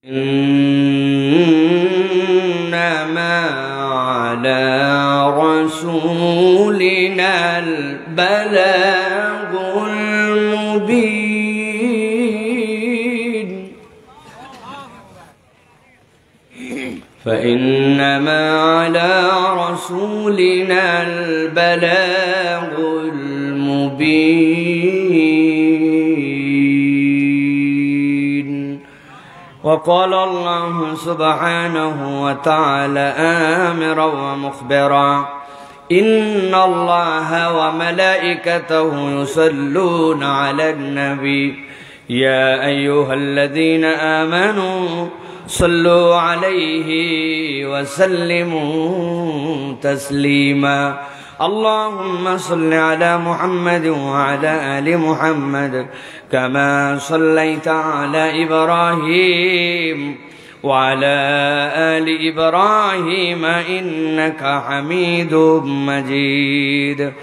إنما على رسولنا البلاغ المبين فإنما على رسولنا البلاغ المبين وقال الله سبحانه وتعالى آمرا ومخبرا إن الله وملائكته يصلون على النبي يا أيها الذين آمنوا صلوا عليه وسلموا تسليما اللهم صل على محمد وعلى آل محمد كما صليت على إبراهيم وعلى آل إبراهيم إنك حميد مجيد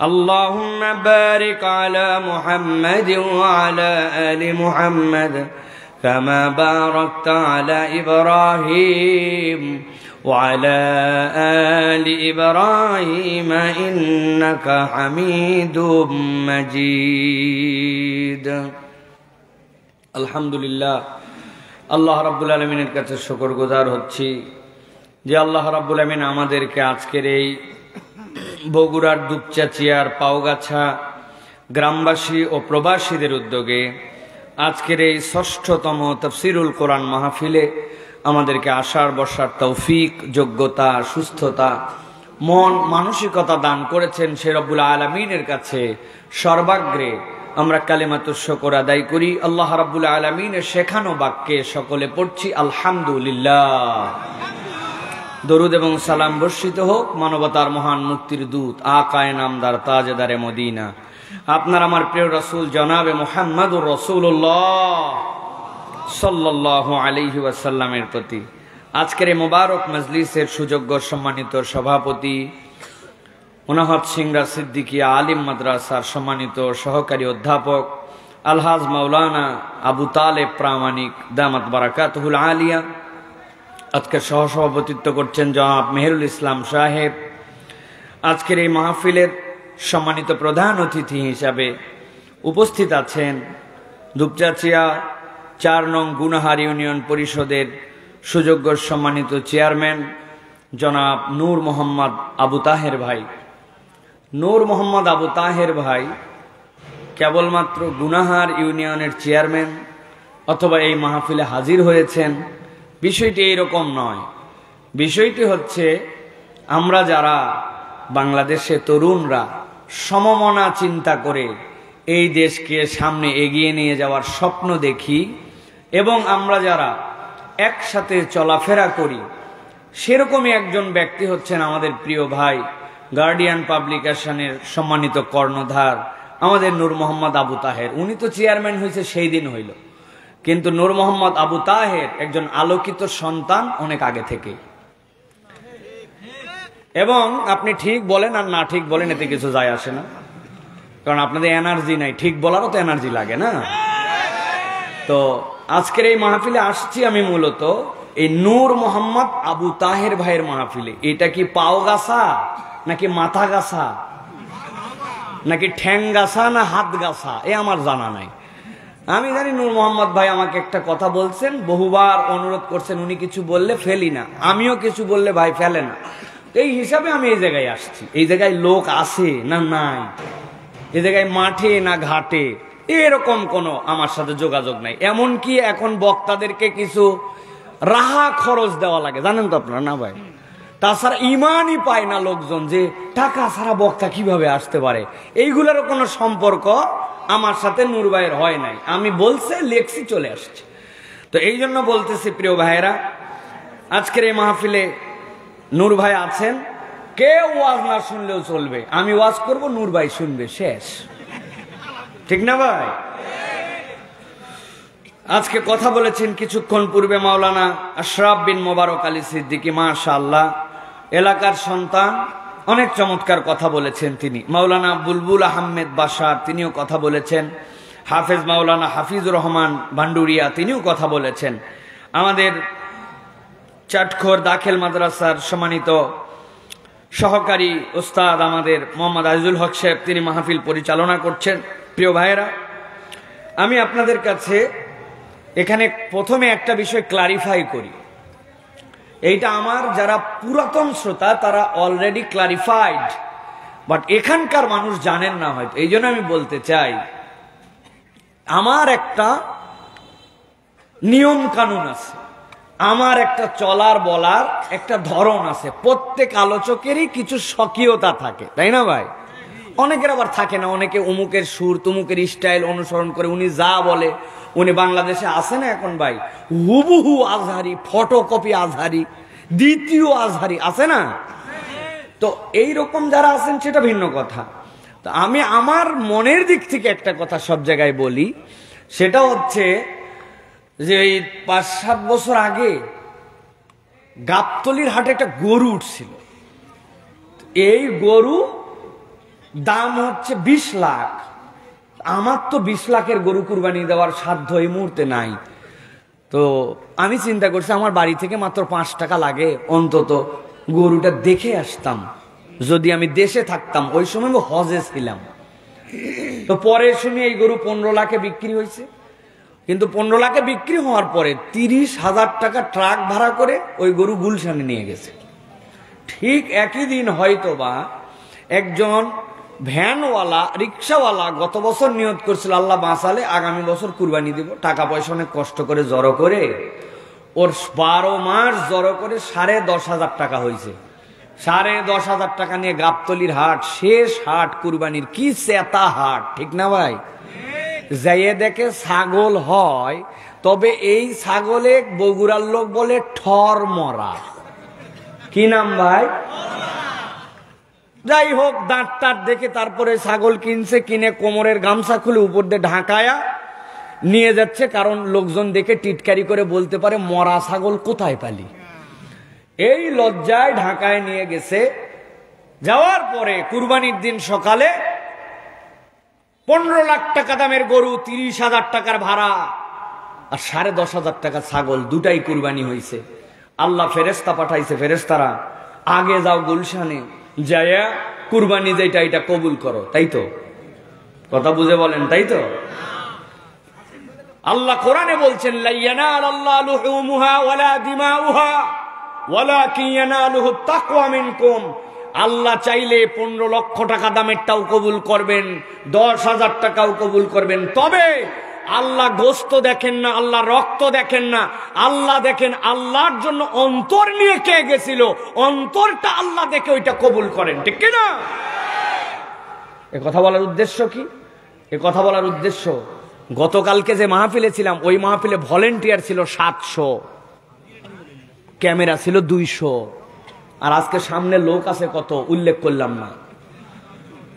اللهم بارك على محمد وعلى آل محمد كما باركت على إبراهيم وعلى آل إبراهيم إنك حميد مجيد الحمد لله আল্লাহ রাব্বুল আলামিনের কাছে শুকরগুজার হচ্ছি যে আল্লাহ রাব্বুল আলামিন আমাদেরকে আজকের এই বগুড়ার দুপচাচিয়ার পাওগাছা গ্রামবাসী ও প্রবাসীদের উদ্যোগে আজকের এই ৬ষ্ঠতম তাফসীরুল কোরআন মাহফিলে আমাদেরকে আসার বসার তৌফিক, যোগ্যতা, সুস্থতা, মন মানসিকতা দান করেছেন সে রব্বুল আলামিনের কাছে সর্বাগ্রে আমরা কালিমাতুশ শুকর আদায় করি। আল্লাহ রাব্বুল আলামিনের শেখানো বাক্যে সকলে পড়ছি আলহামদুলিল্লাহ। দরুদ এবং সালাম বর্ষিত হোক মানবতার মহান মুক্তির দূত আকায়ে নামদার তাজেদারে মদিনা আপনার আমার প্রিয় রাসূল জনাবে মুহাম্মদুর রাসূলুল্লাহ সাল্লাল্লাহু আলাইহি ওয়াসাল্লামের প্রতি। আজকের এই মোবারক মজলিসের সুযোগ্য সম্মানিত সভাপতি মুনাহত সিংরা সিদ্দিকিয়া আলিম মাদ্রাসার সম্মানিত সহকারী অধ্যাপক আলহাজ মাওলানা আবু তালেব প্রামাণিক দামাত বারাকাতুহুল আলিয়া, আজকের সহসভাপতিত্ব করছেন জনাব মেহেরুল ইসলাম সাহেব। আজকের এই মাহফিলের সম্মানিত প্রধান অতিথি হিসাবে উপস্থিত আছেন দুপচাচিয়া ৪ নং গুনাহার ইউনিয়ন পরিষদের সুযোগ্য সম্মানিত চেয়ারম্যান জনাব নূর মোহাম্মদ আবু তাহের ভাই। নূর মোহাম্মদ আবু তাহের ভাই কেবলমাত্র গুনাহার ইউনিয়নের চেয়ারম্যান অথবা এই মাহফিলে হাজির হয়েছেন, বিষয়টি এইরকম নয়। বিষয়টি হচ্ছে আমরা যারা বাংলাদেশে তরুণরা সমমনা চিন্তা করে এই দেশকে সামনে এগিয়ে নিয়ে যাওয়ার স্বপ্ন দেখি এবং আমরা যারা একসাথে চলাফেরা করি, সেরকমই একজন ব্যক্তি হচ্ছেন আমাদের প্রিয় ভাই গার্ডিয়ান পাবলিকেশনের সম্মানিত কর্ণধার আমাদের নূর মোহাম্মদ আবু তাহের। উনি তো চেয়ারম্যান হয়েছে সেই দিন হইল, কিন্তু নূর মোহাম্মদ আবু তাহের একজন আলোকিত সন্তান অনেক আগে থেকে। এবং আপনি ঠিক বলেন আর না ঠিক বলেন এতে কিছু যায় আসে না, কারণ আপনাদের এনার্জি নাই, ঠিক বলারও তো এনার্জি লাগে না। তো আজকের এই মাহফিলে আসছি আমি মূলত এই নূর মোহাম্মদ আবু তাহের ভাইয়ের মাহফিলে। এটা কি পাও গাছা নাকি মাথা গাছা নাকি ঠ্যাং গাছা না হাত গাছা এ আমার জানা নাই। আমি জানি নূর মোহাম্মদ ভাই আমাকে একটা কথা বলছেন, বহুবার অনুরোধ করছেন উনি কিছু বললে ফেলি না, আমিও কিছু বললে ভাই ফেলে না। এই হিসাবে আমি এই জায়গায় আসছি। এই জায়গায় লোক আছে না নাই, এই জায়গায় মাঠে না ঘাটে এরকম কোনো আমার সাথে যোগাযোগ নাই। এমনকি এখন বক্তাদেরকে কিছু রাহা খরচ দেওয়া লাগে, জানেন তো আপনারা না ভাই? তাছাড়া ইমানই পায় না লোকজন যে টাকা ছাড়া বক্তা কিভাবে আসতে পারে। এইগুলোরও কোনো সম্পর্ক আমার সাথে নূর ভাইয়ের হয় নাই। আমি বলছে লেখছি চলে আসছে। তো এই জন্য বলতেছি প্রিয় ভাইয়েরা, আজকের এই মাহফিলে নূর ভাই আছেন, কেউ ওয়াজ না শুনলেও চলবে, আমি ওয়াজ করব, নূর ভাই শুনবে, শেষ। ঠিক না ভাই? আজকে কথা বলেছেন কিছুক্ষণ পূর্বে মাওলানা আশরাফ বিন মোবারক আলী সিদ্দিকী, মাশাআল্লাহ, এলাকার সন্তান, অনেক চমৎকার কথা বলেছেন তিনি। মাওলানা বুলবুল আহমেদ বাশার তিনিও কথা বলেছেন। হাফেজ মাওলানা হাফিজুর রহমান ভান্ডুরিয়া তিনিও কথা বলেছেন। আমাদের চাটখোর দাখিল মাদ্রাসার সম্মানিত সহকারী ওস্তাদ আমাদের মোহাম্মদ আজিজুল হক সাহেব, তিনি মাহফিল পরিচালনা করছেন। প্রিয় ভাইয়েরা, আমি আপনাদের কাছে এখানে প্রথমে একটা বিষয় ক্লারিফাই করি। এইটা আমার যারা পুরাতন শ্রোতা তারা অলরেডি ক্লারিফাইড, বাট এখানকার মানুষ জানেন না হয়তো, এই জন্য আমি বলতে চাই, আমার একটা নিয়ম কানুন আছে, আমার একটা চলার বলার একটা ধরন আছে। প্রত্যেক আলোচকেরই কিছু স্বকীয়তা থাকে, তাই না ভাই? অনেকের আবার থাকে না, অনেকে অমুকের সুর তুমুকের স্টাইল অনুসরণ করে উনি যা বলে, উনি বাংলাদেশে আসে না এখন ভাই, হুবহু আজহারি, ফটোকপি আজহারি, দ্বিতীয় আজহারি আছে না? তো এই রকম যারা আছেন সেটা ভিন্ন কথা। তো আমি আমার মনের দিক থেকে একটা কথা সব জায়গায় বলি, সেটা হচ্ছে যে এই 5-7 বছর আগে গাবতলির হাটে একটা গরু উঠছিল। এই গরু দাম হচ্ছে 20 লাখ। আমার তো 20 লাখের গরু কুরবানি দেওয়ার সাধ্য এই মুহূর্তে নাই। তো আমি চিন্তা করছি আমার বাড়ি থেকে মাত্র 5 টাকা লাগে, অন্তত গরুটা দেখে আসতাম যদি আমি দেশে থাকতাম। ওই সময় আমি হজে ছিলাম। তো পরে শুনি এই গরু 15 লাখে বিক্রি হয়েছে। কিন্তু 15 লাখে বিক্রি হওয়ার পরে 30,000 টাকা ট্রাক ভাড়া করে ওই গরু গুলশানে নিয়ে গেছে। ঠিক একই দিন হয়তো বা একজন ভ্যানওয়ালা, রিক্সাওয়ালা গত বছর নিয়ত করছিল আল্লাহ বাঁচালে আগামী বছর কুরবানি দিব, টাকা পয়সা অনেক কষ্ট করে জড়ো করে, ওর 12 মাস জড়ো করে 10,500 টাকা হয়েছে। 10,500 টাকা নিয়ে গাবতলির হাট, শেষ হাট কুরবানির, কি চেতা হাট, ঠিক না ভাই? যাইয়ে দেখে ছাগল হয়, তবে এই ছাগলে বগুড়ার লোক বলে ঠর মরা। কি নাম ভাই? যাই হোক, দাঁত টাট দেখে তারপরে ছাগল কিনছে, কিনে কোমরের গামছা খুলে উপর দিয়ে ঢাকায়া নিয়ে যাচ্ছে, কারণ লোকজন দেখে টিটকারি করে বলতে পারে মরা ছাগল কোথায় পালি। এই লজ্জায় ঢাকায় নিয়ে গেছে। যাওয়ার পরে কুরবানির দিন সকালে 15 লাখ টাকা দামের গরু, 30,000 টাকার ভাড়া আর 10,500 টাকা ছাগল, দুটাই কুরবানি হয়েছে। আল্লাহ ফেরেস্তা পাঠাইছে, ফেরেস্তারা আগে যাও গুলশানে, যায়া কুরবানি যেটা এটা কবুল করো। তাই তো? কথা বুঝে বলেন, তাই তো? আল্লাহ কোরআনে বলছেন লা ইয়ানালাল্লাহু লুহুমুহা ওয়ালা দিমাউহা ওয়ালাকিন ইয়ানালুহুত তাকওয়া মিনকুম। আল্লাহ চাইলে 15 লক্ষ টাকা দামেরটাও কবুল করবেন, 10,000 টাকাও কবুল করবেন। তবে আল্লাহ গোস্ত দেখেন না, আল্লাহ রক্ত দেখেন না, আল্লাহ দেখেন আল্লাহর জন্য অন্তর নিয়ে কে গেছিল, অন্তরটা আল্লাহ দেখে ওইটা কবুল করেন, ঠিক কিনা? এ কথা বলার উদ্দেশ্য কি? এ কথা বলার উদ্দেশ্য, গতকালকে যে মাহফিলে ছিলাম ওই মাহফিলে ভলেন্টিয়ার ছিল 700, ক্যামেরা ছিল 200, আর আজকে সামনে লোক আছে কত উল্লেখ করলাম না।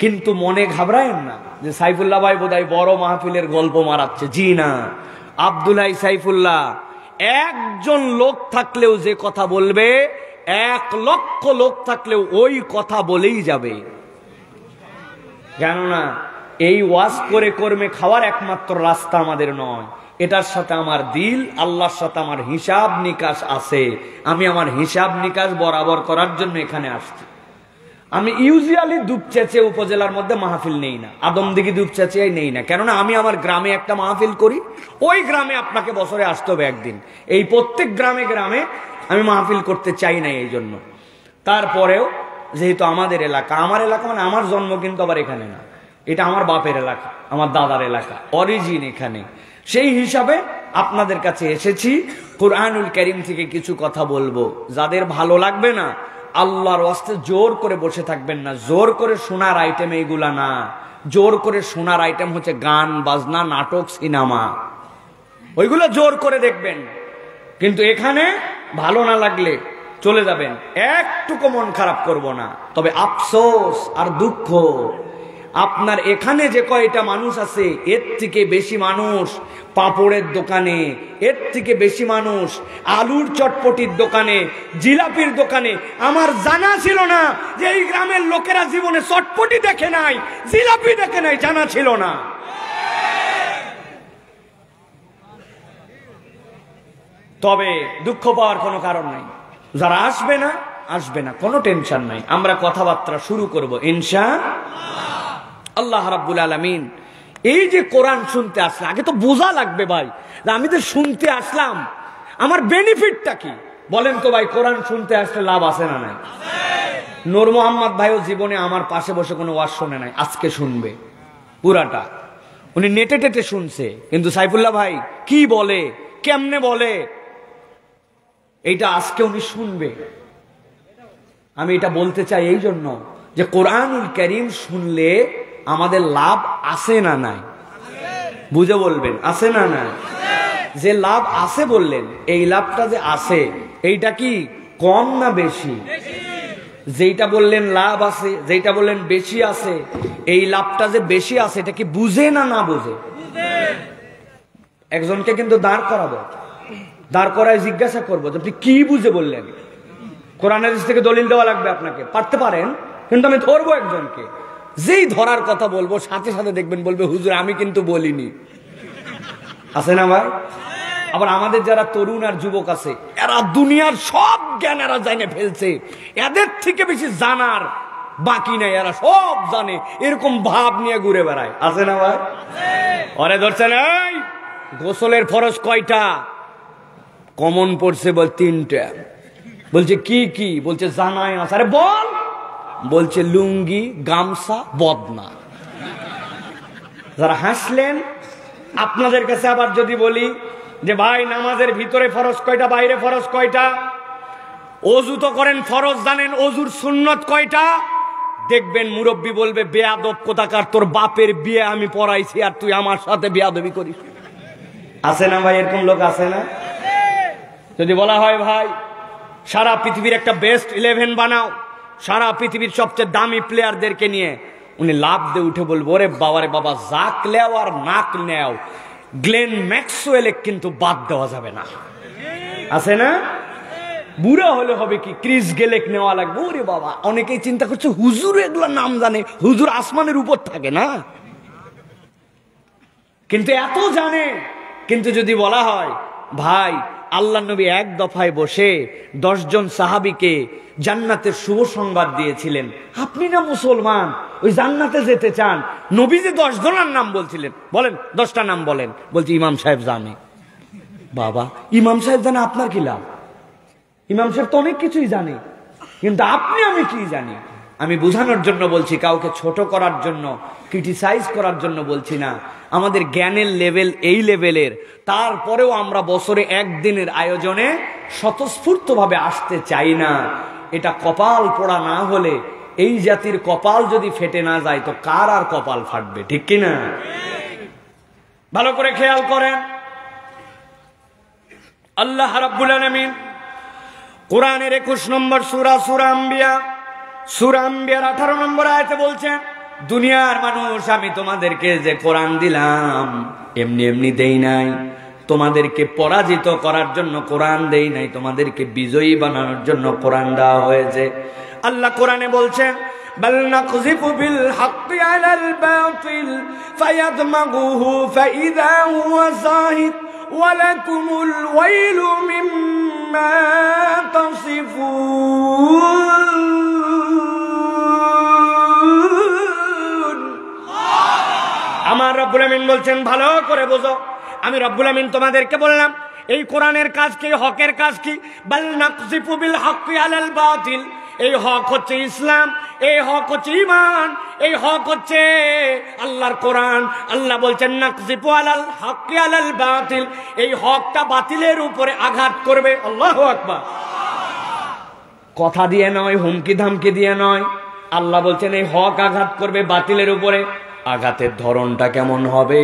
কিন্তু মনে ঘাবড়ায়েন না যে সাইফুল্লাহ ভাই বোধহয় বড় মাহফিলের গল্প মারাচ্ছে। জি না, আব্দুল্লাহ সাইফুল্লাহ একজন লোক থাকলেও যে কথা বলবে, 1 লক্ষ লোক থাকলেও ওই কথা বলেই যাবে। কেননা এই ওয়াজ করে কর্মে খাওয়ার একমাত্র রাস্তা আমাদের নয়, এটার সাথে আমার দিল, আল্লাহর সাথে আমার হিসাব নিকাশ আছে। আমি আমার হিসাব নিকাশ বরাবর করার জন্য এখানে আসছি। আমি ইউজুয়ালি দুপচাচিয়া উপজেলার মধ্যে মাহফিল নেই না, আদমদিঘি দুপচাচিয়ায় নেই না, কেননা আমি আমার গ্রামে একটা মাহফিল করি। ওই গ্রামে আপনাকে বছরে আসতে হবে একদিন। এই প্রত্যেক গ্রামে গ্রামে আমি মাহফিল করতে চাই না এই জন্য। তারপরেও যেহেতু আমাদের এলাকা, আমার এলাকা মানে আমার জন্ম কিন্তু আবার এখানে না, এটা আমার বাপের এলাকা, আমার দাদার এলাকা, অরিজিন এখানে। সেই হিসাবে আপনাদের কাছে এসেছি, কুরআনুল কারীম থেকে কিছু কথা বলবো। যাদের ভালো লাগবে না, আল্লাহর ওয়াস্তে জোর করে বসে থাকবেন না। জোর করে শোনার আইটেম এইগুলা না, জোর করে শোনার আইটেম হচ্ছে গান বাজনা, নাটক, সিনেমা, ওইগুলো জোর করে দেখবেন। কিন্তু এখানে ভালো না লাগলে চলে যাবেন, একটুকু মন খারাপ করব না। তবে আফসোস আর দুঃখ, আপনার এখানে যে কয়টা মানুষ আছে এর থেকে বেশি মানুষ পাপড়ের দোকানে, এর থেকে বেশি মানুষ আলুর চটপটির দোকানে, জিলাপির দোকানে। আমার জানা ছিল না যে এই গ্রামের লোকেরা জীবনে চটপটি দেখে নাই, জিলাপি দেখে নাই, জানা ছিল না। তবে দুঃখ পাওয়ার কোনো কারণ নাই। যারা আসবে না আসবে না, কোনো টেনশন নাই। আমরা কথাবার্তা শুরু করব ইনশাআল্লাহ। আল্লাহ রাব্বুল আলামিন এই যে কোরআন শুনতে আসলে, আগে তো বোঝা লাগবে ভাই, আমি তো শুনতে আসলাম, আমার বেনিফিটটা কি বলেন তো ভাই? কোরআন শুনতে আসলে লাভ আছে না নাই? নূর মোহাম্মদ ভাইও জীবনে আমার পাশে বসে কোনো ওয়াজ শোনে নাই, আজকে শুনবে পুরাটা। উনি নেটে টেটে শুনছে, কিন্তু সাইফুল্লাহ ভাই কি বলে, কেমনে বলে, এইটা আজকে উনি শুনবে। আমি এটা বলতে চাই এই জন্য যে কোরআনুল কারীম শুনলে আমাদের লাভ আছে না নাই? বুঝে বলবেন, আছে না নাই? যে লাভ আছে বললেন, এই লাভটা যে আছে এইটা কি কম না বেশি? যেটা বললেন লাভ আছে, যেটা বললেন বেশি আছে, এই লাভটা যে বেশি আছে এটা কি বুঝে না না বুঝে? একজনকে কিন্তু দাঁড় করাবো, দাঁড় করায় জিজ্ঞাসা করবো যে আপনি কি বুঝে বললেন। কোরআনের থেকে দলিল দেওয়া লাগবে আপনাকে, পারতে পারেন, কিন্তু আমি ধরবো একজনকে, যেই ধরার কথা বলবো সাথে সাথে দেখবেন বলবে হুজুর আমি কিন্তু বলিনি। আছে না ভাই? আবার আমাদের যারা তরুণ আর যুবক আছে, এরা দুনিয়ার সব জ্ঞান এরা জেনে ফেলছে, এদের থেকে বেশি জানার বাকি নাই, এরা সব জানে, এরকম ভাব নিয়ে ঘুরে বেড়ায়। আছে না ভাই? ওরে ধরছেন, এই গোসলের ফরজ কয়টা? কমন পড়ছে বল 3টা। বলছে কি কি? বলছে জানাই আছে। আরে বল। বলছে লুঙ্গি, গামছা, বদনা। যারা হাসলেন, আপনাদের কাছে আবার যদি বলি যে ভাই নামাজের ভিতরে ফরজ কয়টা, বাইরে ফরজ কয়টা, ওযু তো করেন ফরজ জানেন, ওযুর সুন্নত কয়টা? দেখবেন মুরব্বী বলবে বেয়াদব কোথাকার, তোর বাপের বিয়ে আমি পড়াইছি আর তুই আমার সাথে বেয়াদবি করিস। আছে না ভাই? এরকম লোক আছে না? যদি বলা হয় ভাই সারা পৃথিবীর একটা বেস্ট 11 বানাও, সারা পৃথিবীর সবচেয়ে দামি প্লেয়ারদেরকে নিয়ে, উনি লাভ দিয়ে উঠে বলবো ওরে বাবা রে বাবা, জাক লেও আর নাক নেও, গ্লেন ম্যাক্সওয়েলে কিন্তু বাদ দেওয়া যাবে না। আছে না? বুড়া হলে হবে কি, ক্রিস গেলেক নেওয়া লাগবে। ওরে বাবা, অনেকেই চিন্তা করছে হুজুর এগুলা নাম জানে, হুজুর আসমানের উপর থাকে না, কিন্তু এত জানে। কিন্তু যদি বলা হয় ভাই আল্লাহ নবী এক দফায় বসে 10 জন সাহাবীকে জান্নাতের শুভ সংবাদ দিয়েছিলেন, আপনি না মুসলমান, ওই জান্নাতে যেতে চান, নবী যে 10 জনের নাম বলছিলেন, বলেন 10টা নাম বলেন। বলছি ইমাম সাহেব জানে। বাবা, ইমাম সাহেব জানে আপনার কি লাভ? ইমাম সাহেব তো অনেক কিছুই জানে, কিন্তু আপনি আমি কি জানি? আমি বোঝানোর জন্য বলছি, কাউকে ছোট করার জন্য, ক্রিটিসাইজ করার জন্য বলছি না। আমাদের জ্ঞানের লেভেল এই লেভেলের, তারপরেও আমরা বছরে একদিনের আয়োজনে স্বতঃস্ফূর্তভাবে আসতে চাই না। এটা কপাল পোড়া না হলে, এই জাতির কপাল যদি ফেটে না যায় তো কার আর কপাল ফাটবে? ঠিক কিনা? ভালো করে খেয়াল করেন, আল্লাহ রাব্বুল আলামিন কোরআনের 21 নম্বর সূরা, সূরা আম্বিয়া, সূরা আম্বিয়ার 18 নম্বর আয়াতে বলছেন, দুনিয়ার মানুষ আমি তোমাদেরকে যে কোরআন দিলাম এমনি এমনি দেই নাই, তোমাদেরকে পরাজিত করার জন্য কোরআন দেই নাই, তোমাদেরকে বিজয়ী বানানোর জন্য কোরআন দেওয়া হয়েছে। আল্লাহ কোরআনে বলছেন বাল নাকযিফু বিল হাক্কি আলাল বাতিল ফায়াদমাগুহু ফাইযা হুয়া যাহিক ওয়া লাকুমুল ওয়াইলু মিম্মা তাসিফুন। আমার রব্বুল আমিন বলছেন ভালো করে বোঝো, আমি রব্বুল আমিন তোমাদেরকে বললাম এই কোরআনের কাজ কি, হকের কাজ কি? বাল নাকযিফু বিল হাক্কি আলাল বাতিল, এই হক হচ্ছে ইসলাম, এই হক হচ্ছে ঈমান, এই হক হচ্ছে আল্লাহর কোরআন। আল্লাহ বলছেন নাকযিফু আলাল হাক্কি আলাল বাতিল, এই হকটা বাতিলের উপরে আঘাত করবে। আল্লাহু আকবার। কথা দিয়ে নয়, হুমকি ধামকি দিয়ে নয়, আল্লাহ বলছেন এই হক আঘাত করবে বাতিলের উপরে। আঘাতের ধরনটা কেমন হবে?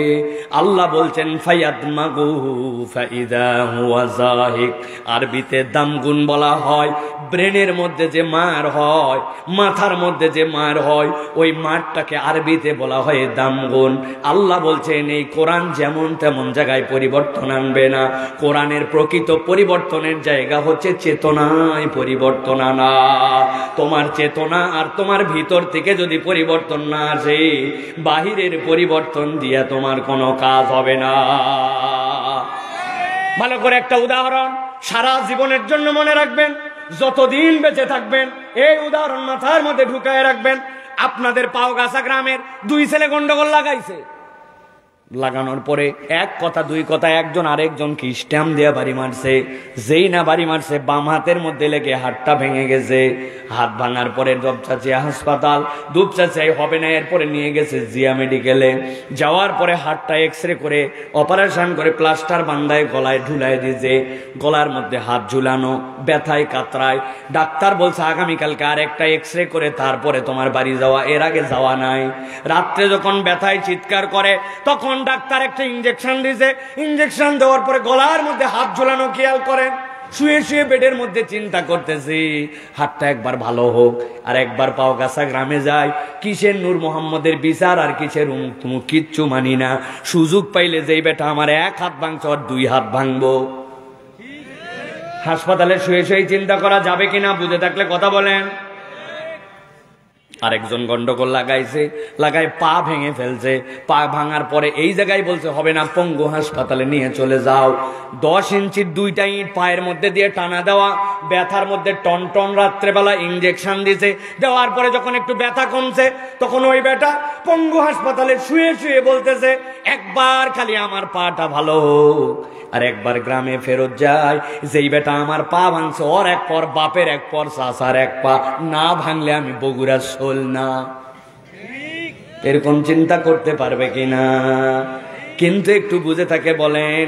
আল্লাহ বলছেন ফায়াদমাগুহু ফাইযা হুয়া যাহিক। আরবিতে দামগুন বলা হয় ব্রেনের মধ্যে যে মার হয়, মাথার মধ্যে যে মার হয়, ওই মারটাকে আরবিতে বলা হয় দামগুন। আল্লাহ বলছেন এই কোরআন যেমন তেমন জায়গায় পরিবর্তন আনবে না। কোরআনের প্রকৃত পরিবর্তনের জায়গা হচ্ছে চেতনায় পরিবর্তন আনা। তোমার চেতনা আর তোমার ভিতর থেকে যদি পরিবর্তন না আসে, বাহিরের পরিবর্তন দিয়ে তোমার কোনো কাজ হবে না। ভালো করে একটা উদাহরণ সারা জীবনের জন্য মনে রাখবেন, যতদিন বেঁচে থাকবেন এই উদাহরণ মাথার মধ্যে ঢুকায় রাখবেন। আপনাদের পাওগাছা গ্রামের 2 ছেলে গন্ডগোল লাগাইছে, লাগানোর পরে এক কথা দুই কথা একজন আরেকজনকে স্ট্যাম্প দিয়ে বাড়ি মারছে। যেই না বাড়ি মারছে বাম হাতের মধ্যে লেগে হাতটা ভেঙে গেছে। হাত ভাঙার পরে দুপচাচিয়া হাসপাতাল, দুপচাচিয়াই হবে না, এরপরে নিয়ে গেছে জিয়া মেডিকেলে। যাওয়ার পরে হাতটা এক্সরে করে অপারেশন করে প্লাস্টার বান্ধায় গলায় ঝুলাই দিয়েছে। গলার মধ্যে হাত ঝুলানো, ব্যথায় কাতরায়। ডাক্তার বলছে আগামীকালকে আর একটা এক্সরে করে তারপরে তোমার বাড়ি যাওয়া, এর আগে যাওয়া নাই। রাত্রে যখন ব্যথায় চিৎকার করে তখন ডাক্তার একটা ইঞ্জেকশন দিয়েছে। ইঞ্জেকশন দেওয়ার পরে গলার মধ্যে হাত ঝোলানো, খেয়াল করেন। শুয়ে শুয়ে বেডের মধ্যে চিন্তা করতেছি হাতটা একবার ভালো হোক, আর একবার পাওগাছা গ্রামে যাই। কিসের নূর মোহাম্মদের বিচার আর কিসের কিচ্ছু মানি না। সুযোগ পাইলে যেই বেটা আমার 1 হাত ভাঙছে আর 2 হাত ভাঙবো। হাসপাতালে শুয়ে শুয়ে চিন্তা করা যাবে কিনা বুঝে থাকলে কথা বলেন। আরেকজন গন্ডগোল লাগাইছে, লাগায় পা ভেঙে ফেলছে। পা ভাঙার পরে এই জায়গায় বলছে হবে না, পঙ্গু হাসপাতালে নিয়ে চলে যাও। 10 ইঞ্চির 2টা ইট পায়ের মধ্যে দিয়ে টানা দেওয়া, ব্যথার মধ্যে টন টন, রাত্রেবেলা ইঞ্জেকশন দিছে। দেওয়ার পরে যখন একটু ব্যথা কমছে তখন ওই বেটা পঙ্গু হাসপাতালে শুয়ে শুয়ে বলতেছে একবার খালি আমার পাটা ভালো হোক, আর একবার গ্রামে ফেরত যায়। যেই বেটা আমার পা ভাঙছে ওর এক পর বাপের এক পর চাচার এক পা, না ভাঙলে আমি বগুড়া শোল না। এরকম চিন্তা করতে পারবে কিনা? কিন্তু একটু বুঝে থাকে বলেন।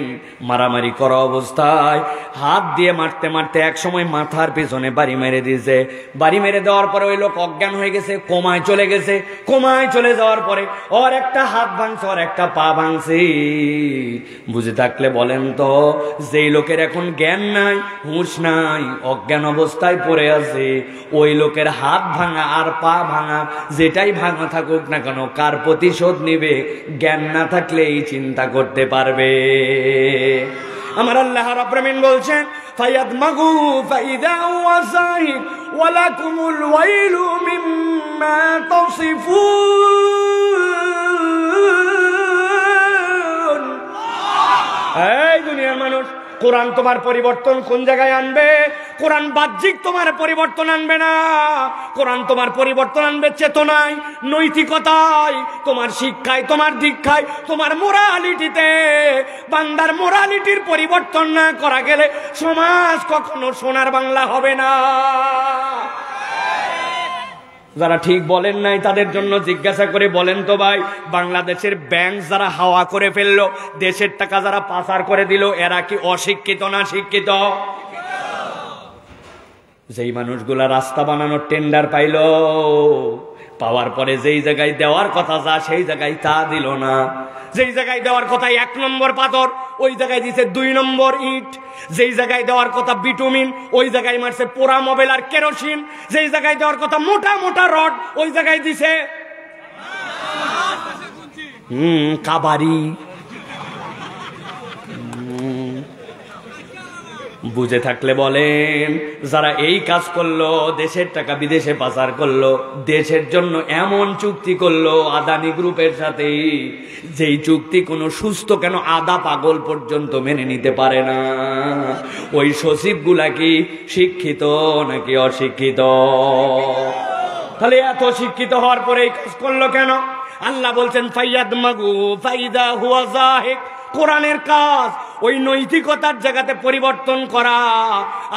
মারামারি করা অবস্থায় হাত দিয়ে মারতে মারতে এক সময় মাথার পিছনে বাড়ি মেরে দিয়েছে। বাড়ি মেরে দেওয়ার পরে ওই লোক অজ্ঞান হয়ে গেছে, কোমায় চলে গেছে। কোমায় চলে যাওয়ার পরে ওর একটা হাত ভাঙছে, ওর একটা পা ভাঙছে। বুঝে থাকলে বলেন তো, যেই লোকের এখন জ্ঞান নাই, হুঁশ নাই, অজ্ঞান অবস্থায় পড়ে আছে, ওই লোকের হাত ভাঙা আর পা ভাঙা যেটাই ভাঙা থাকুক না কেন, কার প্রতিশোধ নিবে জ্ঞান না থাকলে এই চিন্তা করতে পারবে। আমার আল্লাহ রাব্বুল আমিন বলছেন ফায়াদমাগু ফাইদা হুয়া যাহিক ওয়ালাকুমুল ওয়াইলু মিম্মা তাসিফুন। এই দুনিয়ার মানুষ, কোরআন তোমার পরিবর্তন কোন জায়গায় আনবে? কোরআন বাহ্যিক তোমার পরিবর্তন আনবে না। কোরআন তোমার পরিবর্তন আনবে চেতনায়, নৈতিকতায়, তোমার শিক্ষায়, তোমার দীক্ষায়, তোমার মোরালিটিতে। বান্দার মোরালিটির পরিবর্তন না করা গেলে সমাজ কখনো সোনার বাংলা হবে না। যারা ঠিক বলেন নাই তাদের জন্য জিজ্ঞাসা করে বলেন তো ভাই, বাংলাদেশের ব্যাংক যারা হাওয়া করে ফেললো, দেশের টাকা যারা পাচার করে দিল, এরা কি অশিক্ষিত না শিক্ষিত? যেই মানুষগুলা রাস্তা বানানোর টেন্ডার পাইল, পাওয়ার পরে যেই জায়গায় দেওয়ার কথা যা সেই জায়গায় তা দিল না। যেই জায়গায় দেওয়ার কথা 1 নম্বর পাথর, ওই জায়গায় দিছে 2 নম্বর ইট। যেই জায়গায় দেওয়ার কথা বিটুমিন, ওই জায়গায় মারছে পোড়া মোবাইল আর কেরোসিন। যেই জায়গায় দেওয়ার কথা মোটা মোটা রড, ওই জায়গায় দিছে কাবারি। বুঝে থাকলে বলেন, যারা এই কাজ করলো, দেশের টাকা বিদেশে পাচার করলো, দেশের জন্য এমন চুক্তি করলো আদানি গ্রুপের সাথে, যেই চুক্তি কোনো সুস্থ কেন আদা পাগল পর্যন্ত মেনে নিতে পারে না। ওই সচিবগুলা কি শিক্ষিত নাকি অশিক্ষিত? তাহলে এত শিক্ষিত হওয়ার পরে এই কাজ করলো কেন? আল্লাহ বলছেন ফায়াদমাগু ফাইদা হুয়া যাহিক। কোরআনের কাজ ওই নৈতিকতার জায়গাতে পরিবর্তন করা।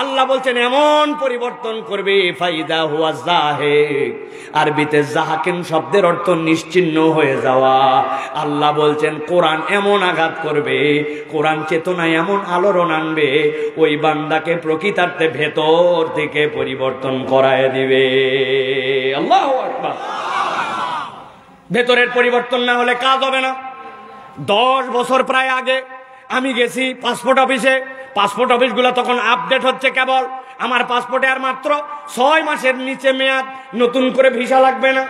আল্লাহ বলছেন এমন পরিবর্তন করবে ফাইদা হুয়া যাহিক। আরবিতে যাহাকিন শব্দের অর্থ নিশ্চিহ্ন হয়ে যাওয়া। আল্লাহ বলছেন কোরআন এমন আঘাত করবে, কোরআন চেতনায় এমন আলোড়ন আনবে, ওই বান্দাকে প্রকৃতার্থে ভেতর থেকে পরিবর্তন করায় দিবে। আল্লাহু আকবার। ভেতরের পরিবর্তন না হলে কাজ হবে না। 10 বছর প্রায় আগে আমি গেছি পাসপোর্ট অফিসে। পাসপোর্ট অফিসগুলো তখন আপডেট হচ্ছে কেবল। আমার পাসপোর্টে আর মাত্র 6 মাসের নিচে মেয়াদ, নতুন করে ভিসা লাগবে না।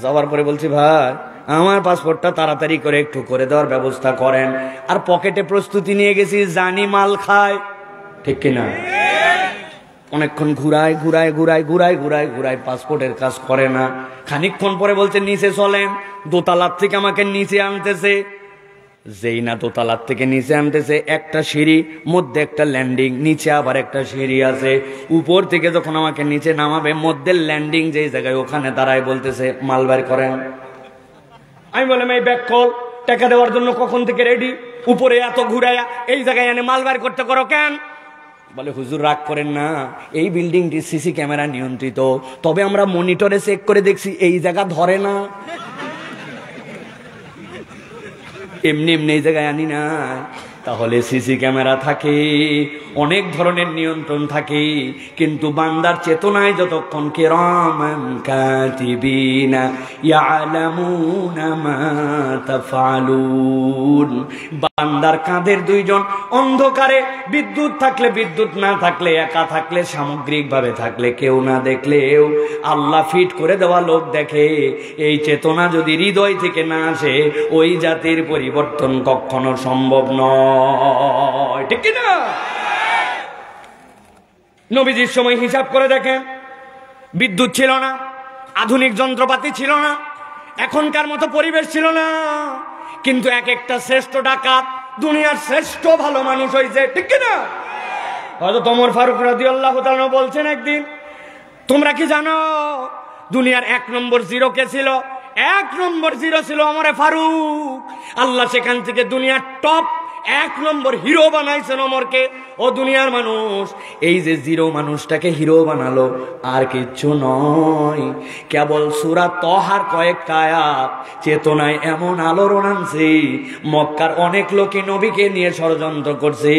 যাওয়ার পরে বলছি ভাই আমার পাসপোর্টটা তাড়াতাড়ি করে একটু করে দেওয়ার ব্যবস্থা করেন। আর পকেটে প্রস্তুতি নিয়ে গেছি, জানি মাল খায়, ঠিক কিনা? অনেকক্ষণ ঘুরায় পাসপোর্টের কাজ করে না। খানিকক্ষণ পরে বলছে নিচে চলেন। দোতলার থেকে আমাকে নিচে আনতেছে। যেই না দোতলার থেকে নিচে আনতেছে, একটা সিঁড়ি, মধ্যে একটা ল্যান্ডিং, নিচে আবার একটা সিঁড়ি আছে। উপর থেকে যখন আমাকে নিচে নামাবে, মধ্যে ল্যান্ডিং যেই জায়গায়, ওখানে দাঁড়ায় বলতেছে মাল বের করেন। আমি বললাম এই ব্যাগ কল, টাকা দেওয়ার জন্য কখন থেকে রেডি, উপরে এত ঘুরাইয়া এই জায়গায় এনে মাল বের করতে করো কেন? বলে হুজুর রাগ করেন না, এই বিল্ডিংটি সিসি ক্যামেরা নিয়ন্ত্রিত, তবে আমরা মনিটরে চেক করে দেখছি এই জায়গা ধরে না, এমনি এমনি এই জায়গায় আনি না। তাহলে সিসি ক্যামেরা থাকে, অনেক ধরনের নিয়ন্ত্রণ থাকে, কিন্তু বান্দার চেতনায় যতক্ষণ কিরামান কাতিবিনা ইয়ালামুনা মা তাফআলুন, বান্দার কাঁধের দুইজন অন্ধকারে, বিদ্যুৎ থাকলে বিদ্যুৎ না থাকলে, একা থাকলে সামগ্রিকভাবে থাকলে, কেউ না দেখলেও আল্লাহ ফিট করে দেওয়া লোক দেখে। এই চেতনা যদি হৃদয় থেকে না আসে, ওই জাতির পরিবর্তন কখনো সম্ভব নয়, ঠিক কিনা? নবীজির সময় হিসাব করে দেখেন, বিদ্যুৎ ছিল না, আধুনিক যন্ত্রপাতি ছিল না, এখনকার মতো পরিবেশ ছিল না, কিন্তু এক একটা শ্রেষ্ঠ ডাকাত দুনিয়ার শ্রেষ্ঠ ভালো মানুষ হয়েছে, ঠিক কিনা? হযরত ওমর ফারুক রাদিয়াল্লাহু তাআলা বলছেন একদিন, তোমরা কি জানো দুনিয়ার 1 নম্বর জিরো কে ছিল? 1 নম্বর জিরো ছিল ওমর ফারুক। আল্লাহ সেখান থেকে দুনিয়ার টপ 1 নম্বর হিরো বানাইছেন ওমরকে। ও দুনিয়ার মানুষ, এই যে জিরো মানুষটাকে হিরো বানালো আর কিচ্ছু নয়, কেবল সূরা তহার কয়েকটা আয়াত চেতনায় এমন আলোড়ন আনছে, মক্কার অনেক লোকে নবীকে নিয়ে ষড়যন্ত্র করছে,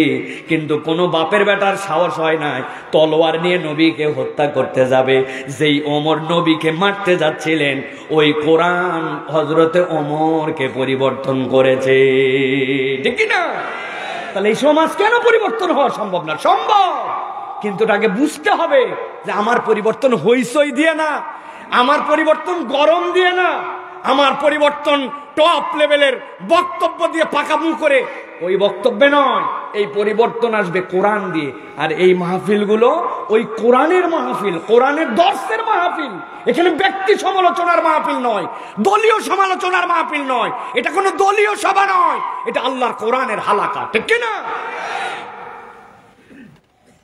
কিন্তু কোনো বাপের বেটার সাহস হয় নাই তলোয়ার নিয়ে নবীকে হত্যা করতে যাবে। যেই ওমর নবীকে মারতে যাচ্ছিলেন, ওই কোরআন হযরতে ওমরকে পরিবর্তন করেছে, ঠিক না? তাহলে এই সমাজ কেন পরিবর্তন হওয়া সম্ভব না? সম্ভব, কিন্তু তাকে বুঝতে হবে যে আমার পরিবর্তন হইচই দিয়ে না, আমার পরিবর্তন গরম দিয়ে না, আমার পরিবর্তন টপ লেভেলের বক্তব্য দিয়ে পাকামু করে ওই বক্তব্যে নয়। এই পরিবর্তন আসবে কোরআন দিয়ে। আর এই মাহফিলগুলো ওই কোরআনের মাহফিল, কোরআনের দর্শের মাহফিল। এখানে ব্যক্তি সমালোচনার মাহফিল নয়, দলীয় সমালোচনার মাহফিল নয়, এটা কোনো দলীয় সভা নয়, এটা আল্লাহর কোরআনের হালাকা, ঠিক কিনা?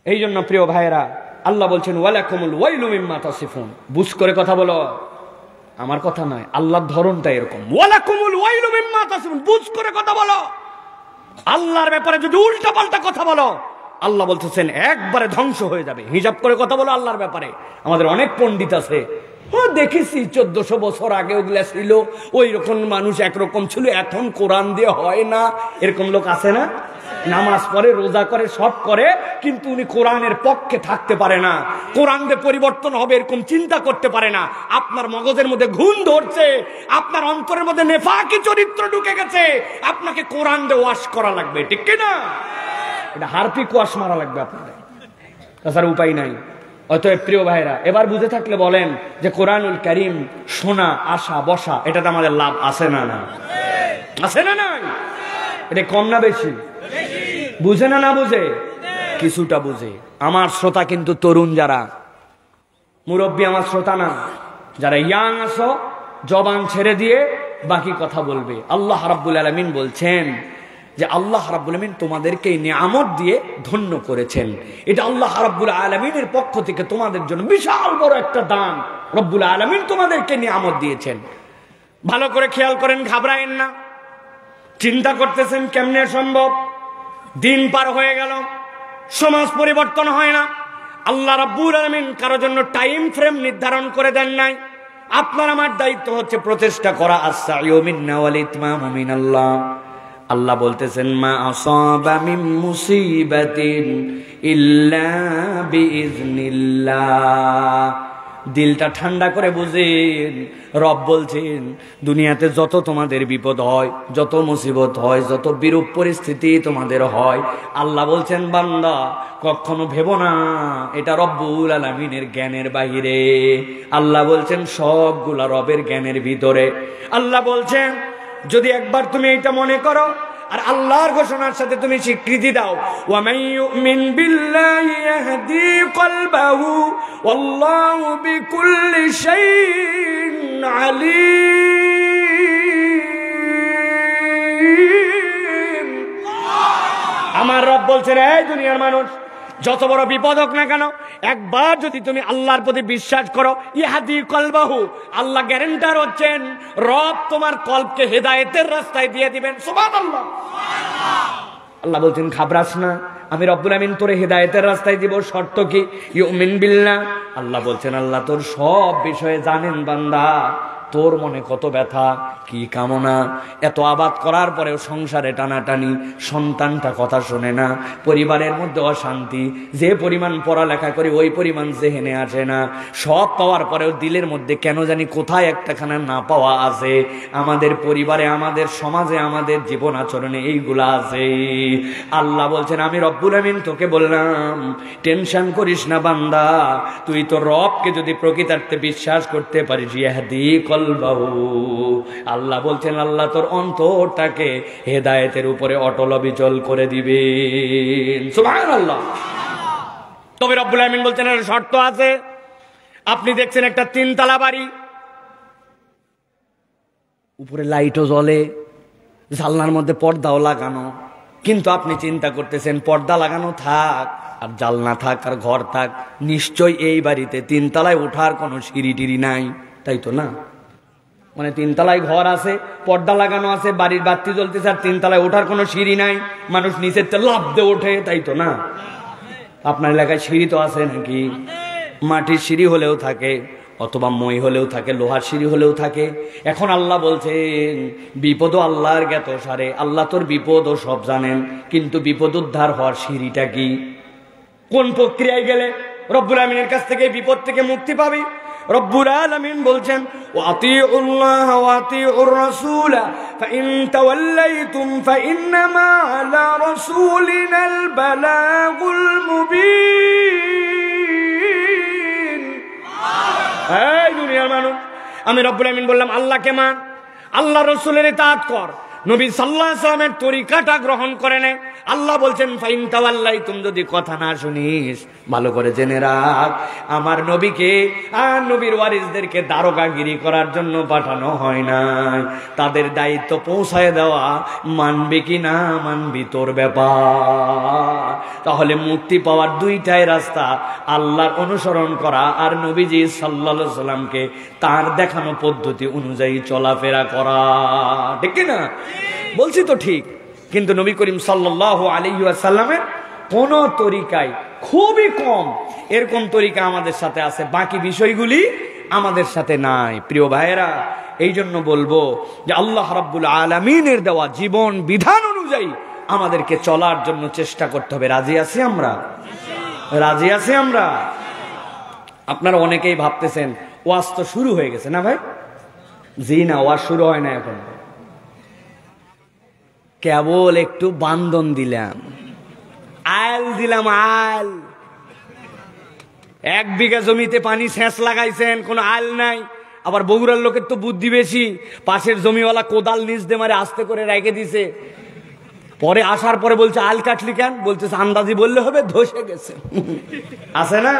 এই জন্য প্রিয় ভাইয়েরা, আল্লাহ বলছেন ওয়ালাকুমুল ওয়াইলু মিম্মা তাসিফুন। বুঝ করে কথা বলো, আমার কথা নয়, আল্লাহর ধরনটা এরকম। ওয়ালাকুমুল ওয়াইলু মিম্মা তাসিফুন, বুঝ করে কথা বলো। আল্লাহর ব্যাপারে যদি উল্টা পাল্টা কথা বলো, আল্লাহ বলতেছেন একবারে ধ্বংস হয়ে যাবে। হিজাব করে কথা বলো আল্লাহর ব্যাপারে। আমাদের অনেক পণ্ডিত আছে, দেখেছি 1400 বছর আগে ওগুলা ছিল, ওই রকম মানুষ একরকম ছিল, এখন কোরআন দিয়ে হয় না, এরকম লোক আছে না? নামাজ পড়ে, রোজা করে, সব করে, কিন্তু উনি কোরআনের পক্ষে থাকতে পারে না, কোরআন দিয়ে পরিবর্তন হবে এরকম চিন্তা করতে পারে না। আপনার মগজের মধ্যে ঘুণ ধরছে, আপনার অন্তরের মধ্যে নেফাকি চরিত্র ঢুকে গেছে, আপনাকে কোরআন দিয়ে ওয়াশ করা লাগবে, ঠিক কিনা? এটা হারপিক ওয়াশ মারা লাগবে আপনাদের, তাছাড়া উপায় নাই। অতএব প্রিয় ভাইরা, এবার বুঝে থাকলে বলেন যে কোরআনুল কারীম শোনা, আসা, বসা, এটাতে আমাদের লাভ আছে না? না আছে না? নাই? এটা কম না বেশি? বুঝে না? না বুঝে? কিছুটা বুঝে। আমার শ্রোতা কিন্তু তরুণ, যারা মুরব্বী আমার শ্রোতা না, যারা ইয়াং আছো, জবান ছেড়ে দিয়ে বাকি কথা বলবে। আল্লাহ রাব্বুল আলামিন বলছেন যে আল্লাহ রাব্বুল আলামিন তোমাদেরকে নিয়ামত দিয়ে ধন্য করেছেন। এটা আল্লাহ রাব্বুল আলামিনের পক্ষ থেকে তোমাদের জন্য বিশাল বড় একটা দান। রব্বুল আলামিন তোমাদেরকে নিয়ামত দিয়েছেন। ভালো করে খেয়াল করেন, ঘাবড়ায়েন না। চিন্তা করতেছেন কেমনে সম্ভব? দিন পার হয়ে গেল, সমাজ পরিবর্তন হয় না। আল্লাহ রাব্বুল আলামিন কারোর জন্য টাইম ফ্রেম নির্ধারণ করে দেন নাই। আপনার আমার দায়িত্ব হচ্ছে প্রচেষ্টা করা। আস-সা'য়ু মিন্না ওয়াল ইতমামু মিনাল্লাহ। আল্লাহ বলতেছেন মা আসাবা মিন মুসিবাতিন ইল্লা বিইজনিল্লাহ। দিলটা ঠান্ডা করে বুঝেন, রব বলছেন দুনিয়াতে যত তোমাদের বিপদ হয়, যত মুসিবত হয়, যত বিরূপ পরিস্থিতি তোমাদের হয়, আল্লাহ বলছেন বান্দা কখনো ভেবো না এটা রব্বুল আলামিনের জ্ঞানের বাহিরে। আল্লাহ বলছেন সবগুলা রবের জ্ঞানের ভিতরে। আল্লাহ বলছেন যদি একবার তুমি এটা মনে করো আর আল্লাহর ঘোষণার সাথে তুমি স্বীকৃতি দাও, ওয়া মান ইউমিন বিল্লাহি ইয়াহদি কলবাহু ওয়াল্লাহু বিকুল্লি শাইইন আলীম। আমার রব বলছেন, এই দুনিয়ার মানুষ, যত বড় বিপদ হোক না কেন, একবার যদি তুমি আল্লাহর প্রতি বিশ্বাস করো, ইহাদি কলবাহু, আল্লাহ গ্যারান্টার হচ্ছেন, রব তোমার কলবকে হেদায়েতের রাস্তায় দিয়ে দিবেন। সুবহানাল্লাহ। আল্লাহ বলছেন, ঘাবড়াস না, আমি রব্বুল আমিন তোরে হেদায়েতের রাস্তায় দিব। শর্ত কি? ইউমিন বিল্লাহ। আল্লাহ বলছেন, আল্লাহ তোর সব বিষয়ে জানেন বান্দা, তোর মনে কত ব্যথা, কি কামনা। এত আবাদ করার পরেও সংসারে টানাটানি, সন্তানটা কথা শোনে না, পরিবারের মধ্যে অশান্তি, যে পরিমাণ পড়ালেখা করি ওই পরিমাণ জেহেনে আসে না, সব পাওয়ার পরেও দিলের মধ্যে কেন জানি কোথায় একটাখানা না পাওয়া আছে। আমাদের পরিবারে, আমাদের সমাজে, আমাদের জীবন আচরণে এইগুলা আছে। আল্লাহ বলছেন, আমি রব্বুল আমিন তোকে বললাম, টেনশন করিস না বান্দা, তুই তো রবকে যদি প্রকৃতার্থে বিশ্বাস করতে পারিস, ইয়াহদি কলবাহু, আল্লাহ বলছেন, আল্লাহ তোর অন্তরটাকে হেদায়েতের উপরে অটল অবিচল করে দিবেন। সুবহানাল্লাহ। তবে রব্বুল আমিন বলছেন, এর শর্ত আছে। আপনি দেখছেন একটা 3 তলা বাড়ি, উপরে লাইটও জ্বলে, জানলার মধ্যে পর্দাও লাগানো, কিন্তু আপনি চিন্তা করতেছেন পর্দা লাগানো থাক আর জানলা থাক আর ঘর থাক, নিশ্চয় এই বাড়িতে 3 তলায় ওঠার কোনো সিঁড়ি টিড়ি নাই, তাই তো না? মানে 3 তলায় ঘর আছে, পর্দা লাগানো আছে, বাড়ির বাতি জ্বলতেছে, আর 3 তলায় ওঠার কোনো সিঁড়ি নাই, মানুষ নিচের তে লাফ দিয়ে ওঠে, তাই তো না? আপনার এলাকায় সিঁড়ি তো আছে নাকি? মাটির সিঁড়ি হলেও থাকে, অথবা মই হলেও থাকে, লোহার সিঁড়ি হলেও থাকে। এখন আল্লাহ বলছেন, বিপদও আল্লাহর জ্ঞাত সারে, আল্লাহ তোর বিপদও সব জানেন, কিন্তু বিপদ উদ্ধার হওয়ার সিঁড়িটা কি, কোন প্রক্রিয়ায় গেলে রব্বুল আমিনের কাছ থেকে বিপদ থেকে মুক্তি পাবি? রব্বুল আলামিন বলছেন, ওয়াতিউল্লাহ ওয়াতিউর রাসূল ফাইন তাওয়াল্লাইতুম ফাইন্নামা আলা রাসূলিনাল বালাগুল মুবিন। এই দুনিয়ার মানুষ, আমি রব্বুল আমিন বললাম, আল্লাহকে মান, আল্লাহ রাসূলের ইতাআত কর, নবী সাল্লাল্লাহু আলাইহি ওয়াসাল্লামের তরিকাটা গ্রহণ করে নে। আল্লাহ বলছেন, ফাইন তাওয়াল্লাইতুম, যদি কথা না শুনিস, ভালো করে জেনে রাখ, আমার নবীকে আর নবীর ওয়ারিসদেরকে দারোগাগিরি করার জন্য পাঠানো হয় নাই, তাদের দায়িত্ব পৌঁছায় দেওয়া, মানবি কি না মানবি তোর ব্যাপার। তাহলে মুক্তি পাওয়ার 2টাই রাস্তা, আল্লাহর অনুসরণ করা আর নবীজি সাল্লাল্লাহু আলাইহি সাল্লামকে তার দেখানো পদ্ধতি অনুযায়ী চলাফেরা করা, ঠিক না? বলছি তো ঠিক। কিন্তু নবী করিম সাল্লাল্লাহু আলাইহি ওয়াসাল্লামের কোন তরিকায়, খুবই কম এরকম তরিকা আমাদের সাথে আছে, বাকি বিষয়গুলি আমাদের সাথে নাই। প্রিয় ভাইয়েরা, এই জন্য বলবো যে আল্লাহ রাব্বুল আলামিনের দেওয়া জীবন বিধান অনুযায়ী আমাদেরকে চলার জন্য চেষ্টা করতে হবে। রাজি আছি আমরা? রাজি আছি আমরা? আপনারা অনেকেই ভাবতেছেন ওয়াজ তো শুরু হয়ে গেছে না ভাই? জি না, ওয়াজ শুরু হয় না এখন, কেবল একটু বান্ধন দিলাম, আল দিলাম, আল। 1 বিঘা জমিতে পানি সেচ লাগাইছেন, কোনো আল নাই। আবার বগুড়ার লোকের তো বুদ্ধি বেশি, পাশের জমিওয়ালা কোদাল নিচ দিয়ে মারে আস্তে করে রেখে দিছে, পরে আসার পরে বলছে আল কাটলি কেন? বলতেছে আন্দাজি বললে হবে, ধসে গেছে। আছে না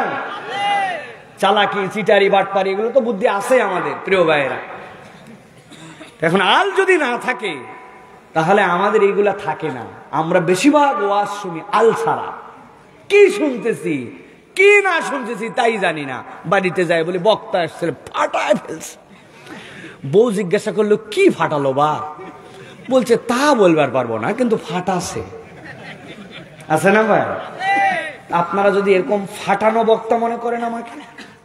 চালাকি, চিটারি, বাটপারি, এগুলো তো বুদ্ধি আছে আমাদের। প্রিয় ভাইয়েরা, এখন আল যদি না থাকে তাহলে আমাদের এইগুলা থাকে না। আমরা বেশিরভাগ ওয়াজ শুনি আল ছাড়া, কি শুনতেছি কি না শুনতেছি তাই জানি না। বাড়িতে যায় বলে বক্তা আসছে, ফাটায় ফেলছে। বউ জিজ্ঞাসা করলো, কি ফাটালো বা? বলছে তা বলবার পারবো না, কিন্তু ফাটাছে। আছে না ভাই? আপনারা যদি এরকম ফাটানো বক্তা মনে করেন আমাকে,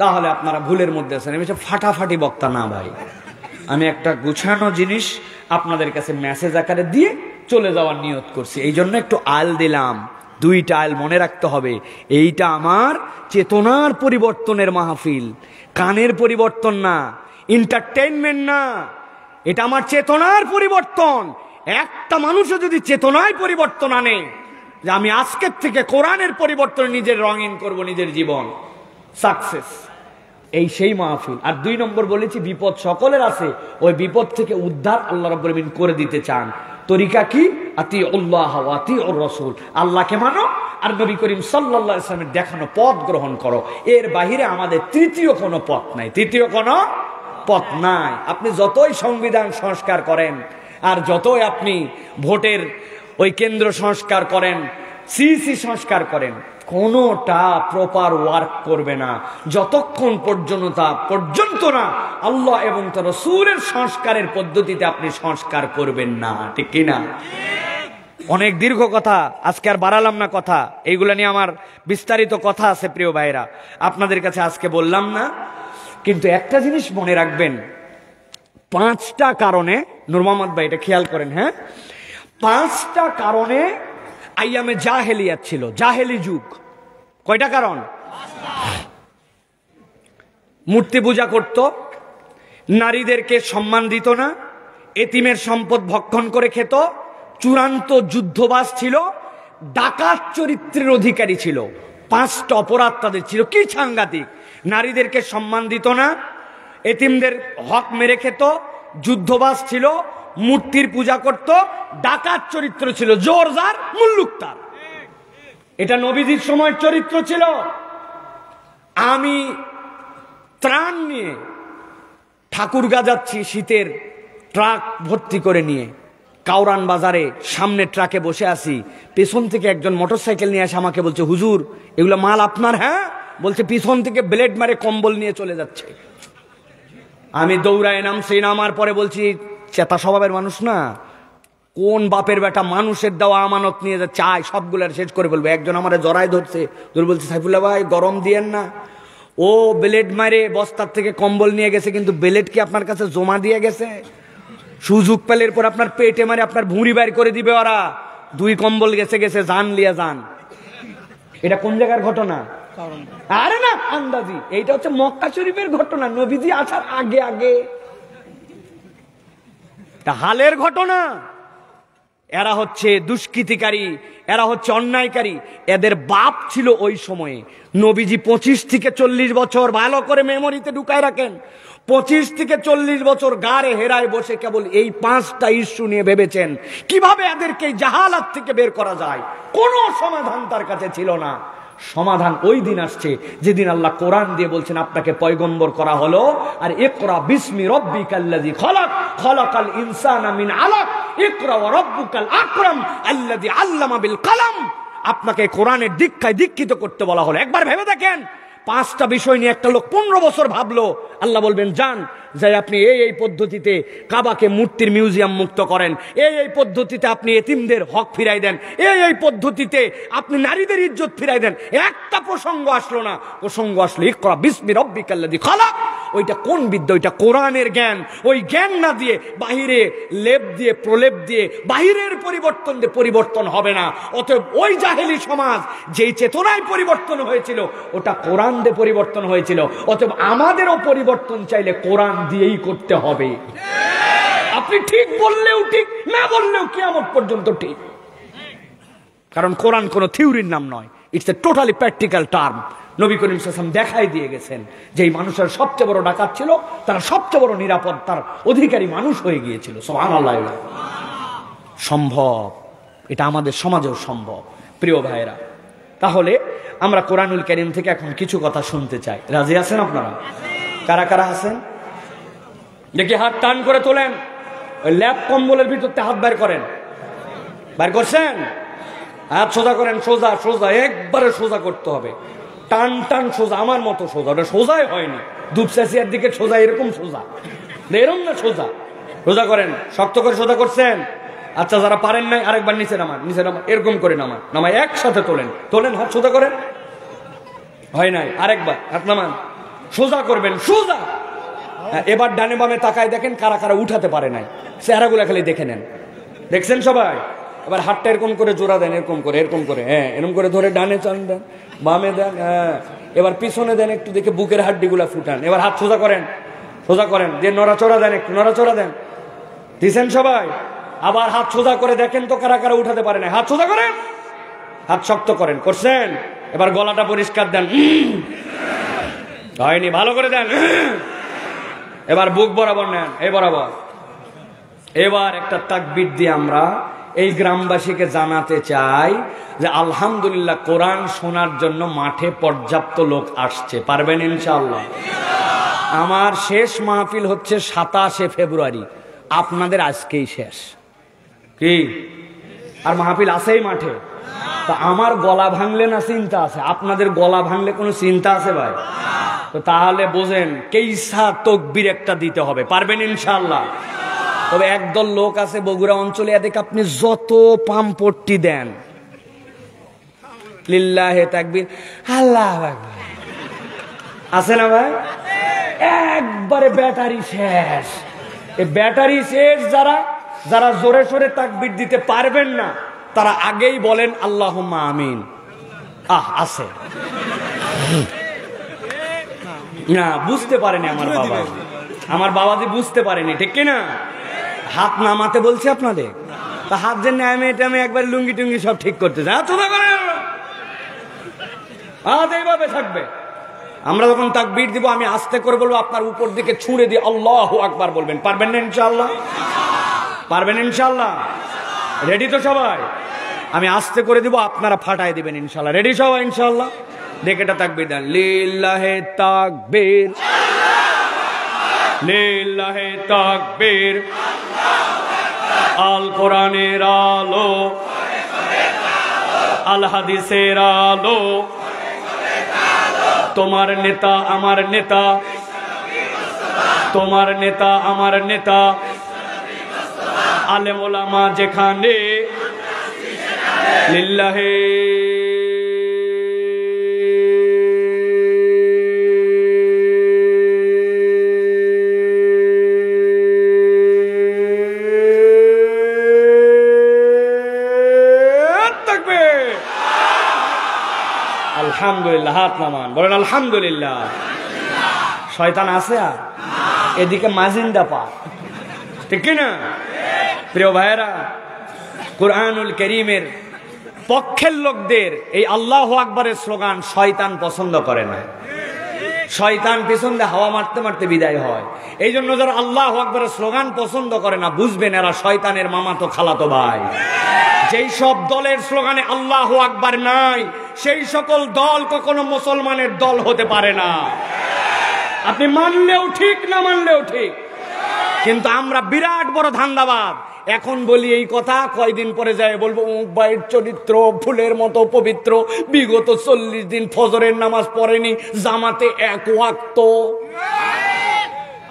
তাহলে আপনারা ভুলের মধ্যে আছেন। আমি ফাটাফাটি বক্তা না ভাই, আমি একটা গুছানো জিনিস আপনাদের কাছে মেসেজ আকারে দিয়ে চলে যাওয়ার নিয়ত করছি, এই জন্য একটু আল দিলাম। 2টা আল মনে রাখতে হবে। এইটা আমার চেতনার পরিবর্তনের মাহফিল, কানের পরিবর্তন না, এন্টারটেইনমেন্ট না, এটা আমার চেতনার পরিবর্তন। একটা মানুষও যদি চেতনায় পরিবর্তন আনে যে আমি আজকের থেকে কোরআনের পরিবর্তন নিজের রঙিন করব নিজের জীবন, সাকসেস, এই সেই মাহফিল। আর 2 নম্বর বলেছি, বিপদ সকলের আছে, ওই বিপদ থেকে উদ্ধার আল্লাহ রাব্বুল আমিন করে দিতে চান। তরিকা কি? আতিউল্লাহ ওয়া আতিউর রাসূল, আল্লাহকে মানো আর নবী করিম সাল্লাল্লাহু আলাইহি ওয়াসাল্লামের দেখানো পথ গ্রহণ করো। এর বাইরে আমাদের তৃতীয় কোনো পথ নাই, তৃতীয় কোনো পথ নাই। আপনি যতই সংবিধান সংস্কার করেন আর যতই আপনি ভোটের ওই কেন্দ্র সংস্কার করেন, সিসি সংস্কার করেন, কোনটা প্রপার ওয়ার্ক করবে না যতক্ষণ পর্যন্ত না আল্লাহ এবং তার রাসূলের সংস্কারের পদ্ধতিতে আপনি সংস্কার করবেন না। ঠিক কিনা? অনেক দীর্ঘ কথা, আজকে আর বাড়ালাম না কথা, এইগুলা নিয়ে আমার বিস্তারিত কথা আছে প্রিয় ভাইরা, আপনাদের কাছে আজকে বললাম না। কিন্তু একটা জিনিস মনে রাখবেন, 5টা কারণে, নূর মোহাম্মদ ভাই এটা খেয়াল করেন, হ্যাঁ, 5টা কারণে আইয়ামে জাহেলিয়াত ছিল, জাহেলি যুগ। কয়টা কারণ? মূর্তি পূজা করত, নারীদেরকে সম্মান দিত না, এতিমের সম্পদ ভক্ষণ করে খেত, চূড়ান্ত যুদ্ধবাজ ছিল, ডাকাত চরিত্রের অধিকারী ছিল। 5টা অপরাধ তাদের ছিল। কি সাংঘাতিক! নারীদেরকে সম্মান দিত না, এতিমদের হক মেরে খেত, যুদ্ধবাজ ছিল, মূর্তির পূজা করত, ডাকাত চরিত্র ছিল, জোরজার মুল্লুক তার। এটা নবীজির সময়ের চরিত্র ছিল। আমি ত্রাণ নিয়ে ঠাকুরগাঁ যাচ্ছি, শীতের ট্রাক ভর্তি করে নিয়ে, কাউরান বাজারে সামনে ট্রাকে বসে আছি, পেছন থেকে একজন মোটরসাইকেল নিয়ে এসে আমাকে বলছে, হুজুর এগুলো মাল আপনার? হ্যাঁ। বলছে, পিছন থেকে ব্লেড মারে কম্বল নিয়ে চলে যাচ্ছে। আমি দৌড়ায় নামছি, নামার পরে বলছি, চেতা স্বভাবের মানুষ না, কোন বাপের বেটা মানুষের দেওয়া আমানত নিয়ে যা চায় সবগুলার শেষ করে বলবো। একজন আমার জড়ায় ধরছে, বলছে, সাইফুল্লাহ ভাই গরম দিয়েন না, ও ব্লেড মারে বস্তার থেকে কম্বল নিয়ে গেছে, কিন্তু ব্লেড কি আপনার কাছে জমা দিয়ে গেছে? সুযোগ পেলের পর আপনার পেটে মারে আপনার ভুঁড়ি বাইর করে দিবে ওরা। 2 কম্বল গেছে জান লিয়া যান। এটা কোন জায়গার ঘটনা? আরে না, আন্দাজি। এইটা হচ্ছে মক্কা শরীফের ঘটনা, নবীজি আসার আগে আগে হালের ঘটনা। এরা হচ্ছে দুষ্কৃতিকারী, এরা হচ্ছে অন্যায়কারী। এদের বাপ ছিল ওই সময়ে নবীজি 25 থেকে 40 বছর, ভালো করে মেমোরিতে ঢুকায় রাখেন, 25 থেকে 40 বছর গাড়ে হেরায় বসে কেবল এই 5টা ইস্যু নিয়ে ভেবেছেন কিভাবে এদেরকে জাহালাত থেকে বের করা যায়। কোনো সমাধান তার কাছে ছিল না। সমাধান ওই দিন আসছে যেদিন আল্লাহ কোরআন দিয়ে বলছেন, আপনাকে পয়গম্বর করা হলো, আর ইকরা বিসমি রাব্বিকাল্লাযী খালাক, খালাকাল ইনসানা মিন আলাক, ইকরা ওয়া রাব্বুকাল আকরাম আল্লাযী আল্লামা বিল কলম। আপনাকে কোরআনের দীক্ষায় দীক্ষিত করতে বলা হলো। একবার ভেবে দেখেন, 5টা বিষয় নিয়ে একটা লোক 15 বছর ভাবলো। আল্লাহ বলবেন, যান যাই আপনি এই পদ্ধতিতে কাবাকে মূর্তির মিউজিয়াম মুক্ত করেন, এই পদ্ধতিতে আপনি এতিমদের হক ফিরাই দেন, এই পদ্ধতিতে আপনি নারীদের ইজ্জত ফিরাই দেন। একটা প্রসঙ্গ আসলো না। প্রসঙ্গ আসলো ইকরা বিসমি রাব্বিকাল্লাযী খালাক। ওইটা কোন বিদ্যা? ওইটা কোরআনের জ্ঞান। ওই জ্ঞান না দিয়ে বাহিরে লেপ দিয়ে প্রলেপ দিয়ে বাহিরের পরিবর্তন দিয়ে পরিবর্তন হবে না। অতএব ওই জাহেলি সমাজ যেই চেতনায় পরিবর্তন হয়েছিল, ওটা কোরআন দিয়ে পরিবর্তন হয়েছিল। অতএব আমাদেরও পরিবর্তন চাইলে কোরআন দিয়েই করতে হবে। আপনি ঠিক বললেও ঠিক, না বললেও কিয়ামত পর্যন্ত ঠিক। কারণ কোরআন কোন থিওরির নাম নয়, it's a totally practical term. Nabi Karim সাল্লাল্লাহু আলাইহি ওয়াসাল্লাম দেখাই দিয়ে গেছেন যে এই মানুষের সবচেয়ে বড় ডাকাত ছিল, তারা সবচেয়ে বড় নিরাপত্তার অধিকারী মানুষ হয়ে গিয়েছিল। সুবহানাল্লাহ। সম্ভব, এটা আমাদের সমাজেও সম্ভব। প্রিয় ভাইরা, তাহলে আমরা কোরআনুল কারীম থেকে এখন কিছু কথা শুনতে চাই। রাজি আছেন আপনারা? কারা কারা আছেন দেখি হাত টান করে তোলেন। ওই ল্যাপ কম্বলের ভিতরতে হাত বের করেন। বের করছেন? হাত সোজা করেন, সোজা সোজা, একবারে সোজা করতে হবে। টান টান সোজা, আমার মতো সোজা। ওটা সোজাই হয়নি, দুপচাচিয়ার দিকে সোজা, এরকম সোজা, এরকম না, সোজা সোজা করেন। শক্ত করে সোজা করছেন? আচ্ছা, যারা পারেন নাই আরেকবার নিচে নামান, নিচে নামান, এরকম করে নামান, নামায় একসাথে তোলেন, তোলেন, হাত সোজা করেন। হয় নাই, আরেকবার হাত নামান, সোজা করবেন, সোজা। এবার ডানে বামে তাকায় দেখেন কারা কারা উঠাতে পারে নাই, চেহারাগুলা খালি দেখে নেন। দেখছেন সবাই? এবার হাতটা এরকম করে জোড়া দেন, এরকম করে, এরকম করে, হ্যাঁ, এরকম করে ধরে ডানে চান দেন, বামে দেন, হ্যাঁ। এবার পিছনে দেন, একটু দেখে বুকের হাড্ডিগুলা ফুটান। এবার হাত সোজা করেন, সোজা করেন, দিয়ে নড়াচড়া দেন, একটু নড়াচড়া দেন। দিছেন সবাই? আবার হাত সোজা করে দেখেন তো কারা কারা উঠাতে পারে না। হাত সোজা করেন, হাত শক্ত করেন, করছেন? এবার গলাটা পরিষ্কার দেন, হয়নি, ভালো করে দেন। এবার বুক বরাবর নেন, এই বরাবর। এবার একটা তাকবীর দিয়ে আমরা এই গ্রামবাসীকে জানাতে চাই যে আলহামদুলিল্লাহ, কোরআন শোনার জন্য মাঠে পর্যাপ্ত লোক আসছে। পারবেন ইনশাআল্লাহ? আমার শেষ মাহফিল হচ্ছে 27শে ফেব্রুয়ারি, আপনাদের আজকেই শেষ। কি আর মাহফিল আছেই মাঠে? তো আমার গলা ভাঙলে না চিন্তা আছে, আপনাদের গলা ভাঙলে কোনো চিন্তা আছে ভাই? তো তাহলে বোঝেন কেইসা তকবীর একটা দিতে হবে, পারবেন ইনশাআল্লাহ? তবে একদল লোক আছে বগুড়া অঞ্চলে, এদিকে আপনি যত পাম্পট্টি দেন লিল্লাহে তাকবীর আল্লাহু আকবার আছে না ভাই? একবারে ব্যাটারি শেষ। এই ব্যাটারি শেষ যারা যারা জোরে সোরে তাকবীর দিতে পারবেন না তারা আগেই বলেন আল্লাহুম্মা আমিন। আছে না, বুঝতে পারেনি আমার বাবাজি বুঝতে পারেনি, ঠিক কিনা? হাত নামাতে বলছে আপনাদের, তা হাত যে নামে টামে একবার লুঙ্গি টুঙ্গি সব ঠিক করতে যায়, হাত এইভাবে থাকবে। আমরা যখন তাকবীর দিব আমি আস্তে করে বলবো, আপনার উপর দিকে ছুঁড়ে দিয়ে আল্লাহু আকবার বলবেন। পারবেন না ইনশাআল্লাহ? পারবেন ইনশাআল্লাহ? রেডি তো সবাই? আমি আস্তে করে দিব, আপনারা ফাটায় দিবেন ইনশাআল্লাহ। রেডি সবাই ইনশাআল্লাহ? দেখে এটা তাকবীর দেন, লিল্লাহে তাকবীর, লিল্লাহে তাকবীর। আল কোরআনের আলো, আল হাদিসের আলো, তোমার নেতা আমার নেতা, তোমার নেতা আমার নেতা, আলেম ওলামা যেখানে, লিল্লাহে আলহামদুলিল্লাহ। হাত নামান, বলেন আলহামদুলিল্লাহ। শয়তান আছে আর এদিকে মাজিন্দা পা, ঠিক কিনা? প্রিয় ভাইয়েরা, কুরআনুল কারীমের পক্ষের লোকদের এই আল্লাহু আকবারের স্লোগান শয়তান পছন্দ করে না। শয়তান পিছন দিয়ে হাওয়া মারতে মারতে বিদায় হয়। এই জন্য যারা আল্লাহু আকবারের স্লোগান পছন্দ করে না, বুঝবেন এরা শয়তানের মামাতো খালাতো ভাই। যেই সব দলের স্লোগানে আল্লাহু আকবার নাই, সেই সকল দল কখনো মুসলমানের দল হতে পারে না। আপনি মানলেও ঠিক, না মানলেও ঠিক। কিন্তু আমরা বিরাট বড় ধান্দাবাদ। এখন বলি এই কথা, কয়দিন পরে যায় বলবো অমুক ভাইয়ের চরিত্র ফুলের মতো পবিত্র, বিগত 40 দিন ফজরের নামাজ পড়েনি, জামাতে এক ওয়াক্ত।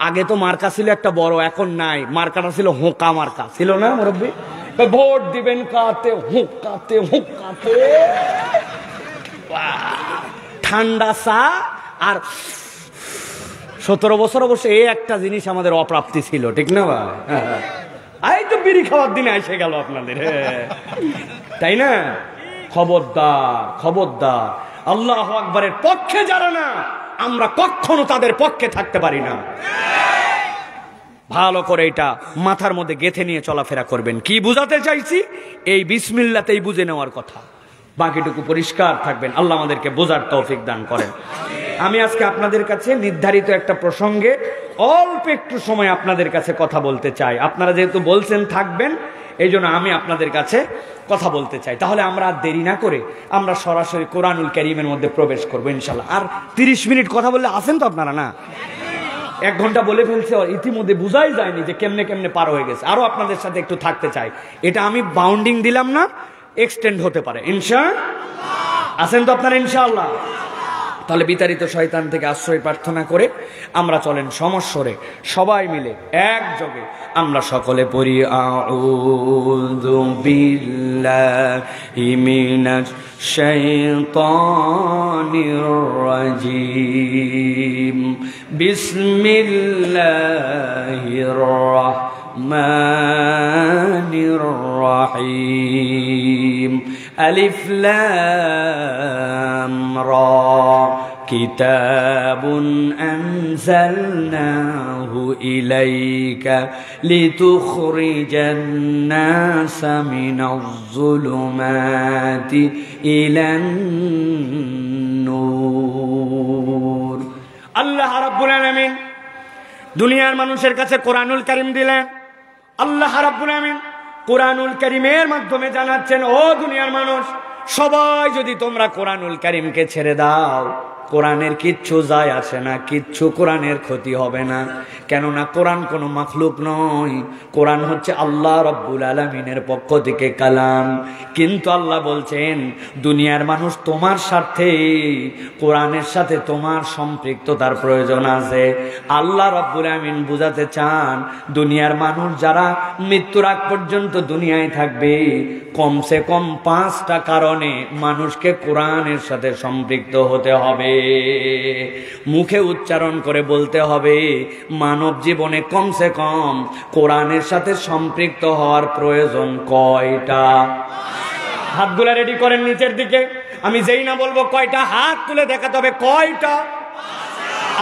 আগে তো মার্কা ছিল একটা বড়, এখন নাই। মার্কাটা ছিল হোঁকা মার্কা, ছিল না মুরব্বী? ভোট দিবেন কাতে, হুক্কাতে হুক্কাতে, ঠান্ডা চা আর 17 বছর অবশ্য এই একটা জিনিস আমাদের অপ্রাপ্তি ছিল, ঠিক না ভাই? এই তো বিড়ি খাওয়ার দিনে এসে গেল আপনাদের, তাই না? খবরদার, খবরদার। আল্লাহু আকবারের পক্ষে যারা না, আমরা কখনো তাদের পক্ষে থাকতে পারি না। ভালো করে এটা মাথার মধ্যে গেঁথে নিয়ে চলাফেরা করবেন। কি বুঝাতে চাইছি, এই বিসমিল্লাতেই বুঝে নেওয়ার কথা, বাকিটুকু পরিষ্কার থাকবেন। আল্লাহ আমাদেরকে বোঝার তৌফিক দান করেন। আমি আজকে আপনাদের কাছে নির্ধারিত একটা প্রসঙ্গে অল্প একটু সময় আপনাদের কাছে কথা বলতে চাই। আপনারা যেহেতু বলছেন থাকবেন, এই জন্য আমি আপনাদের কাছে কথা বলতে চাই। তাহলে আমরা আর দেরি না করে আমরা সরাসরি কোরআনুল কারীমের মধ্যে প্রবেশ করবো ইনশাল্লাহ। আর 30 মিনিট কথা বললে আসেন তো আপনারা? না, 1 ঘন্টা বলে ফেলছে, ইতিমধ্যে বুঝাই যায়নি যে কেমনে কেমনে পার হয়ে গেছে। আরো আপনাদের সাথে একটু থাকতে চাই। এটা আমি বাউন্ডিং দিলাম না, এক্সটেন্ড হতে পারে ইনশাআল্লাহ। আছেন তো আপনারা ইনশাআল্লাহ? তাহলে বিতাড়িত শয়তান থেকে আশ্রয় প্রার্থনা করে আমরা চলেন সমস্বরে সবাই মিলে একযোগে আমরা সকলে পড়ি, আউযু বিল্লাহি মিনাশ শাইতানির রাজীম, বিসমিল্লাহির রাহমানির রাহিম, আলিফ লাম রা, কিতাবুন আনজালনাহু ইলাইকা লিতুখরিজান নাসা মিনাজ যুলুমাতি ইলান নূর। আল্লাহ রাব্বুল আলামিন দুনিয়ার মানুষের কাছে কোরআনুল কারীম দিলেন। আল্লাহ রাব্বুল আলামিন কোরআনুল কারীমের মাধ্যমে জানাচ্ছেন, ও দুনিয়ার মানুষ, সবাই যদি তোমরা কোরআনুল কারীমকে ছেড়ে দাও, কোরআনের কিচ্ছু যায় আসে না, কিচ্ছু কোরআনের ক্ষতি হবে না। কেননা কোরআন কোনো মাখলুক নয়, কোরআন হচ্ছে আল্লাহ রব্বুল আলামিনের পক্ষ থেকে কালাম। কিন্তু আল্লাহ বলছেন দুনিয়ার মানুষ তোমার স্বার্থে কোরআনের সাথে তোমার সম্পৃক্ততার প্রয়োজন আছে। আল্লাহ রব্বুল আমিন বুঝাতে চান দুনিয়ার মানুষ যারা মৃত্যুর আগ পর্যন্ত দুনিয়ায় থাকবে, কমসে কম 5টা কারণে মানুষকে কোরআনের সাথে সম্পৃক্ত হতে হবে। মুখে উচ্চারণ করে বলতে হবে মানব জীবনে কমসে কম কোরআনের সাথে সম্পৃক্ত হওয়ার প্রয়োজন কয়টা? হাতগুলা রেডি করেন নিচের দিকে। আমি যেই না বলবো কয়টা, হাত তুলে দেখাতে হবে কয়টা।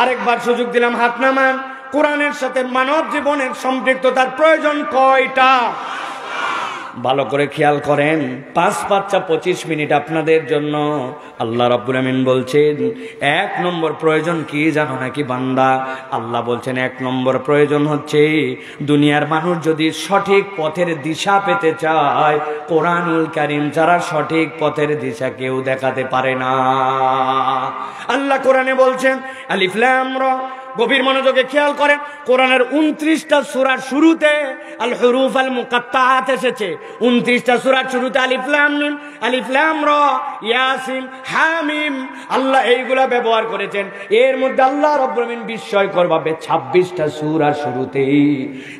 আরেকবার সুযোগ দিলাম, হাত নামান। কোরআনের সাথে মানব জীবনের সম্পৃক্ততার প্রয়োজন কয়টা? ভালো করে খেয়াল করেন। 5-5 মিনিট আপনাদের জন্য। আল্লাহ রাব্বুল আমিন বলছেন 1 নম্বর প্রয়োজন কি জানো নাকি বান্দা? আল্লাহ বলছেন 1 নম্বর প্রয়োজন হচ্ছে দুনিয়ার মানুষ যদি সঠিক পথের দিশা পেতে চায়, কোরআনুল কারীম ছাড়া সঠিক পথের দিশা কেউ দেখাতে পারে না। আল্লাহ কোরআনে বলছেন আলিফ লাম রা। গভীর মনোযোগে খেয়াল করেন, কোরআনের 29টা সূরার শুরুতে আল হুরুফ আল মুকাত্তাআত এসেছে। 29টা সূরার শুরুতে আলিফ লাম মিম, আলিফ লাম রা, ইয়াসিন, হামিম, আল্লাহ এইগুলা ব্যবহার করেছেন। এর মধ্যে আল্লাহ রাব্বুল আমিন বিস্ময়কর ভাবে 26টা সূরার শুরুতেই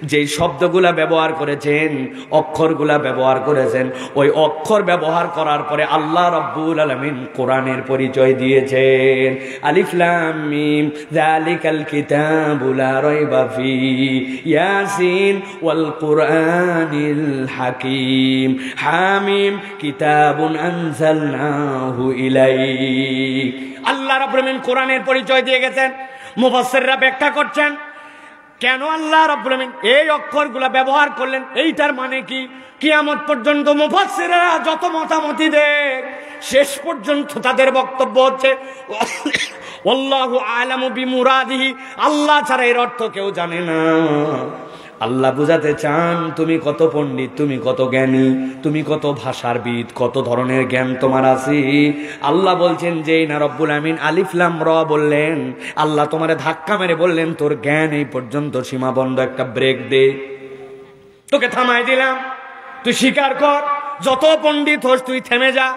যেই শব্দগুলা ব্যবহার করেছেন, অক্ষরগুলা ব্যবহার করেছেন, ওই অক্ষর ব্যবহার করার পরে আল্লাহ রাব্বুল আলামিন কোরআনের পরিচয় দিয়েছেন। আলিফ লাম মিম যালিকাল কিতাবু লা রাইবা ফিহি ইয়াসিন ওয়াল কুরআনিল হাকিম হামিম কিতাবুন আনজালনাহু ইলাইক। আল্লাহ রাব্বুল আমিন কোরআনের পরিচয় দিয়ে গেছেন। মুফাসসিররা ব্যাখ্যা করছেন কেন আল্লাহ রাব্বুল আমিন এই অক্ষরগুলা ব্যবহার করলেন, এইটার মানে কি। কিয়ামত পর্যন্ত মুফাসসিররা যত মতামতি দেয়, শেষ পর্যন্ত তাদের বক্তব্য হচ্ছে আল্লাহু আ'লামু বিমুরাদিহি, আল্লাহ ছাড়া এর অর্থ কেউ জানে না। আল্লাহ বুঝাতে চান তুমি কত পণ্ডিত, তুমি কত জ্ঞানী, তুমি কত ভাষারবিদ, কত ধরনের জ্ঞান তোমার আছে। আল্লাহ বলছেন যে না রব্বুল আমিন আলিফ লাম রা বললেন, আল্লাহ তোমারে ধাক্কা মেরে বললেন তোর জ্ঞান এই পর্যন্ত সীমাবদ্ধ, একটা ব্রেক দে, তোকে থামাই দিলাম, তুই স্বীকার কর যত পণ্ডিত হোস তুই থেমে যা,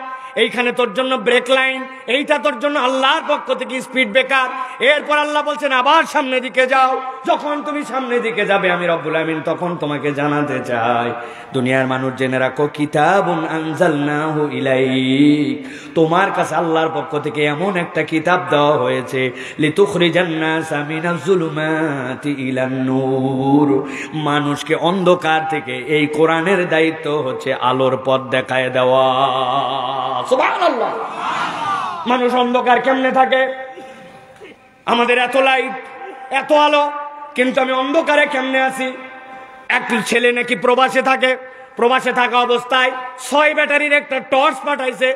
এইখানে তোর জন্য ব্রেক লাইন, এইটা তোর জন্য আল্লাহর পক্ষ থেকে স্পিড ব্রেকার। এরপর আল্লাহ বলছেন আবার সামনের দিকে যাও। যখন তুমি সামনের দিকে যাবে আমি রব্বুল আমিন তখন তোমাকে জানাতে চাই দুনিয়ার মানুষ জেনে রাখো কিতাবুন আনজালনাহু ইলাইক, তোমার কাছে আল্লাহর পক্ষ থেকে এমন একটা কিতাব দেওয়া হয়েছে লিতুখরিজান নাসা মিনাজ জুলুমাতি ইলান নূর, মানুষকে অন্ধকার থেকে এই কোরআনের দায়িত্ব হচ্ছে আলোর পথ দেখায় দেওয়া। সুবহানাল্লাহ। মানুষ অন্ধকার কেমনে থাকে? আমাদের এত লাইট, এত আলো, কিন্তু আমি অন্ধকারে কেমনে আছি? এক ছেলে নাকি প্রবাসে থাকে, প্রবাসে থাকা অবস্থায় 6 ব্যাটারির একটা টর্চ পাঠাইছে।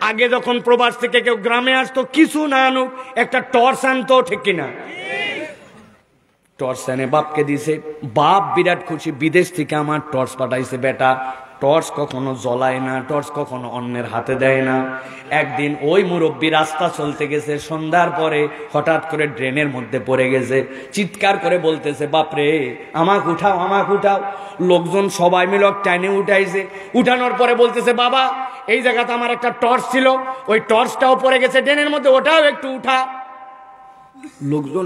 আগে যখন প্রবাস থেকে কেউ গ্রামে আসতো কিছু না আনুক একটা টর্চ আনতো, ঠিক কিনা? টর্চ এনে বাপকে দিছে, বাপ বিরাট খুশি, বিদেশ থেকে আমার টর্চ পাঠাইছে বেটা। টর্চ কখনো জ্বলায় না, টর্চ কখনো অন্যের হাতে দেয় না। একদিন ওই মুরব্বী রাস্তা চলতে গেছে, সন্ধ্যার পরে হঠাৎ করে ড্রেনের মধ্যে পড়ে গেছে, চিৎকার করে বলতেছে বাপরে আমাকে উঠাও, আমাকে উঠাও। লোকজন সবাই মিলে টাইনে উঠাইছে, উঠানোর পরে বলতেছে বাবা এই জায়গাতে আমার একটা টর্চ ছিল, ওই টর্চটাও পড়ে গেছে ড্রেনের মধ্যে, ওটাও একটু উঠা। লোকজন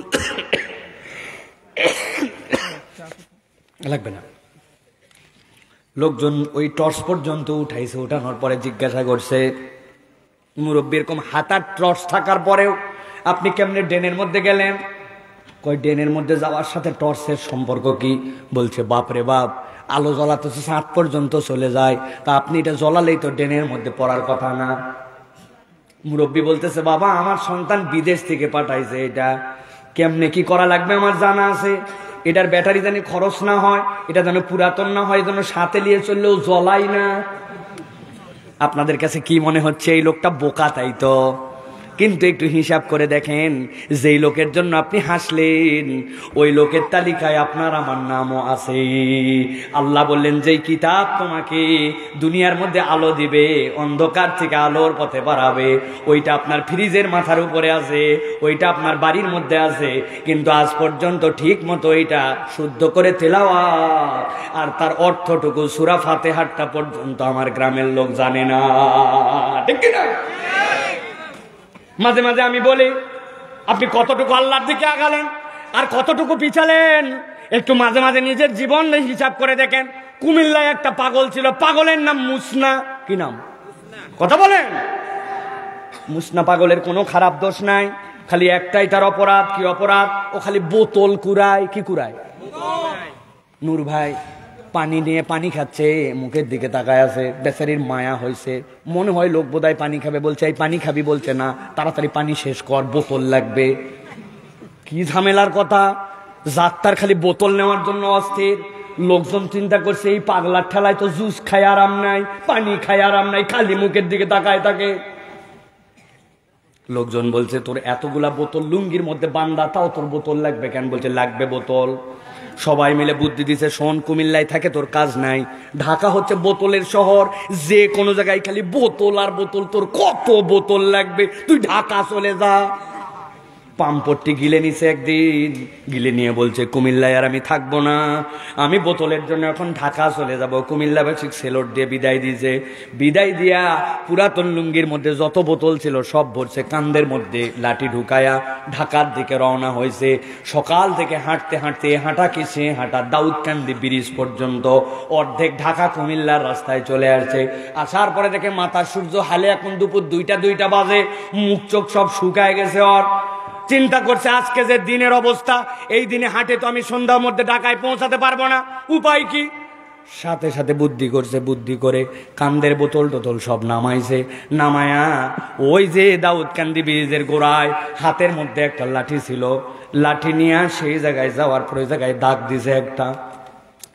লাগবে না, লোকজন ওই টর্চ পর্যন্ত উঠাইছে। উঠানোর পরে জিজ্ঞাসা করছে মুরব্বী এরকম হাতার টর্চ থাকার পরেও আপনি কেমনে ড্রেনের মধ্যে গেলেন? কই ড্রেনের মধ্যে যাওয়ার সাথে টর্চের সম্পর্ক কি? বলছে বাপরে বাপ, আলো জ্বলাতে 7 পর্যন্ত চলে যায়, তা আপনি এটা জ্বলালেই তো ড্রেনের মধ্যে পড়ার কথা না। মুরব্বী বলতেছে বাবা আমার সন্তান বিদেশ থেকে পাঠাইছে, এটা কেমনে কি করা লাগবে আমার জানা আছে, এটার ব্যাটারি যেন খরচ না হয়, এটা যেন পুরাতন না হয়, যেন সাথে নিয়ে চললেও জ্বলাই না। আপনাদের কাছে কি মনে হচ্ছে এই লোকটা বোকা? তাই তো কিন্তু একটু হিসাব করে দেখেন, যেই লোকের জন্য আপনি হাসলেন ওই লোকের তালিকায় আপনার আমার নামও আছে। আল্লাহ বললেন, যেই কিতাব তোমাকে দুনিয়ার মধ্যে আলো দিবে, অন্ধকার থেকে আলোর পথে বাড়াবে, ওইটা আপনার ফ্রিজের মাথার উপরে আছে, ওইটা আপনার বাড়ির মধ্যে আছে, কিন্তু আজ পর্যন্ত ঠিক মতো ওইটা শুদ্ধ করে তেলাওয়াত আর তার অর্থটুকু সূরা ফাতিহাটা পর্যন্ত আমার গ্রামের লোক জানে না। ঠিক কি না? মাঝে মাঝে আমি বলি, আপনি কতটুকু আল্লাহর দিকে আগালেন আর কতটুকু পিছালেন, একটু মাঝে মাঝে নিজের জীবন হিসাব করে দেখেন। কুমিল্লায় একটা পাগল ছিল, পাগলের নাম মুসনা। কি নাম? কথা বলেন। মুসনা পাগলের কোনো খারাপ দোষ নাই, খালি একটাই তার অপরাধ। কি অপরাধ? ও খালি বোতল কুড়ায়। কি কুড়ায়? নূর ভাই পানি নিয়ে পানি খাচ্ছে, মুখের দিকে তাকায় আছে, বেচারির মায়া হয়েছে, মনে হয় লোক বোধহয় পানি খাবে, বলছে এই পানি খাবি, বলছে না, তাড়াতাড়ি পানি শেষ কর, বোতল লাগবে। কি ঝামেলার কথা! যাত্রার খালি বোতল নেওয়ার জন্য অস্থির। লোকজন চিন্তা করছে এই পাগলার ঠেলায় তো জুস খায় আরাম নাই, পানি খায় আরাম নাই, খালি মুখের দিকে তাকায় থাকে। লোকজন বলছে তোর এতগুলা বোতল লুঙ্গির মধ্যে বান্দা, তাও তোর বোতল লাগবে কেন? বলছে লাগবে বোতল। সবাই মিলে বুদ্ধি দিছে, শোন কুমিল্লায় থাকে তোর কাজ নাই, ঢাকা হচ্ছে বোতলের শহর, যে কোনো জায়গায় খালি বোতল আর বোতল, তোর কত বোতল লাগবে, তুই ঢাকা চলে যা। পাম্পট্টি গিলে নিছে একদিন, গিলে নিয়ে বলছে কুমিল্লায় আর আমি থাকবো না, আমি বোতলের জন্য এখন ঢাকা চলে যাব। কুমিল্লাবাসী সেলট দিয়ে বিদায় দিয়েছে। বিদায় দিয়া পুরাতন লুঙ্গির মধ্যে যত বোতল ছিল সব ভরছে, কান্দের মধ্যে লাঠি ঢুকায়া ঢাকার দিকে রওনা হয়েছে। সকাল থেকে হাঁটতে হাঁটতে হাঁটা কি সে হাঁটা, দাউদকান্দি ব্রিজ পর্যন্ত, অর্ধেক ঢাকা কুমিল্লার রাস্তায় চলে আসছে। আসার পরে দেখে মাথার সূর্য হালে, এখন দুপুর 2টা বাজে, মুখ চোখ সব শুকায় গেছে। ওর চিন্তা করছে আজকে যে দিনের অবস্থা, এই দিনে হাঁটে তো আমি সন্ধ্যার মধ্যে ঢাকায় পৌঁছাতে পারবো না, উপায় কি? সাথে সাথে বুদ্ধি করছে, বুদ্ধি করে কান্দের বোতল টোতল সব নামাইছে। নামায়া ওই যে দাউদকান্দি ব্রিজের গোড়ায় হাতের মধ্যে একটা লাঠি ছিল, লাঠি নিয়ে সেই জায়গায় যাওয়ার পর ওই জায়গায় দাগ দিছে একটা।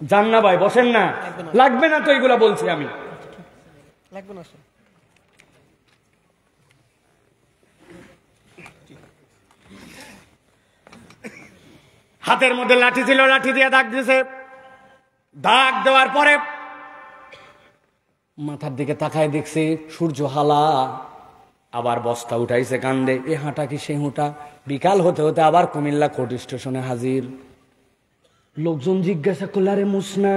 যান না ভাই, বসেন না, লাগবে না তো এইগুলা বলছি আমি, লাগবে না। হাতের মধ্যে লাঠি ছিল, লাঠি দিয়ে দাগ দিয়েছে। দাগ দেওয়ার পরে মাথার দিকে তাকায় দেখছে সূর্য হালা, আবার বস্তা উঠাইছে কান্দে। এ হাঁটা কি সে হুঁটা। বিকাল হতে হতে আবার কুমিল্লা কোর্ট স্টেশনে হাজির। লোকজন জিজ্ঞাসা করল, আরে মুসনা,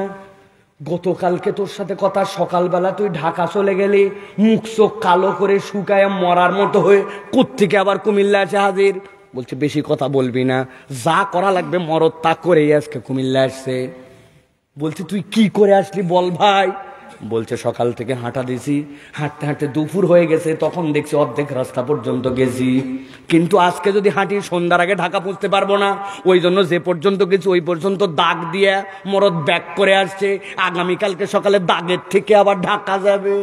গতকালকে তোর সাথে কথা, সকালবেলা তুই ঢাকা চলে গেলি, মুখ চোখ কালো করে শুকায় মরার মতো হয়ে, কোত্থেকে আবার কুমিল্লা আছে হাজির? বলছে বেশি কথা বলবি না, যা করা লাগবে মরদ তা করেই আজকে কুমিল্লা আসছে। বলছে তুই কি করে আসলি বল ভাই? বলছে সকাল থেকে হাঁটা দিছি, হাঁটতে হাঁটতে দুপুর হয়ে গেছে, তখন দেখছি অর্ধেক রাস্তা পর্যন্ত গেছি, কিন্তু আজকে যদি হাঁটি সন্ধ্যার আগে ঢাকা পৌঁছতে পারবো না, ওই জন্য যে পর্যন্ত গেছি ওই পর্যন্ত দাগ দিয়ে মরদ ব্যাক করে আসছে, আগামীকালকে সকালে দাগের থেকে আবার ঢাকা যাবে।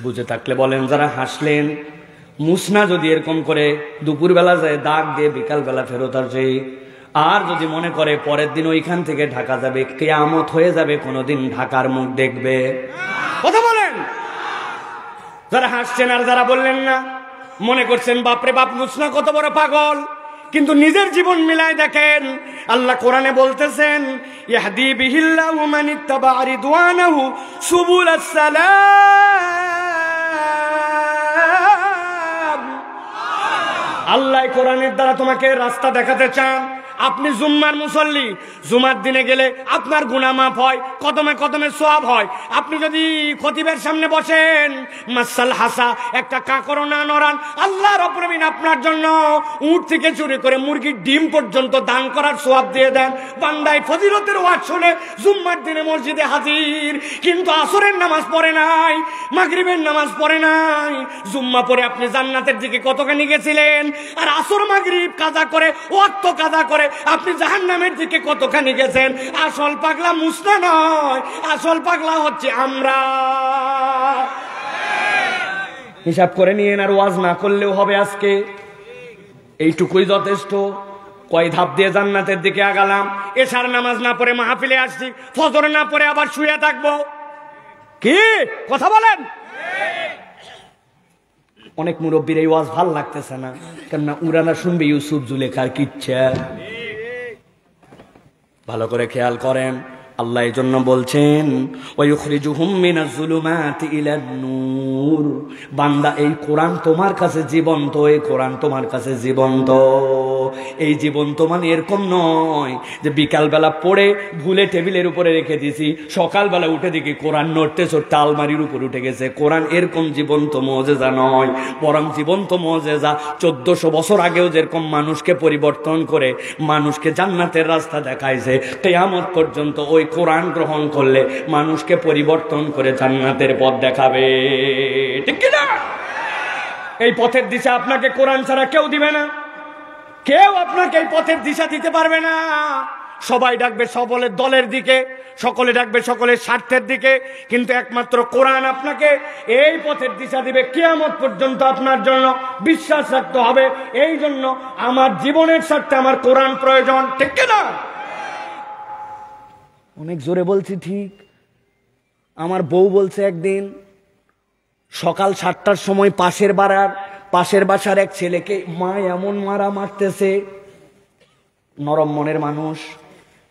বুঝে থাকলে বলেন যারা হাসলেন। মুসনা যদি এরকম করে দুপুরবেলা যায় দাগ দিয়ে বিকালবেলা ফেরত আসে, আর যদি মনে করে পরের দিন ওইখান থেকে ঢাকা যাবে, কিয়ামত হয়ে যাবে, কোনোদিন ঢাকার মুখ দেখবে? কথা বলেন। যারা হাসছেন আর যারা বললেন না, মনে করছেন বাপরে বাপ মুসনা কত বড় পাগল, কিন্তু নিজের জীবন মিলায় দেখেন। আল্লাহ কোরআনে বলতেছেন, ইয়াহদি বিহিল্লাহু মান ইত্তাবা রিদওয়ানাহু সুবুলাস সালাম। আল্লাহ কোরআনের দ্বারা তোমাকে রাস্তা দেখাতে চান। আপনি জুম্মার মুসল্লি, জুমার দিনে গেলে আপনার গুনাহ মাফ হয়, কদমে কদমে সওয়াব হয়। আপনি যদি খতিবের সামনে বসেন, মাসাল হাসা, একটা কাকড়ও না নড়ান, আল্লাহ রাব্বুল আমিন আপনার জন্য উট থেকে চুরি করে মুরগির ডিম পর্যন্ত দান করার সওয়াব দিয়ে দেন। বান্দায় ফজিলতের ওয়াজ শুনে জুম্মার দিনে মসজিদে হাজির, কিন্তু আসরের নামাজ পড়ে নাই, মাগরিবের নামাজ পড়ে নাই। জুম্মা পড়ে আপনি জান্নাতের দিকে কতখানি গেছিলেন, আর আসর মাগরিব কাজা করে, ওয়াক্ত কাজা করে আপনি জাহান্নামের দিকে কতখানি গেছেন। আসল পাগলা মুসনা নয়, আসল পাগলা হচ্ছে আমরা। হিসাব করে নিয়েন, আর ওয়াজ না করলেও হবে। আজকে এইটুকুই যথেষ্ট। কয় ধাপ দিয়ে জান্নাতের দিকে আগালাম। এশার নামাজ না পড়ে মাহফিলে আসছি, ফজর না পড়ে আবার শুয়ে থাকবো। কি কথা বলেন? অনেক মুরব্বীর এই ওয়াজ ভাল লাগতেছে না, কেননা উরানা শুনবে ইউসুফ জুলেখার কিচ্ছা। ভালো করে খেয়াল করেন, আল্লাহ এই জন্য বলছেন ওয়ায়ুখরিজুহুম মিনাজ যুলুমাতি ইলান নূর। বান্দা, এই কোরআন তোমার কাছে জীবন্ত, এই কোরআন তোমার কাছে জীবন্ত। এই জীবন্ত মানে এরকম নয় যে বিকালবেলা পড়ে ভুলে টেবিলের উপরে রেখে দিয়েছি, সকালবেলা উঠে দেখি কোরআন নড়তে চড়তে আলমারির উপর উঠে গেছে। কোরআন এরকম জীবন্ত মুজিজা নয়, বরং জীবন্ত মুজিজা 1400 বছর আগেও যেরকম মানুষকে পরিবর্তন করে মানুষকে জান্নাতের রাস্তা দেখাইছে, কিয়ামত পর্যন্ত ওই কোরআন গ্রহণ করলে মানুষকে পরিবর্তন করে জান্নাতের পথ দেখাবে। ঠিক কি না? এই পথের দিশা আপনাকে কোরআন ছাড়া কেউ দিবে না, কেউ আপনাকে এই পথের দিশা দিতে পারবে না। সবাই ডাকবে সকলের দলের দিকে, সকলে ডাকবে সকলের স্বার্থের দিকে, কিন্তু একমাত্র কোরআন আপনাকে এই পথের দিশা দিবে। কিয়ামত পর্যন্ত আপনার জন্য বিশ্বাস রাখতে হবে, এই জন্য আমার জীবনের স্বার্থে আমার কোরআন প্রয়োজন। ঠিক কি না? অনেক জোরে বলছি ঠিক। আমার বউ বলছে একদিন সকাল 7টার সময় পাশের বাসার এক ছেলেকে মা এমন মারতেছে। নরম মনের মানুষ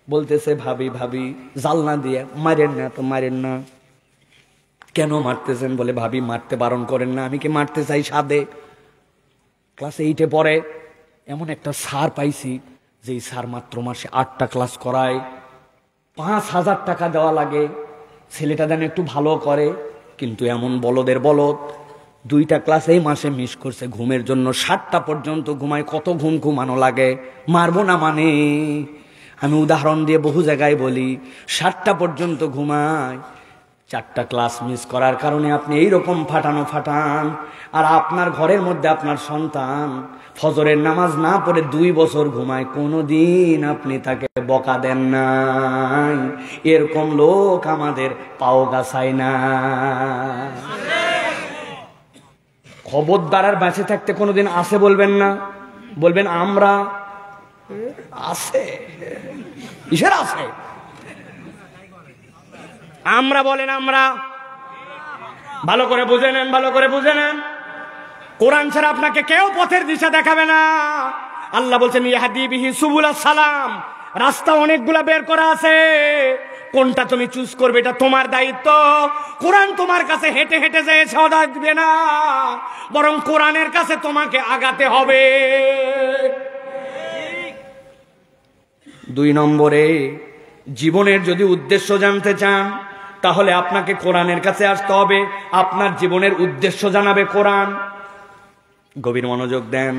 বলতেছে, ভাবি ভাবি জালনা দিয়ে মারেন না তো, মারেন না। কেন মারতেছেন? বলে ভাবি মারতে বারণ করেন না, আমি কি মারতে চাই সাধে। ক্লাস 8-এ পড়ে। এমন একটা স্যার পাইছি যে স্যার মাত্র মাসে 8টা ক্লাস করায়, 5000 টাকা দেওয়া লাগে। ছেলেটা যেন একটু ভালো করে, কিন্তু এমন বলদের বলদ 2টা ক্লাস এই মাসে মিস করছে ঘুমের জন্য। 7টা পর্যন্ত ঘুমায়। কত ঘুম ঘুমানো লাগে? মারবো না মানে, আমি উদাহরণ দিয়ে বহু জায়গায় বলি, 7টা পর্যন্ত ঘুমায়। 4টা ক্লাস মিস করার কারণে আপনি এইরকম ফাটান। আর আপনার ঘরের মধ্যে আপনার সন্তান ফজরের নামাজ না পড়ে 2 বছর ঘুমায়, কোনোদিন আপনি তাকে বকা দেন নাই। এরকম লোক আমাদের পাও গাছায় না। খবরদার আর বেঁচে থাকতে কোনোদিন আছে বলবেন না, বলবেন আমরা আছে। কিসের আছে? আমরা বলেন আমরা। ভালো করে বুঝে নেন, ভালো করে বুঝে নেন। কোরআন ছাড়া আপনাকে কেউ পথের দিশা দেখাবে না। আল্লাহ বলছেন ইয়াহদি বিহি সুবুলাস সালাম, রাস্তা অনেকগুলা বের করা আছে, কোনটা তুমি চুজ করবে এটা তোমার দায়িত্ব। কোরআন তোমার কাছে হেঁটে হেঁটে যেয়ে সদা দিবে না, বরং কোরআনের কাছে তোমাকে আগাতে হবে। 2 নম্বরে, জীবনের যদি উদ্দেশ্য জানতে চান তাহলে আপনাকে কোরআনের কাছে আসতে হবে। আপনার জীবনের উদ্দেশ্য জানাবে কোরআন। গভীর মনোযোগ দেন।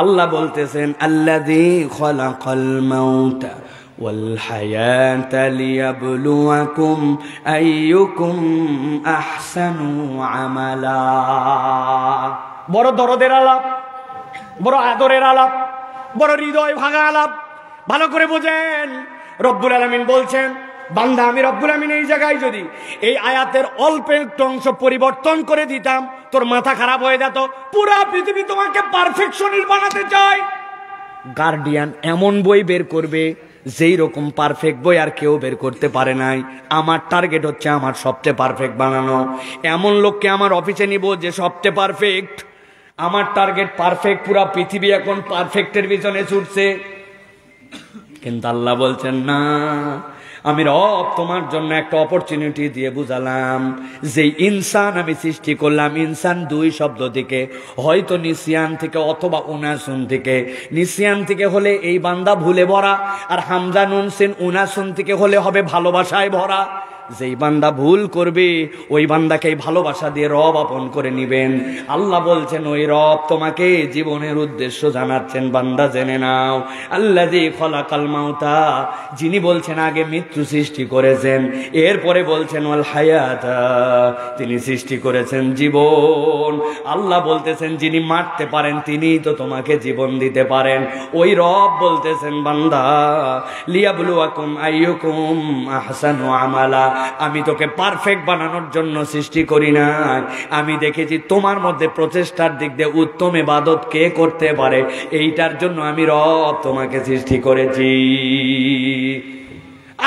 আল্লাহ বলতেছেন আল্লাযী খালাকাল মাউতা ওয়াল হায়াতা লিয়াবলুয়াকুম আইয়ুকুম আহসানু আমালা। বড় দরদের আলাপ, বড় আদরের আলাপ, বড় হৃদয় ভাঙা আলাপ। ভালো করে বোঝেন। রব্বুল আলামিন বলছেন, বান্দা আমি রব্বুল আমিন এই জায়গায় যদি এই আয়াতের অল্প একটু অংশ পরিবর্তন করে দিতাম তোর মাথা খারাপ হয়ে যেত। পুরা পৃথিবী তোমাকে পারফেকশনিস্ট বানাতে চায়। গার্ডিয়ান এমন বই বের করবে যেই রকম পারফেক্ট বই আর কেউ বের করতে পারে নাই। আমার টার্গেট হচ্ছে আমার সবচেয়ে পারফেক্ট বানানো। এমন লোককে আমার অফিসে নিব যে সবচেয়ে পারফেক্ট। আমার টার্গেট পারফেক্ট। পুরা পৃথিবী এখন পারফেক্টের পিছনে ছুটছে, কিন্তু আল্লাহ বলছেন না, আমি রব তোমার জন্য একটা অপরচুনিটি দিয়ে বুঝালাম যে ইনসান আমি সৃষ্টি করলাম। ইনসান 2 শব্দ থেকে, হয়তো নিসিয়ান থেকে অথবা উনাসুন থেকে। নিসিয়ান থেকে হলে এই বান্দা ভুলে ভরা, আর হামজা নুন সিন উনাসুন থেকে হলে হবে ভালোবাসায় ভরা। যেই বান্দা ভুল করবে ওই বান্দাকে ভালোবাসা দিয়ে রব আপন করে নিবেন। আল্লাহ বলছেন ওই রব তোমাকে জীবনের উদ্দেশ্য জানাচ্ছেন। বান্দা জেনে নাও, আল্লাযী খালাকাল মাউতা, যিনি বলছেন আগে মৃত্যু সৃষ্টি করেছেন, এরপরে বলছেন ওয়াল হায়াতা, তিনি সৃষ্টি করেছেন জীবন। আল্লাহ বলতেছেন যিনি মারতে পারেন তিনিই তো তোমাকে জীবন দিতে পারেন। ওই রব বলতেছেন বান্দা লিয়াবলুয়াকুম আইয়ুকুম আহসানু আমালা, আমি তোকে পারফেক্ট বানানোর জন্য সৃষ্টি করি না। আমি দেখেছি তোমার মধ্যে প্রচেষ্টার দিক দিয়ে উত্তম ইবাদত কে করতে পারে, এইটার জন্য আমি রব তোমাকে সৃষ্টি করেছি।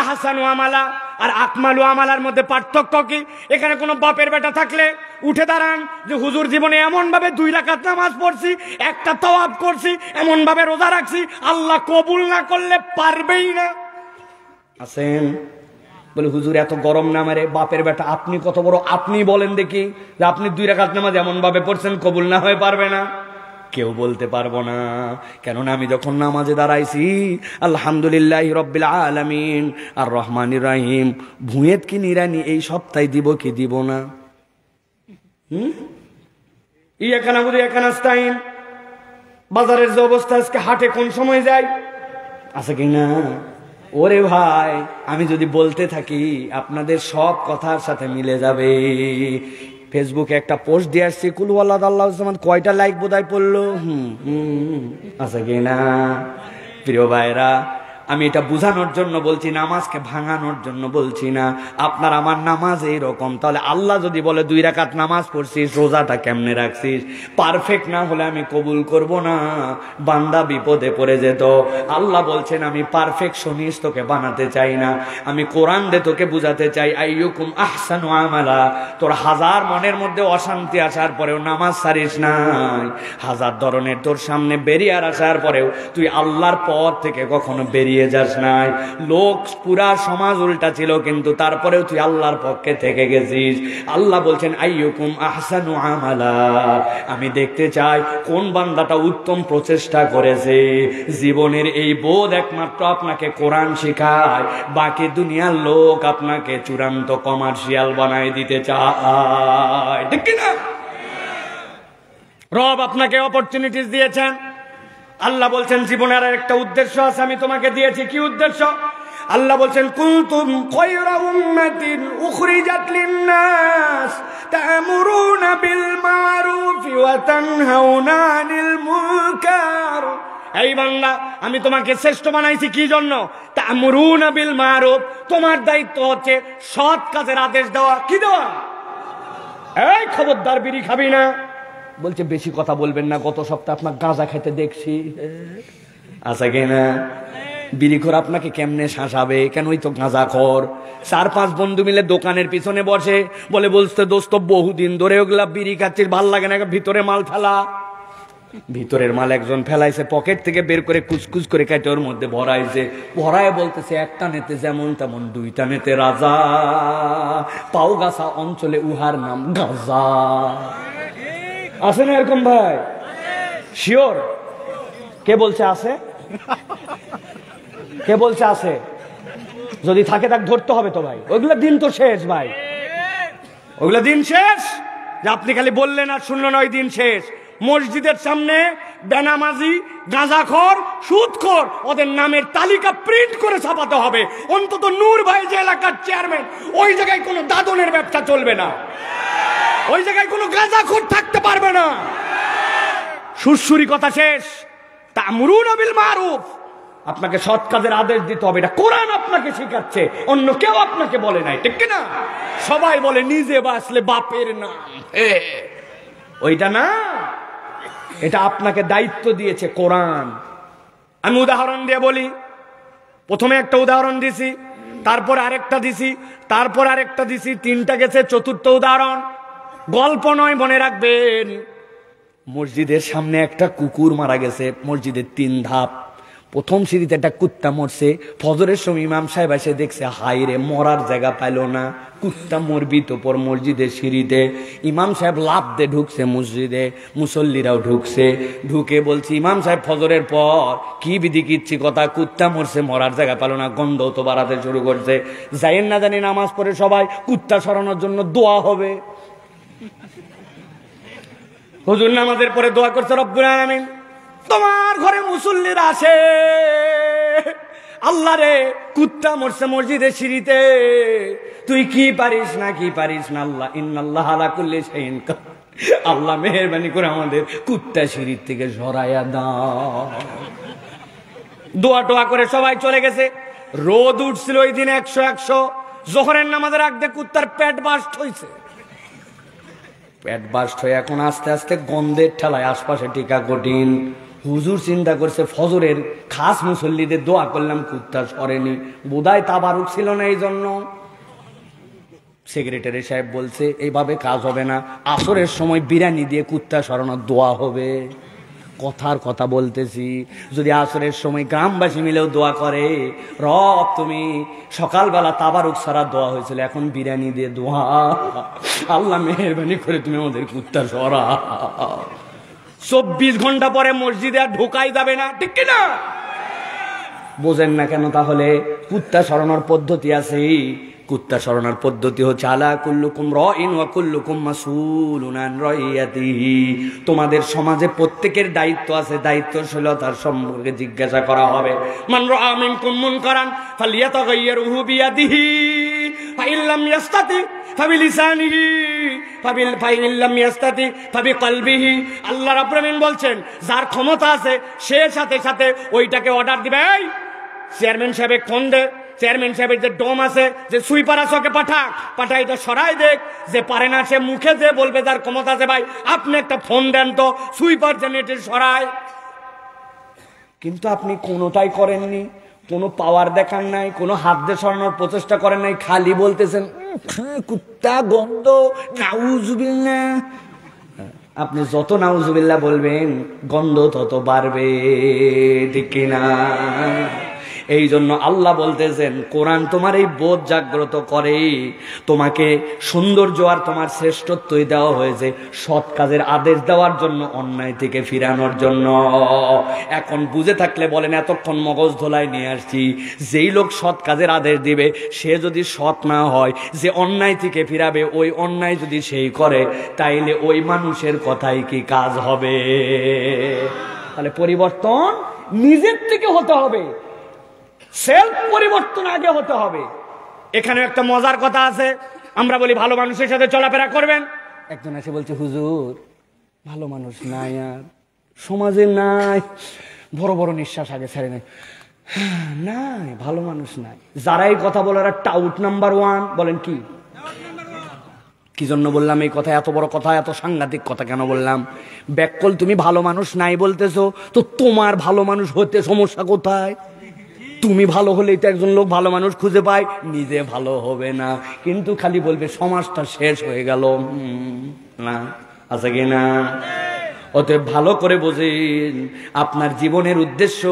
আহসানু আমালা, আর আকমালু আমালার মধ্যে পার্থক্য কি? এখানে কোনো বাপের বেটা থাকলে উঠে দাঁড়ান যে হুজুর জীবনে এমন ভাবে 2 রাকাত নামাজ পড়ছি, একটা তাওয়াব করছি, এমন ভাবে রোজা রাখছি, আল্লাহ কবুল না করলে পারবেই না। আছেন? বলে হুজুর এত গরম না মারে, বাপের বেটা আপনি কত বড়, আপনি বলেন দেখি যে আপনি 2 রাকাত নামাজ এমন ভাবে পড়ছেন কবুল না হয়ে পারবে না। কেউ বলতে পারবো না, কেননা আমি যখন নামাজে দাঁড়াইছি আলহামদুলিল্লাহি রাব্বিল আলামিন আর রহমানির রহিম ভুঁয়েত কি নিরানি এই সপ্তাহে দিব কি দিব না? ইয়াকা নাবুদু ইয়াকা নাস্তাইন। বাজারের যে অবস্থা, আজকে হাটে কোন সময় যাই আছে কি না? ওরে ভাই, আমি যদি বলতে থাকি আপনাদের সব কথার সাথে মিলে যাবে। ফেসবুকে একটা পোস্ট দিয়ে আসছি, কুল ওয়াল্লাহ আল্লাহ কয়টা লাইক বোধহয় পড়লো, আছে কি না? প্রিয় ভাইরা, আমি এটা বুঝানোর জন্য বলছি, নামাজকে ভাঙানোর জন্য বলছি না। আপনার আমার নামাজ এইরকম, তাহলে আল্লাহ যদি বলে 2 রাকাত নামাজ পড়ছিস, রোজাটা কেমনে রাখছিস, পারফেক্ট না হলে আমি কবুল করব না, বান্দা বিপদে পড়ে যেত। আল্লাহ বলছেন আমি পারফেকশনিস্ট তোকে বানাতে চাই না, আমি কোরআন দিয়ে তোকে বুঝাতে চাই। আইয়ুকুম আহসানু আমালা। তোর 1000 মনের মধ্যে অশান্তি আসার পরেও নামাজ ছাড়িস নাই, 1000 ধরনের তোর সামনে বেরিয়ার আসার পরেও তুই আল্লাহর পথ থেকে কখনো বেরিয়ে যাস নাই। লোক পুরা সমাজ উল্টা ছিল, কিন্তু তারপরেও তুই আল্লাহর পক্ষে থেকে গেছিস। আল্লাহ বলছেন আইয়ুকুম আহসানু আমালা। আমি দেখতে চাই কোন বান্দাটা উত্তম প্রচেষ্টা করেছে। জীবনের এই বোধ একমাত্র আপনাকে কোরআন শেখায়, বাকি দুনিয়ার লোক আপনাকে চূড়ান্ত কমার্শিয়াল বানায় দিতে চায়, ঠিক কিনা? রব আপনাকে অপরচুনিটিস দিয়েছেন। আল্লাহ বলছেন জীবনের একটা উদ্দেশ্য আছে, আমি তোমাকে দিয়েছি। কি উদ্দেশ্য? আল্লাহ বলছেন কুনতুম খায়রা উম্মাতিন উখরিজাত লিন-নাস তা'মুরুনা বিল মা'রুফি ওয়া তানহাউনা আনিল মুনকার। এই বান্দা, আমি তোমাকে শ্রেষ্ঠ বানাইছি কি জন্য? তা'মুরুনা বিল মা'রুফ। তোমার দায়িত্ব হচ্ছে সৎ কাজের আদেশ দেওয়া। কি দেওয়া? এই খবরদার বিড়ি খাবি না। বলছে বেশি কথা বলবেন না, গত সপ্তাহে আপনার গাঁজা খেতে দেখছি, আছে কিনা? বিড়িখোর আপনাকে কেমনে শাসাবে? কেন? ওই তো গাঁজাখোর। 4-5 বন্ধু মিলে দোকানের পিছনে বসে, বলছে দোস্ত বহুদিন ধরে ওগুলা বিড়ি খাচ্ছিস, ভাল লাগে না, ভিতরে মাল ফেলা। ভিতরের মাল একজন ফেলাইছে, পকেট থেকে বের করে কুচকুচ করে কেটে ওর মধ্যে ভরাইছে। ভরায় বলতেছে একটা নেতে যেমন তেমন 2টা নেতে রাজা, পাওগাছা অঞ্চলে উহার নাম গাজা। আছে না এরকম ভাই? শিওর? কে বলছে আছে? কে বলছে আছে? যদি থাকে তাকে ধরতে হবে তো ভাই। ওইগুলো দিন তো শেষ ভাই, ওইগুলো দিন শেষ। যে আপনি খালি বললেন আর শুনলেন, ওই দিন শেষ। মসজিদের সামনে বেনামাজি, গাঁজাখোর, সুদখোর, ওদের নামের তালিকা প্রিন্ট করে ছাপাতে হবে। অন্তত নূর ভাই যে এলাকার চেয়ারম্যান, ওই জায়গায় কোনো দাদনের ব্যবসা চলবে না, ওই জায়গায় কোনো গাঁজাখোর থাকতে পারবে না। সুরসুরি কথা শেষ। তা'মুরুনা বিল মা'রুফ। আপনাকে সৎ কাজের আদেশ দিতে হবে, এটা কোরআন আপনাকে শেখাচ্ছে, অন্য কেউ আপনাকে বলে নাই, ঠিক না? সবাই বলে নিজে বাঁচলে বাপের নাম, ওইটা না, এটা আপনাকে দায়িত্ব দিয়েছে কোরআন। আমি উদাহরণ দিয়ে বলি। প্রথমে একটা উদাহরণ দিছি, তারপর আরেকটা দিছি, তারপর আরেকটা দিছি, 3টা গেছে, 4র্থ উদাহরণ। গল্প নয়, মনে রাখবেন। মসজিদের সামনে একটা কুকুর মারা গেছে, মসজিদের 3 ধাপ। প্রথম সিঁড়িতে একটা কুত্তা মরছে। ফজরের সময় ইমাম সাহেব এসে দেখছে, হাই রে, মরার জায়গা পাইল না, কুত্তা মরবি তো পর মসজিদের সিঁড়িতে। ইমাম সাহেব লাফ দিয়ে ঢুকছে মসজিদে, মুসল্লিরাও ঢুকছে। ঢুকে বলছি, ইমাম সাহেব ফজরের পর কি বিধি কিচ্ছি কথা, কুত্তা মরছে, মরার জায়গা পেল না, গন্ধ তো বাড়াতে শুরু করছে। যাইয়েন না জানি নামাজ পড়ে সবাই কুত্তা সরানোর জন্য দোয়া হবে। হুজুর নামাজের পরে দোয়া করছে, রব্বুল আলামিন তোমার ঘরে মুসল্লিরা আসে, আল্লাহ রে কুত্তা মরছে মসজিদের সিঁড়িতে, তুই কি পারিস না, কি পারিস না, আল্লাহ ইন্নাল্লাহ আলা কুল্লি শাইইন কাদির, আল্লাহ মেহেরবানি করে আমাদের কুত্তা সিঁড়ির থেকে সরাইয়া দাও। দোয়া টোয়া করে সবাই চলে গেছে। রোদ উঠছিল ওই দিন 100 জোহরের নামাজের আগে কুত্তার পেট বাস্ট হয়েছে। পেট বাস্ট হয়ে এখন আস্তে আস্তে গন্ধের ঠেলায় আশপাশে টিকা কঠিন। হুজুর চিন্তা করছে, ফজরের খাস মুসল্লিদের দোয়া করলাম, কুত্তা সরেনি, বোধহয় তাবারুক ছিল না, এই জন্য সেক্রেটারি সাহেব বলছে এইভাবে কাজ হবে না, আসরের সময় বিরিয়ানি দিয়ে কুত্তা সরানোর দোয়া হবে। কথার কথা বলতেছি, যদি আসরের সময় গ্রামবাসী মিলেও দোয়া করে, রব তুমি সকালবেলা তাবারুক সারা দোয়া হয়েছিল, এখন বিরিয়ানি দিয়ে দোয়া, আল্লাহ মেহেরবানি করে তুমি আমাদের কুত্তা সরা। 24 ঘন্টা পরে মসজিদে আর ঢোকাই যাবে না, ঠিক কিনা? বোঝেন না কেন তাহলে? কুত্তা সরানোর পদ্ধতি আছে। কুত্তা সরানোর পদ্ধতি হচ্ছে আলা কুল্লুকুম রাইন ওয়া কুল্লুকুম মাসউলুন আন রাইয়াতিহি। তোমাদের সমাজে প্রত্যেকের দায়িত্ব আছে, দায়িত্বশীলতার সম্পর্কে জিজ্ঞাসা করা হবে। মান রাআ মিনকুম মুনকারান ফালিয়াতাগাইয়ারহু বিয়াদিহি ফাইন লাম ইয়াস্তাতি ফাবিলিসানিহি ফাইন লাম ইয়াস্তাতি ফাবিকলবিহি। আল্লাহ রাব্বুল আলামিন বলছেন, যার ক্ষমতা আছে সে সাথে সাথে ওইটাকে অর্ডার দিবে, এই চেয়ারম্যান সাহেব ফোন দে, চেয়ারম্যান সাহেবের যে ডোম আছে, যে সুইপার আছে ওকে পাঠা এটা সরাই দেখ। যে পারে না সে মুখে যে বলবে যার ক্ষমতা আছে, ভাই আপনি একটা ফোন দেন তো, সুইপার জেনারেটর সরায়। কিন্তু আপনি কোনোটাই করেননি, কোনো পাওয়ার দেখান নাই, কোনো হাত দিয়ে সরানোর প্রচেষ্টা করেন নাই, খালি বলতেছেন কুত্তা গন্ধ নাউজুবিল্লাহ। আপনি যত নাউজুবিল্লাহ বলবেন গন্ধ তত বাড়বে, ঠিক কিনা? এই জন্য আল্লাহ বলতেছেন, কোরআন তোমার এই বোধ জাগ্রত করে, তোমাকে সৌন্দর্য আর তোমার শ্রেষ্ঠত্বই দেওয়া হয়েছে সৎ কাজের আদেশ দেওয়ার জন্য, অন্যায় থেকে ফিরানোর জন্য। এখন বুঝে থাকলে বলেন, এতক্ষণ মগজ ধোলাই নিয়ে আসছি, যেই লোক সৎ কাজের আদেশ দিবে সে যদি সৎ না হয়, যে অন্যায় থেকে ফিরাবে ওই অন্যায় যদি সেই করে, তাইলে ওই মানুষের কথাই কি কাজ হবে? তাহলে পরিবর্তন নিজের থেকে হতে হবে, সেলফ পরিবর্তন আগে হতে হবে। এখানে একটা মজার কথা আছে, আমরা বলি ভালো মানুষের সাথে চলাফেরা করবেন, একজন এসে বলছে হুজুর ভালো মানুষ নাই, আর সমাজে নাই, বড় বড় নিঃশ্বাস আগে ছেড়ে নেয়, নাই ভালো মানুষ নাই। যারাই কথা বলার টাউট নাম্বার 1 বলেন কি? কি জন্য বললাম এই কথা? এত বড় কথা, এত সাংঘাতিক কথা কেন বললাম? ব্যাককল তুমি ভালো মানুষ নাই বলতেছো, তো তোমার ভালো মানুষ হতে সমস্যা কোথায়? তুমি ভালো হলেই তো একজন লোক ভালো মানুষ খুঁজে পায়, নিজে ভালো হবে না, কিন্তু খালি বলবে সমাজটা শেষ হয়ে গেল। না, আছে কি না? অতএব ভালো করে বোঝেন, আপনার জীবনের উদ্দেশ্য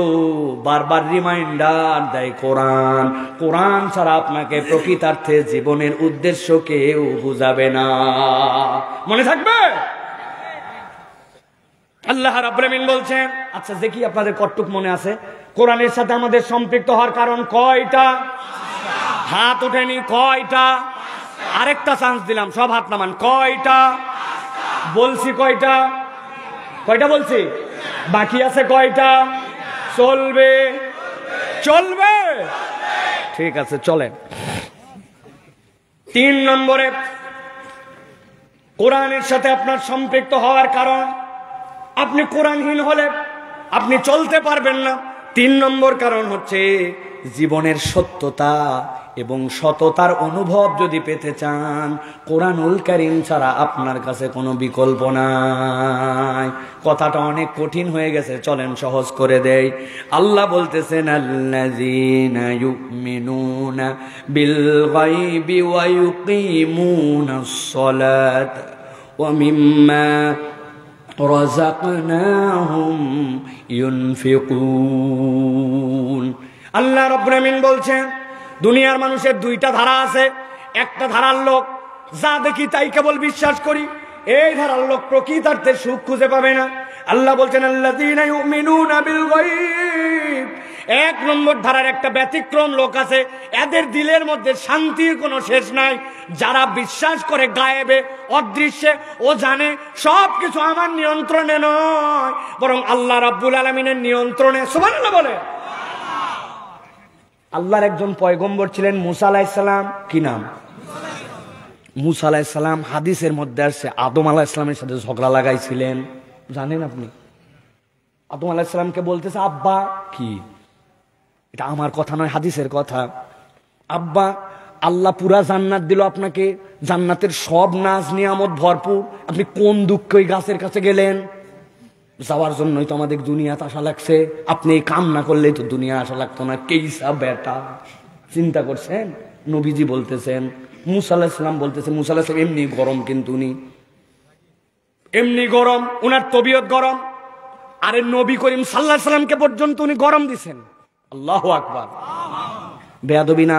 বারবার রিমাইন্ডার দেয় কোরআন। কোরআন ছাড়া আপনাকে প্রকৃতার্থে জীবনের উদ্দেশ্য কেউ বুঝাবে না। মনে থাকবে? আল্লাহ রাব্বুল আলামিন বলছেন, আচ্ছা দেখি আপনাদের কতটুক মনে আছে, কোরআনের সাথে আমাদের সম্পৃক্ত হওয়ার কারণ কয়টা? হাত ওঠেনি, কয়টা? আরেকটা চান্স দিলাম, সব হাত নামান। কয়টা বলছি? কয়টা? কয়টা বলছি? বাকি আছে কয়টা? চলবে, চলবে, ঠিক আছে চলেন। 3 নম্বরে কোরআনের সাথে আপনার সম্পৃক্ত হওয়ার কারণ, আপনি কোরআনহীন হলে আপনি চলতে পারবেন না। 3 নম্বর কারণ হচ্ছে জীবনের সত্যতা এবং সততার অনুভব যদি পেতে চান, কোরআনুল কারীম ছাড়া আপনার কাছে কোনো বিকল্প নাই। কথাটা অনেক কঠিন হয়ে গেছে, চলেন সহজ করে দেই। আল্লাহ বলতেছেন, আল্লাযীনা ইউমিনুনা বিল গায়বি ওয়া ইউকিমুনাস সালাতা ওয়া মিম্মা রাযাকনাহুম ইউনফিকুন। আল্লাহ রাব্বুল আমিন বলছেন, দুনিয়ার মানুষের 2টা ধারা আছে। একটা ধারার লোক যা দেখি তাই কেবল বিশ্বাস করি, এই ধারার লোক প্রকৃতার্থে সুখ খুঁজে পাবে না। আল্লাহ বলছেন, আল্লাযীনা ইউমিনুনা বিল গায়ব। 1 নম্বর ধারার একটা ব্যতিক্রম লোক আছে, এদের দিলের মধ্যে শান্তির কোনো শেষ নাই। যারা বিশ্বাস করে গায়েবে, অদৃশ্যে, ও জানে সবকিছু আমার নিয়ন্ত্রণে নয়, বরং আল্লাহ রাব্বুল আলামিনের নিয়ন্ত্রণে। সুবহানাল্লাহ বলে। আল্লাহর একজন পয়গম্বর ছিলেন মুসা আলাইহিস সালাম। কি নাম? মুসা আলাইহিস সালাম। হাদিসের মধ্যে আসছে আদম আলাইহিস সালামের সাথে ঝগড়া লাগাইছিলেন, জানেন আপনি? আদম আলাইহিস সালামকে বলতেছে, আব্বা, কি এটা আমার কথা নয়, হাদিসের কথা, আব্বা আল্লাহ পুরা জান্নাত দিল আপনাকে, জান্নাতের সব নাজ নিয়ামত ভরপুর, আপনি কোন দুঃখে ওই গাছের কাছে গেলেন? যাওয়ার জন্যই তো আমাদের দুনিয়াতে আসা লাগছে, আপনি এই কাম না করলেই তো দুনিয়া আসা লাগতো না। কেইসা বেটা, চিন্তা করছেন? নবীজি বলতেছেন, মুসা আলাইহিস সালাম বলতেছে, মুসা আলাইহিস সালাম এমনি গরম, কিন্তু উনি এমনি গরম, উনার তবিয়ত গরম। আরে নবী করিম সাল্লাল্লাহু আলাইহি সাল্লামকে পর্যন্ত উনি গরম দিছেন। আল্লাহু আকবার। বেয়াদবি না?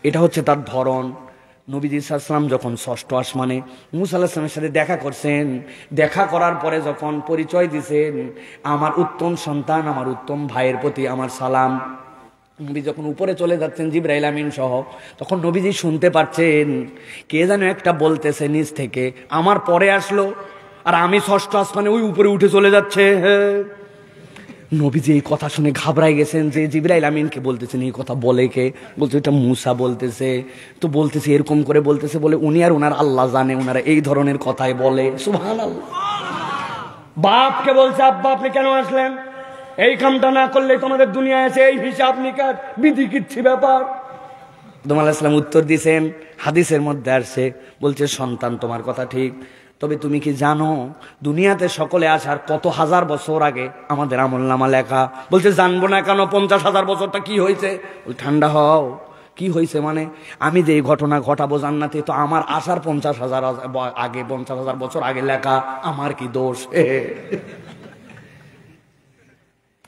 এটা হচ্ছে তার ধরন। নবীজি সাল্লাল্লাহু আলাইহি সাল্লাম যখন ষষ্ঠ আসমানে মুসা আলাইহিস সালামের সাথে দেখা করছেন, দেখা করার পরে যখন পরিচয় দিছেন, আমার উত্তম সন্তান, আমার উত্তম ভাইয়ের প্রতি আমার সালাম। নবী যখন উপরে চলে যাচ্ছেন জিবরাইল আমিন সহ, তখন নবীজি শুনতে পাচ্ছেন কে যেন একটা বলতেছে নিচ থেকে, আমার পরে আসলো আর আমি ষষ্ঠ আসমানে ওই উপরে উঠে চলে যাচ্ছে। নবীজি এই কথা শুনে ঘাবড়াই গেছেন যে জিবরাইল আমিনকে বলতেছেন এই কথা বলে কে? বলছে এটা মুসা বলতেছে। তো বলতেছে এরকম করে বলতেছে বলে উনি আর ওনার আল্লাহ জানে, ওনারা এই ধরনের কথাই বলে। সুবহানাল্লাহ। বাপকে বলছে আব্বা আপনি কেন আসলেন? এই কামটা না করলে তোমাদের দুনিয়ায় আছে এই হিসাব নিকাশ বিধি কিচ্ছি ব্যাপার। আদম আলাইহিস সালাম উত্তর দিয়েছেন, হাদিসের মধ্যে আসছে, বলছে সন্তান তোমার কথা ঠিক, তবে তুমি কি জানো দুনিয়াতে সকলে আসার কত হাজার বছর আগে আমাদের আমলনামা লেখা? বলছে জানবো না কেন, 50,000 বছরটা কি হয়েছে? ঠান্ডা হও, কি হয়েছে মানে আমি যে ঘটনা ঘটাবো জান্নাতে, তো আমার আসার 50,000 আগে, 50,000 বছর আগে লেখা, আমার কি দোষ?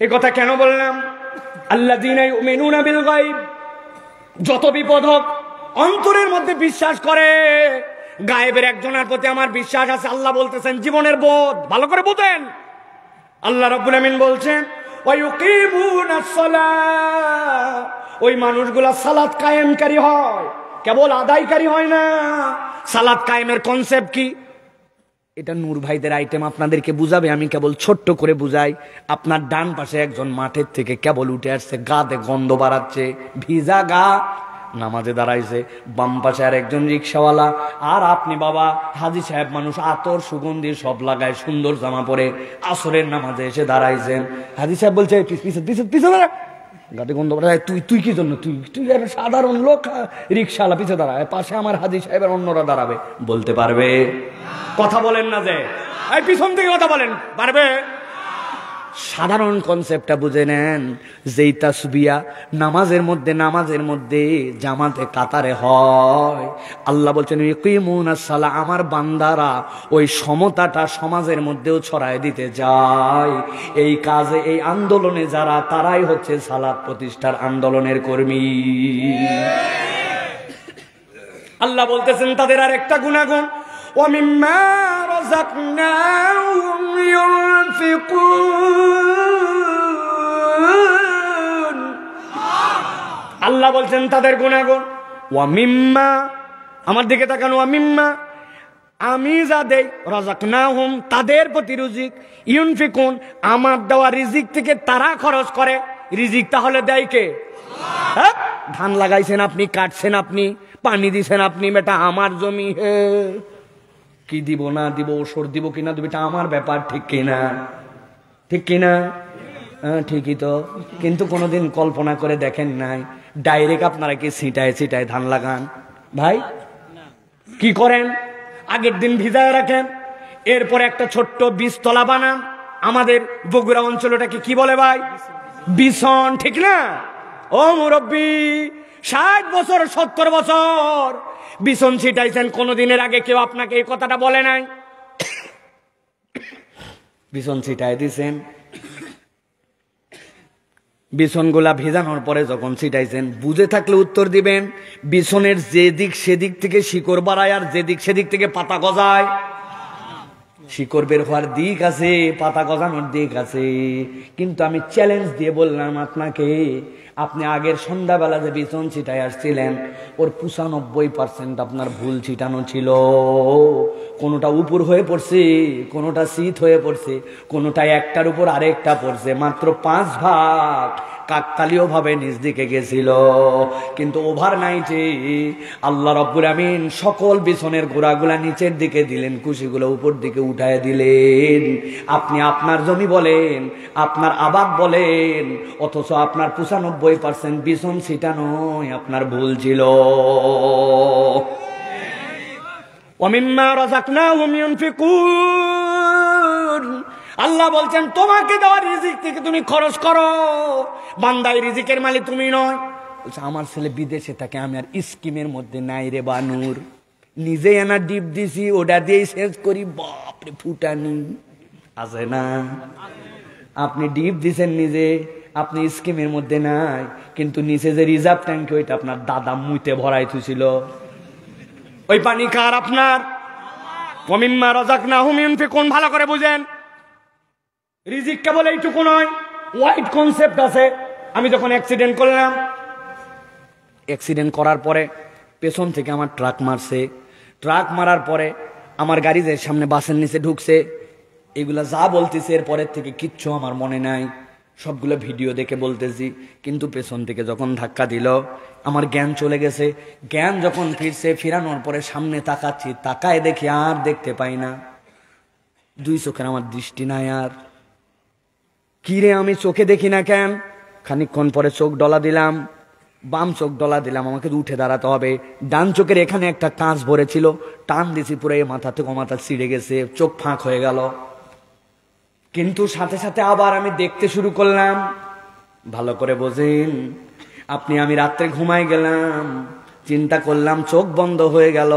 এই কথা কেন বললাম? আল্লাযীনা ইউমিনুনা বিল গায়ব, যত বিপদ হোক অন্তরের মধ্যে বিশ্বাস করে গায়েবের একজনের প্রতি আমার বিশ্বাস আছে। আল্লাহ বলতেছেন জীবনের বোধ ভালো করে বুঝেন। আল্লাহ রাব্বুল আমিন বলছেন ওয়া ইউকিমুনাস সালাহ, ওই মানুষগুলা সালাত কায়েমকারী হয়, কেবল আদায়কারী হয় না। সালাত কায়েমের কনসেপ্ট কি? এটা নূর ভাইদের আইটেম, আপনাদেরকে বুঝাবে, আমি কেবল ছোট্ট করে বুঝাই। আপনার ডান পাশে একজন মাঠের থেকে কেবল উঠে আসছে, গাতে গন্ধ বাড়াচ্ছে, ভিজা গা, নামাজে দাঁড়াইছে। বাম পাশে আর একজন রিক্সাওয়ালা, আর আপনি বাবা হাজি সাহেব মানুষ, আতর সুগন্ধি সব লাগায়, সুন্দর জামা পরে আসরের নামাজে এসে দাঁড়াইছেন। হাজি সাহেব বলছে পিছে দাঁড়া, গাতে গন্ধ বাড়ায়, তুই কি জন্য? তুই আর সাধারণ লোক, রিক্সাওয়ালা পিছে দাঁড়ায়, পাশে আমার হাজি সাহেবের অন্যরা দাঁড়াবে, বলতে পারবে? কথা বলেন না যে এই পিছন থেকে কথা বলেন, পারবে? সাধারণ কনসেপ্টটা বুঝে নেন। যেই তাসবিয়া নামাজের মধ্যে জামাতে কাতারে হয়, আল্লাহ বলছেন ইকিমুনাস সালাহ, আমার বান্দারা ওই সমতাটা সমাজের মধ্যেও ছড়ায় দিতে যায়। এই কাজে, এই আন্দোলনে যারা, তারাই হচ্ছে সালাত প্রতিষ্ঠার আন্দোলনের কর্মী। আল্লাহ বলতেছেন তাদের আর একটা গুণাগুণ, وَمِمَّا رَزَقْنَاهُمْ يُنْفِقُونَ। আল্লাহ বলছেন তাদের গুণাগুণ ওয়ামিম্মা, আমার দিকে তাকান, ওয়ামিম্মা আমি যা দেই, রাযাকনাহুম তাদের প্রতি রিজিক, ইউনফিকুন আমার দেওয়া রিজিক থেকে তারা খরচ করে। রিজিক তাহলে দেয় কে? আল্লাহ। ধান লাগাইছেন আপনি, কাটছেন আপনি, পানি দিছেন আপনি, বেটা আমার জমি, হে কি দিব না দিব, ওষুধ দিব কিনা দিব, এটা আমার ব্যাপার, ঠিক কিনা? ঠিক কিনা? ঠিকই তো। কিন্তু কোনোদিন কল্পনা করে দেখেন নাই ডাইরেক্ট আপনারা কি ছিটায় ছিটায় ধান লাগান? ভাই কি করেন? আগের দিন ভিজায় রাখেন, এরপর একটা ছোট্ট বীজতলা বানান। আমাদের বগুড়া অঞ্চলটাকে কি বলে ভাই? বিছন, ঠিক না? ও মুরব্বী, 60 বছর 70 বছর বিছন ছিটাইছেন, কোনদিনের আগে কেউ আপনাকে এই কথাটা বলে নাই? বিছন ছিটাই দিছেন, বিছনগুলা ভেজানোর পরে যখন ছিটাইছেন, বুঝে থাকলে উত্তর দিবেন। বিছনের যে দিক সেদিক থেকে শিকড় বাড়ায়, আর যে দিক সেদিক থেকে পাতা গজায়। শিকড় বের হওয়ার দিক আছে, পাতা গজানোর দিক আছে। কিন্তু আমি চ্যালেঞ্জ দিয়ে বললাম আপনাকে, আপনি আগের সন্ধ্যাবেলা যে বিছন ছিটাই আসছিলেন, ওর 95% আপনার ভুল ছিটানো ছিল। কোনোটা উপর হয়ে পড়ছে, কোনোটা শীত হয়ে পড়ছে, কোনোটা একটার উপর আরেকটা পড়ছে, মাত্র 5 ভাগ কাকতালীয় ভাবে নিজ দিকে গেছিল। কিন্তু ওভারনাইটে আল্লাহ রাব্বুল আমিন সকল বিছনের গোড়াগুলা নিচের দিকে দিলেন, কুশিগুলো উপর দিকে উঠায় দিলেন। আপনি আপনার জমি বলেন, আপনার আবাদ বলেন, অথচ আপনার 95% বিছন ছিটানোই আপনার ভুল ছিল। ওয়ামিম্মা রাযাকনাহুম ইউনফিকুন, আল্লাহ বলছেন তোমাকে দেওয়া রিজিক থেকে তুমি খরচ করো। বান্দাই রিজিকের মালিক তুমি নয়, বলছে আমার ছেলে বিদেশে থাকে, আমি আর স্কিমের মধ্যে নাই রে বানুর, নিজে এনা ডিপ দিছি, ওটা দিয়েই শেষ করি। বাপরে ফুটানি আছে না? আপনি ডিপ দিছেন নিজে, আপনি স্কিমের মধ্যে নাই, কিন্তু নিচে যে রিজার্ভ ট্যাঙ্ক ওইটা আপনার দাদা মুইতে ভরাই থুছিল। ওই পানি কার? আপনার। ওয়ামিম্মা রাযাকনাহুম ইউনফিকুন, ভালো করে বুঝেন। রিজিক কেবল এইটুকু নয়, ওয়াইড কনসেপ্ট আছে। আমি যখন অ্যাক্সিডেন্ট করলাম, অ্যাক্সিডেন্ট করার পরে পেছন থেকে আমার ট্রাক মারছে। ট্রাক মারার পরে আমার গাড়ি যে সামনে বাসের নিচে ঢুকছে, এগুলা যা বলতেছে এরপরের থেকে কিচ্ছু আমার মনে নাই, সবগুলো ভিডিও দেখে বলতেছি। কিন্তু পেছন থেকে যখন ধাক্কা দিল আমার জ্ঞান চলে গেছে। জ্ঞান যখন ফিরছে, ফিরানোর পরে সামনে তাকাচ্ছি, তাকায় দেখি আর দেখতে পাই না, দুই চোখের আমার দৃষ্টি নাই। আর কি রে, আমি চোখে দেখি না কেন? খানিকক্ষণ পরে চোখ ডলা দিলাম, বাম চোখ ডলা দিলাম, আমাকে উঠে দাঁড়াতে হবে। ডান চোখের এখানে একটা কাঁচ ভরেছিল, টান দিছি, পুরো এই মাথা থেকে মাথা ছিঁড়ে গেছে, চোখ ফাঁক হয়ে গেল। কিন্তু সাথে সাথে আবার আমি দেখতে শুরু করলাম। ভালো করে বোঝেন, আমি রাত্রে ঘুমাই গেলাম, চিন্তা করলাম, চোখ বন্ধ হয়ে গেল,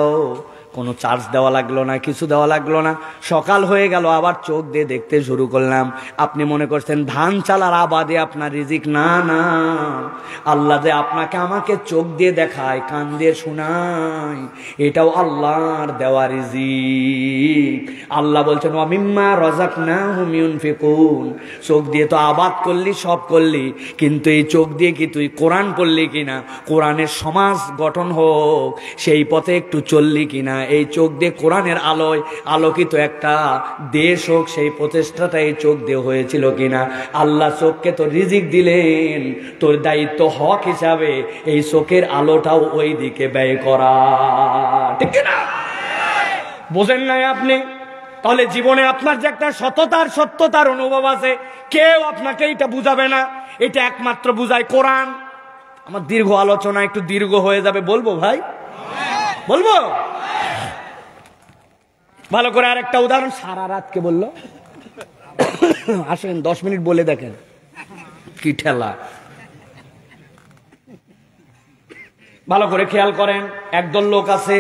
কোনো চার্জ দেওয়া লাগলো না, কিছু দেওয়া লাগলো না। সকাল হয়ে গেল, আবার চোখ দিয়ে দেখতে শুরু করলাম। আপনি মনে করছেন ধান চালার আবাদে আপনার রিজিক? না না, আল্লাহ যে আপনাকে আমাকে চোখ দিয়ে দেখায়, কান দিয়ে শোনায়, এটাও আল্লাহর দেওয়া রিজিক। আল্লাহ বলছেন ওয়ামিম্মা রাযাকনাহুম ইউনফিকুন, চোখ দিয়ে তো আবাদ করলি, সব করলি, কিন্তু এই চোখ দিয়ে কি তুই কোরআন পড়লি কিনা, কোরআনের সমাজ গঠন হোক সেই পথে একটু চললি কিনা, এই চোখ দিয়ে কোরআনের আলোয় আলোকিত একটা দেশ হোক সেই প্রচেষ্টাটা এই চোখ দিয়ে হয়েছিল কিনা। আল্লাহ চোখকে তো রিজিক দিলেন, তোর দায়িত্ব হক হিসাবে এই চোখের আলোটাও ওই দিকে ব্যয় করা, ঠিক না? বোঝেন নাই আপনি? তাহলে জীবনে আপনার যে একটা সত্যতার অনুভব আছে, কেউ আপনাকে এটা বুঝাবে না, এটা একমাত্র বুঝায় কোরআন। আমার দীর্ঘ আলোচনা একটু দীর্ঘ হয়ে যাবে, বলবো ভাই? বলবো? ভালো করে আরেকটা উদাহরণ। সারা রাতকে বললো আসেন 10 মিনিট বলে দেখেন কি ঠেলা। ভালো করে খেয়াল করেন, একদল লোক আছে,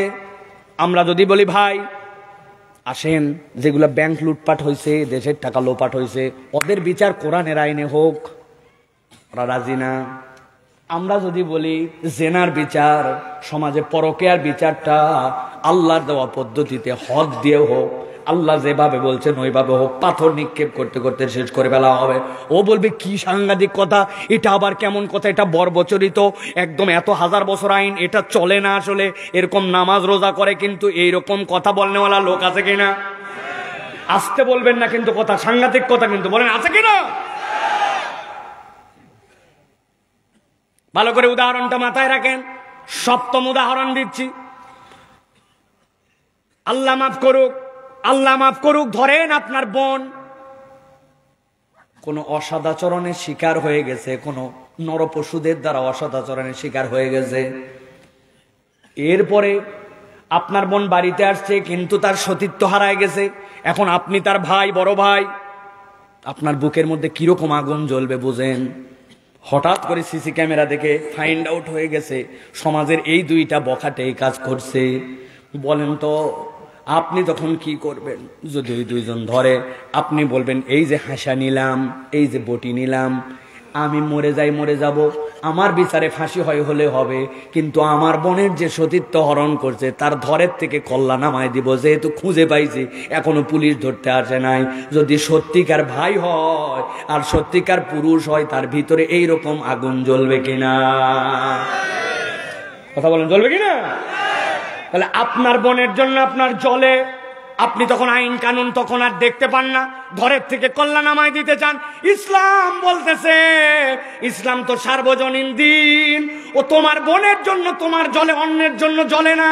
আমরা যদি বলি ভাই আসেন, যেগুলা ব্যাংক লুটপাট হয়েছে, দেশের টাকা লোপাট হয়েছে, ওদের বিচার কোরআনের আইনে হোক, ওরা রাজি না। আমরা যদি বলি জেনার বিচার, সমাজে পরকীয়ার বিচারটা আল্লাহর দেওয়া পদ্ধতিতে হদ দিয়ে হোক, আল্লাহ যেভাবে বলছেন ওইভাবে হোক, পাথর নিক্ষেপ করতে করতে শেষ করে ফেলা হবে। ও বলবে কি সাংঘাতিক কথা, এটা আবার কেমন কথা, এটা বর্বচরিত, একদম এত হাজার বছর আইন, এটা চলে না আসলে, এরকম নামাজ রোজা করে, কিন্তু এইরকম কথা বলনেওয়ালা লোক আছে কিনা? আসতে বলবেন না কিন্তু, কথা সাংঘাতিক কথা কিন্তু বলেন, আছে কিনা? ভালো করে উদাহরণটা মাথায় রাখেন। সপ্তম উদাহরণ দিচ্ছি, আল্লাহ মাফ করুক, আল্লাহ মাফ করুক, ধরেন আপনার বোন কোন অসদাচরণের শিকার হয়ে গেছে, কোন নরপশুদের দ্বারা অসদাচরণের শিকার হয়ে গেছে। এরপরে আপনার বোন বাড়িতে আসছে, কিন্তু তার সতীত্ব হারায় গেছে। এখন আপনি তার ভাই, বড় ভাই, আপনার বুকের মধ্যে কিরকম আগুন জ্বলবে বুঝেন। হঠাৎ করে সিসি ক্যামেরা দেখে ফাইন্ড আউট হয়ে গেছে সমাজের এই দুইটা বখাটে এই কাজ করছে। বলেন তো আপনি তখন কি করবেন? যদি ওই দুইজন ধরে, আপনি বলবেন এই যে হাসা নিলাম, এই যে বটি নিলাম, আমি মরে যাই, মরে যাব, আমার বিচারে ফাঁসি হলে হবে, কিন্তু আমার বোনের যে সতীত্ব হরণ করছে তার ধরের থেকে কল্লা নামায় দিব, যেহেতু খুঁজে পাইছি, এখনো পুলিশ ধরতে আসে নাই। যদি সত্যিকার ভাই হয় আর সত্যিকার পুরুষ হয়, তার ভিতরে এইরকম আগুন জ্বলবে কিনা? কথা বলেন, জ্বলবে কিনা? তাহলে আপনার বোনের জন্য আপনার জলে, আপনি তখন আইন কানুন তখন আর দেখতে পান না, ঘরের থেকে কল্লা নামায় দিতে চান। ইসলাম বলতেছে, ইসলাম তো সার্বজনীন দিন, ও তোমার বোনের জন্য তোমার জলে, অন্যের জন্য জলে না,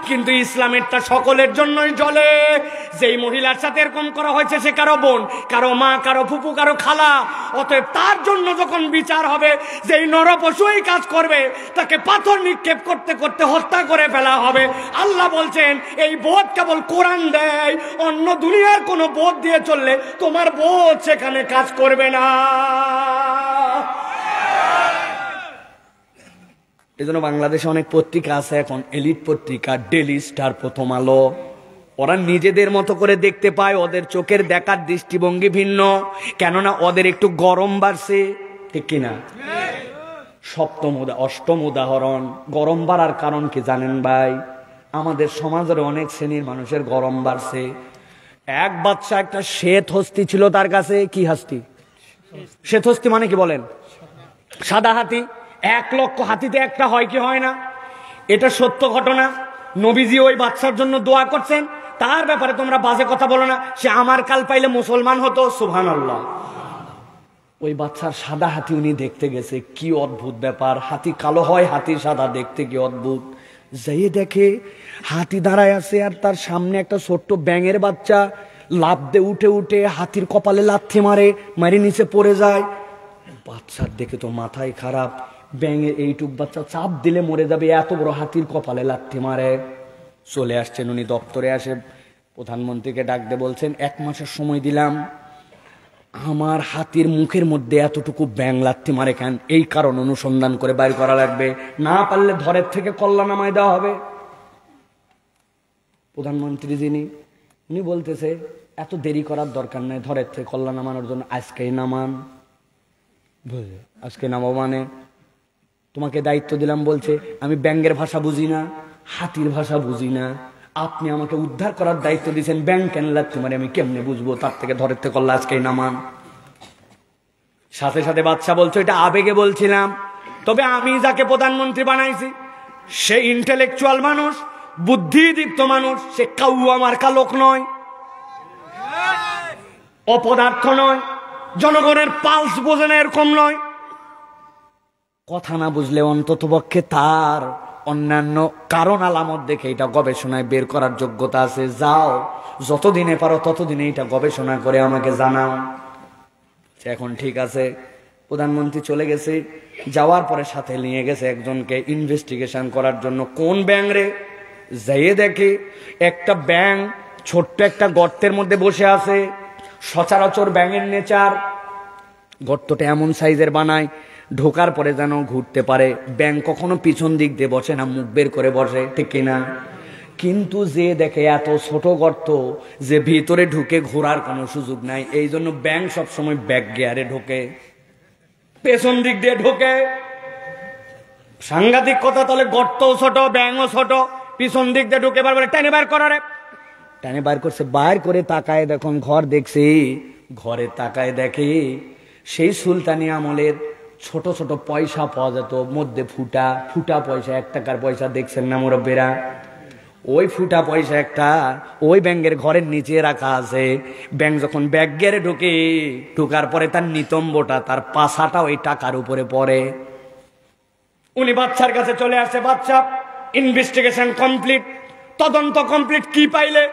কিন্তু ইসলামেরটা সকলের জন্যই জলে। যেই মহিলার সাথে এরকম করা হয়েছে সে কারো বোন, কারো মা, কারো ফুপু, কারো খালা, অতএব তার জন্য যখন বিচার হবে, যেই নরপশু এই কাজ করবে তাকে পাথর নিক্ষেপ করতে করতে হত্যা করে ফেলা হবে। আল্লাহ বলছেন এই বোধ কেবল কোরআন দেয়, অন্য দুনিয়ার কোনো বোধ দিয়ে চললে তোমার বোধ সেখানে কাজ করবে না। এই জন্য বাংলাদেশে অনেক পত্রিকা আছে এখন, এলিট পত্রিকা, ডেলি স্টার, প্রথম আলো। ওরা নিজেদের মতো করে দেখতে পায়, ওদের চোখের দেখার দৃষ্টিভঙ্গি ভিন্ন, কেননা ওদের একটু গরম বাড়ছে, ঠিক কিনা? অষ্টম উদাহরণ, গরম বাড়ার কারণ কি জানেন ভাই? আমাদের সমাজের অনেক শ্রেণীর মানুষের গরম বাড়ছে। এক বাচ্চা একটা শ্বেত হস্তি ছিল তার কাছে। কি হস্তি? শ্বেত হস্তি মানে কি বলেন? সাদা হাতি। 1 লক্ষ হাতিতে একটা হয় কি হয় না? এটা সত্য ঘটনা। নবীজি ওই বাচ্চার জন্য দোয়া করছেন। তার ব্যাপারে তোমরা বাজে কথা বলো না, সে আমার কাল পাইলে মুসলমান হতো। সুবহানাল্লাহ। ওই বাচ্চার সাদা হাতি উনি দেখতে গেছে। কি অদ্ভুত ব্যাপার! হাতি কালো হয়, হাতি সাদা, দেখতে কি অদ্ভুত! যাইয়ে দেখে হাতি দাঁড়ায় আছে, আর তার সামনে একটা ছোট্ট ব্যাঙের বাচ্চা লাফ দিয়ে উঠে উঠে হাতির কপালে লাথি মারে, মারি নিচে পড়ে যায়। বাচ্চার দেখে তো মাথায় খারাপ, ব্যাঙের এইটুক বাচ্চা চাপ দিলে মরে যাবে, এত বড় হাতির কপালে লাথি মারে। চলে আসছেন উনি দপ্তরে, আসে প্রধানমন্ত্রীকে ডাক দিয়ে বলছেন, 1 মাসের সময় দিলাম, আমার হাতির মুখের মধ্যে এতটুকু ব্যাঙ লাথি মারে কেন? এই কারণ অনুসন্ধান করে বাইর করা লাগবে, না পারলে ধরের থেকে কল্লা নামায় দেওয়া হবে। প্রধানমন্ত্রী যিনি, উনি বলতেছে এত দেরি করার দরকার নাই, ধরের থেকে কল্লা নামানোর জন্য আজকেই নামান। বুঝলে? আজকে নামাবো মানে? তোমাকে দায়িত্ব দিলাম, বলছে আমি ব্যাঙের ভাষা বুঝি না, হাতির ভাষা বুঝি না, আপনি আমাকে উদ্ধার করার দায়িত্ব দিয়েছেন, ব্যাঙ কেন লাথি মারে আমি কেমনে বুঝবো? তার থেকে ধরের থেকে কল্লা আজকেই নামান। সাথে সাথে বাচ্চা বলছো এটা আবেগে বলছিলাম, তবে আমি যাকে প্রধানমন্ত্রী বানাইছি সে ইন্টেলেকচুয়াল মানুষ, বুদ্ধিদীপ্ত মানুষ, সে কাউয়া মার্কা লোক নয়, অপদার্থ নয়, জনগণের পালস বোঝে না এরকম নয়। কথা না বুঝলে অন্তত পক্ষে তার অন্যান্য কারণ আলামত দেখে এটা গবেষণায় বের করার যোগ্যতা আছে। যাও, যতদিনে পারো ততদিনে এটা গবেষণা করে আমাকে জানাও। এখন ঠিক আছে। প্রধানমন্ত্রী চলে গেছে, যাওয়ার পরে সাথে নিয়ে গেছে একজনকে ইনভেস্টিগেশন করার জন্য। কোন ব্যাঙ রে? যাইয়ে দেখে একটা ব্যাঙ ছোট্ট একটা গর্তের মধ্যে বসে আছে। সচরাচর ব্যাঙের নেচার, গর্তটা এমন সাইজের বানায় ঢোকার পরে যেন ঘুরতে পারে। ব্যাঙ কখনো পিছন দিক দিয়ে বসে না, মুখ বের করে বসে, ঠিক কিনা? কিন্তু যে দেখে এত ছোট গর্ত যে ভিতরে ঢুকে ঘোরার কোনো সুযোগ নাই, এই জন্য ব্যাঙ সবসময় ব্যাক গিয়ারে ঢোকে, পেছন দিক দিয়ে ঢোকে। সাংঘাতিক কথা। তাহলে গর্তও ছোট, ব্যাঙও ছোট, পিছন দিক দিয়ে ঢুকে পারবে, টেনে বার করারে। টেনে বার করছে, বাইর করে তাকায় দেখুন ঘর দেখছি, ঘরে তাকায় দেখে সেই সুলতানি আমলের ছোট ছোট পয়সা পাওয়া যেত, মধ্যে ফুটা ফুটা পয়সা, 1 টাকার পয়সা দেখছেন না মুরব্বীরা? ওই ফুটা পয়সা একটা ওই ব্যাংকের ঘরের নিচে রাখা আছে। ব্যাংক যখন ব্যাগ গেড়ে ঢুকে, ঢুকার পরে তার নিতম্বটা, তার পাশাটা ওই টাকার উপরে পড়ে। উনি বাচ্চার কাছে চলে আসে, বাচ্চা ইনভেস্টিগেশন কমপ্লিট, তদন্ত কমপ্লিট। কি পাইলে?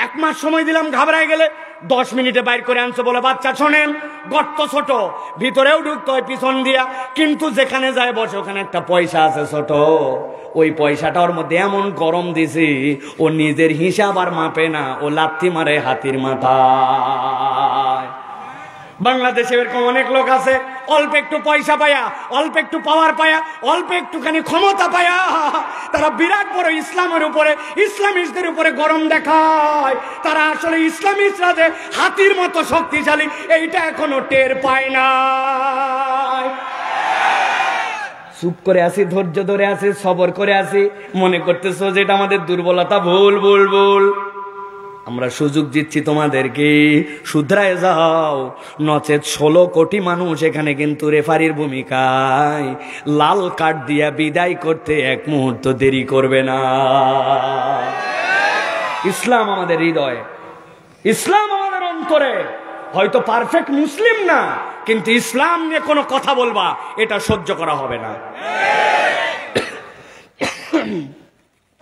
1 মাস সময় দিলাম, ঘাবড়ায় গেলে 10 মিনিটে বাইর করে আনছো। বলে বাচ্চা শোনেন, গর্ত ছোট, ভিতরেও ঢুকতে হয় পিছন দিয়া, কিন্তু যেখানে যায় বসে ওখানে একটা পয়সা আছে ছোট, ওই পয়সাটা ওর মধ্যে এমন গরম দিছি ও নিজের হিসাব আর মাপে না, ও লাথি মারে হাতির মাথায়। বাংলাদেশে এরকম অনেক লোক আছে, অল্প একটু পয়সা পায়া, অল্প একটু পাওয়ার পায়া, অল্প একটুখানি ক্ষমতা পায়া তারা বিরাট বড় ইসলামের উপরে, ইসলামিস্টদের উপরে গরম দেখায়। তারা আসলে ইসলামিস্টরা যে হাতির মতো শক্তিশালী এইটা এখনো টের পায় না। চুপ করে আছি, ধৈর্য ধরে আছি, সবর করে আছি, মনে করতেছো যে এটা আমাদের দুর্বলতা। ভুল ভুল ভুল। আমরা সুযোগ দিচ্ছি তোমাদেরকে, শুধরায় যাও, নচেত 16 কোটি মানুষ এখানে কিন্তু রেফারির ভূমিকায় লাল কার্ড দিয়া বিদায় করতে 1 মুহূর্ত দেরি করবে না। ইসলাম আমাদের হৃদয়ে, ইসলাম আমাদের অন্তরে। হয়তো পারফেক্ট মুসলিম না, কিন্তু ইসলাম নিয়ে কোনো কথা বলবা এটা সহ্য করা হবে না।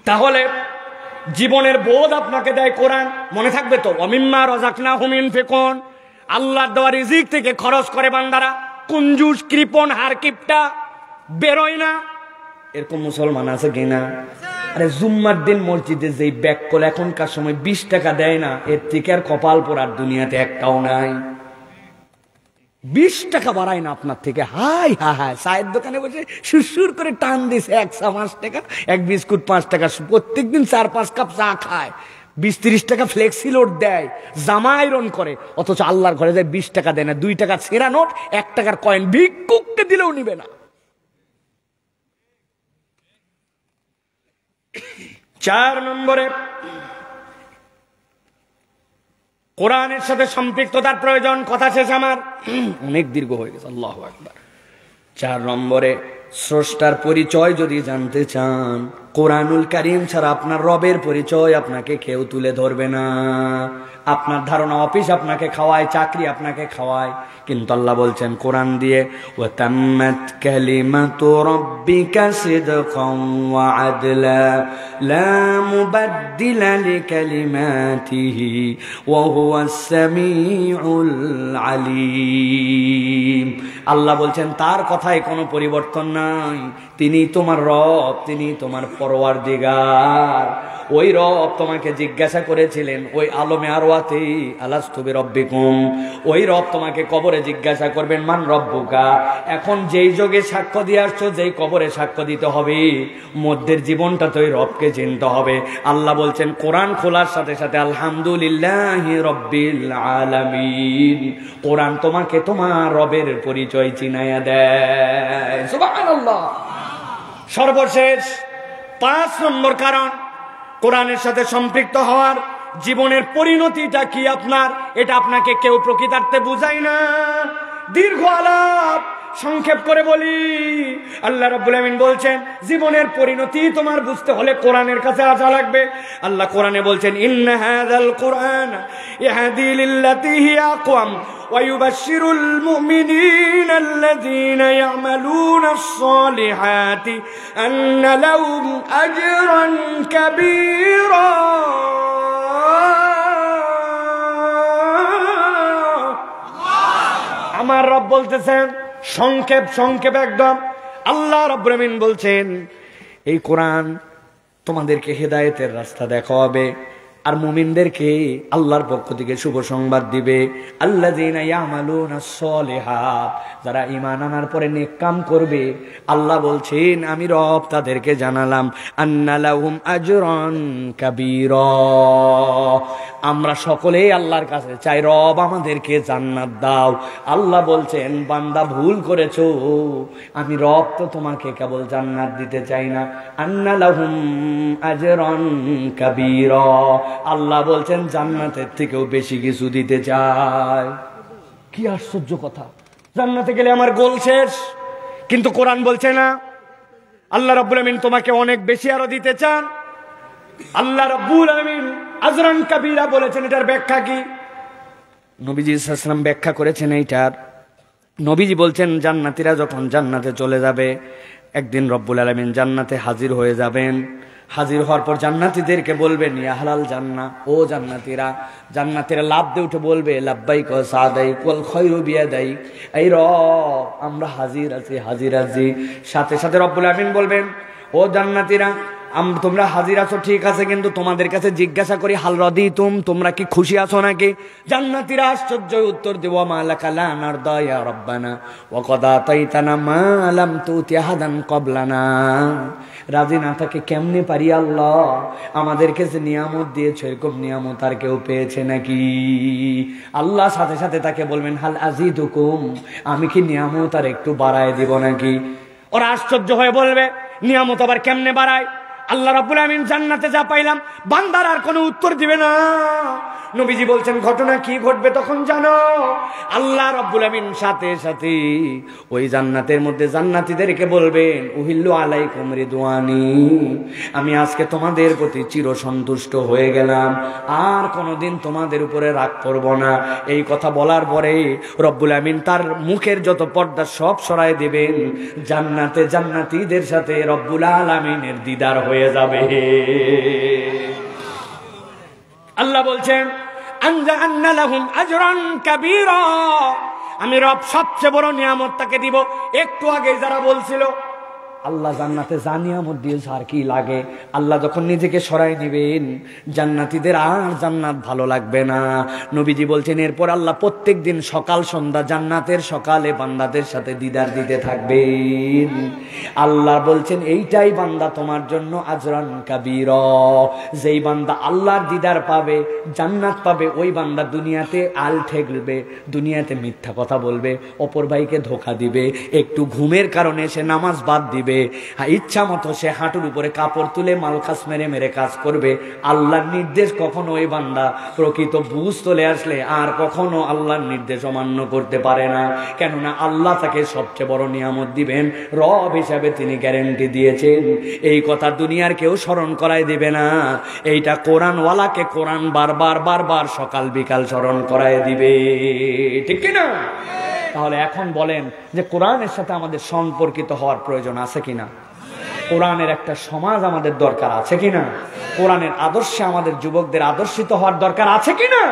তাহলে জীবনের বোধ আপনাকে দেয় কোরআন, মনে থাকবে তো? অমিম্মা রাযাকনাহুম ইউনফিকুন, আল্লাহর দেওয়া রিজিক থেকে খরচ করে বান্দারা। কুঞ্জুস, কৃপণ, হারকিপটা, বেরোয় না, এরকম মুসলমান আছে কিনা? আরে জুম্মার দিন মসজিদে যেই ব্যাগ কল এখনকার সময় 20 টাকা দেয় না, এর থেকে আর কপাল পোড়ার দুনিয়াতে একটাও নাই। 20 টাকা বাড়ায় না আপনার থেকে, হাই হা হায় চায়ের দোকানে বসে সুরসুর করে টান দিছে 1 চা 5 টাকা, এক বিস্কুট 5 টাকা, প্রত্যেকদিন 4-5 কাপ চা খায়, 20-30 টাকা ফ্লেক্সি লোড দেয়, জামা আয়রন করে, অথচ আল্লাহর ঘরে যায় 20 টাকা দেয় না, 2 টাকা ছেঁড়া নোট, 1 টাকার কয়েন ভিক্ষুককে দিলেও নিবে না। 4 নম্বরে কোরআনের সাথে সম্পৃক্ততার প্রয়োজন। কথা শেষ আমার, অনেক দীর্ঘ হয়ে গেছে, আল্লাহু আকবার। 4 নম্বরে স্রষ্টার পরিচয় যদি জানতে চান, কোরআনুল কারীম ছাড়া আপনার রবের পরিচয় আপনাকে কেউ তুলে ধরবে না। আপনার ধারণা অফিস আপনাকে খাওয়ায়, চাকরি আপনাকে খাওয়ায়, কিন্তু আল্লাহ বলছেন কোরআন দিয়ে, ওয়া তাম্মাত কালিমাতু রাব্বিকা সিদকান ওয়া আদলা লা মুবাদদিলা লিকালিমাতিহি ওয়া হুয়াস সামিউল আলিম। আল্লাহ বলছেন তার কথায় কোনো পরিবর্তন নাই, তিনি তোমার রব, তিনি তোমার পরওয়ারদিগার। ওই রব তোমাকে জিজ্ঞাসা করেছিলেন ওই আলমে আরওয়াতে, আলাস্তু বিরব্বিকুম, ওই রব তোমাকে কবরে জিজ্ঞাসা করবেন মান রব্বুকা। এখন যেই যোগে সাক্ষ্য দিয়ে আসছো, যেই কবরে সাক্ষ্য দিতে হবে, মধ্যের জীবনটা তো ওই রবকে চিনতে হবে। আল্লাহ বলছেন কোরআন খোলার সাথে সাথে আলহামদুলিল্লাহি রব্বিল আলামিন, কোরআন তোমাকে তোমার রবের পরিচয় চিনাইয়া দেয়। সুবহানাল্লাহ। সর্বশেষ 5 নম্বর কারণ কোরআনের সাথে সম্পৃক্ত হওয়ার, জীবনের পরিণতিটা কি আপনার, এটা আপনাকে কেউ প্রকৃতার্থে বুঝায় না। দীর্ঘ আলাপ সংক্ষেপ করে বলি, আল্লাহ রাব্বুল আমিন বলছেন জীবনের পরিণতি তোমার বুঝতে হলে কোরআনের কাছে আসা লাগবে। আল্লাহ কোরআনে বলছেন ইন্না হাযাল কুরআন ইয়াহদি লিল্লাতী হিয়া আকওয়াম ওয়া ইউবাশশিরুল মুমিনিনা আল্লাযীনা ইয়া'মালুনাস সালিহাতি আন্না লাহুম আজরান কাবীরা। আমার রব বলতেছেন সংক্ষেপ একদম। আল্লাহ রাব্বুল আমিন বলছেন এই কোরআন তোমাদেরকে হেদায়েতের রাস্তা দেখাবে, আর মুমিনদেরকে আল্লাহর পক্ষ থেকে শুভ সংবাদ দিবে। আল্লাযীনা ইয়ামালুনাস সলিহাত, যারা ঈমান আনার পরে নেক কাম করবে, আল্লাহ বলছেন আমি রব তাদেরকে জানালাম আন্না লাহুম আজরান কাবীরা। আমরা সকলেই আল্লাহর কাছে চাই রব আমাদেরকে জান্নাত দাও। আল্লাহ বলছেন বান্দা ভুল করেছো, আমি রব তো তোমাকে কেবল জান্নাত দিতে চাই না, আন্না লাহুম আজরান কাবীরা, আল্লাহ বলছেন জান্নাতের থেকেও বেশি কিছু দিতে চায়। কি আশ্চর্য কথা, জান্নাতে গেলে আমার গোল শেষ, কিন্তু কোরআন বলছে না। আল্লাহ রাব্বুল আমিন তোমাকে অনেক বেশি আরো দিতে চান। আল্লাহ রাব্বুল আমিন আজরান কাবীরা বলেছেন, এটার ব্যাখ্যা কি? নবীজি সাল্লাল্লাহু আলাইহি ওয়াসাল্লাম ব্যাখ্যা করেছেন এইটার। নবীজি বলছেন জান্নাতীরা যখন জান্নাতে চলে যাবে, একদিন রব্বুল আলামিন জান্নাতে হাজির হয়ে যাবেন। হাজির হওয়ার পর জান্নাতীদেরকে বলবেন ইয়া আহলাল জান্নাহ, ও জান্নাতীরা। জান্নাতীরা লাফ দিয়ে উঠে বলবে লাব্বাইক ওয়া সাদাইক ওয়াল খায়রু বিয়াদাইক, এই রব আমরা হাজির আছি। সাথে সাথে রব্বুল আমিন বলবেন ও জান্নাতীরা তোমরা হাজির আছো ঠিক আছে, কিন্তু তোমাদের কাছে জিজ্ঞাসা করি হাল রাদিতুম, তোমরা কি খুশি আছো নাকি? জান্নাতীরা আশ্চর্য উত্তর দেব মা লাকা লা নারদা ইয়া রাব্বানা ওয়া কদ আতাইতানা মা লাম তুতি আহাদান ক্বাবলানা। রাজি না থাকে কেমনে পারি আল্লাহ, আমাদেরকে যে নিয়ামত দিয়েছো এরকম নিয়ামত আর কেউ পেয়েছে নাকি? আল্লাহ সাথে সাথে তাকে বলবেন হাল আজিদুকুম, আমি কি নিয়ামত আর একটু বাড়ায় দিব নাকি? ওরা আশ্চর্য হয়ে বলবে নিয়ামত আবার কেমনে বাড়ায়? আল্লাহ রাব্বুল আমিন জান্নাতে যা পাইলাম, বান্দার আর কোনো উত্তর দিবে না। নবীজি বলছেন ঘটনা কি ঘটবে তখন জানো? আল্লাহ রাব্বুল আমিন সাথে সাথে ওই জান্নাতের মধ্যে জান্নাতীদেরকে বলবেন উহিল্লু আলাইকুম রিদওয়ানি, আমি আজকে তোমাদের প্রতি চির সন্তুষ্ট হয়ে গেলাম, আর কোনোদিন তোমাদের উপরে রাগ করব না। এই কথা বলার পরে রব্বুল আমিন তার মুখের যত পর্দা সব সরায় দিবেন, জান্নাতে জান্নাতীদের সাথে রব্বুল আলামিনের দিদার হয়ে যাবে। আল্লাহ বলছেন আনজা লাহুম আজরান কাবীরা, আমি রব সবচেয়ে বড় নিয়ামত তাকে দিব। একটু আগে যারা বলছিল আল্লাহ জান্নাতে যা নিয়ামত দিয়েছে আর কি লাগে। আল্লাহ যখন নিজেকে সরাই নেবেন, জান্নাতীদের আর জান্নাত ভালো লাগবে না। নবীজি বলছেন এরপর আল্লাহ প্রত্যেক দিন সকাল সন্ধ্যা জান্নাতের সকালে বান্দাদের সাথে দিদার দিতে থাকবেন। আল্লাহ বলছেন এইটাই বান্দা তোমার জন্য আজরান কাবীরা। যেই বান্দা আল্লাহর দিদার পাবে, জান্নাত পাবে, ওই বান্দা দুনিয়াতে আল ঠেকবে, দুনিয়াতে মিথ্যা কথা বলবে, অপর ভাইকে ধোঁকা দিবে, একটু ঘুমের কারণে সে নামাজ বাদ দিবে, ইচ্ছা মতো সে হাঁটুর উপরে কাপড় তুলে মালখাস মেরে মেরে কাজ করবে। আল্লাহর নির্দেশ কখনো ওই বান্দা প্রকৃত বুঝ চলে আসলে আর কখনো আল্লাহর নির্দেশ অমান্য করতে পারে না। কেননা আল্লাহ তাকে সবচেয়ে বড় নিয়ামত দিবেন, রব হিসাবে তিনি গ্যারেন্টি দিয়েছেন। এই কথা দুনিয়ার কেউ স্মরণ করাই দিবে না। এইটা কোরআনওয়ালাকে কোরআন বারবার বারবার সকাল বিকাল স্মরণ করাই দিবে, ঠিক কিনা? তাহলে এখন বলেন যে কোরআনের সাথে আমাদের সম্পর্কিত হওয়ার প্রয়োজন আছে কিনা? কোরআনের একটা সমাজ আমাদের দরকার আছে কিনা? কোরআনের আদর্শে আমাদের যুবকদের আদর্শিত হওয়ার দরকার আছে কিনা?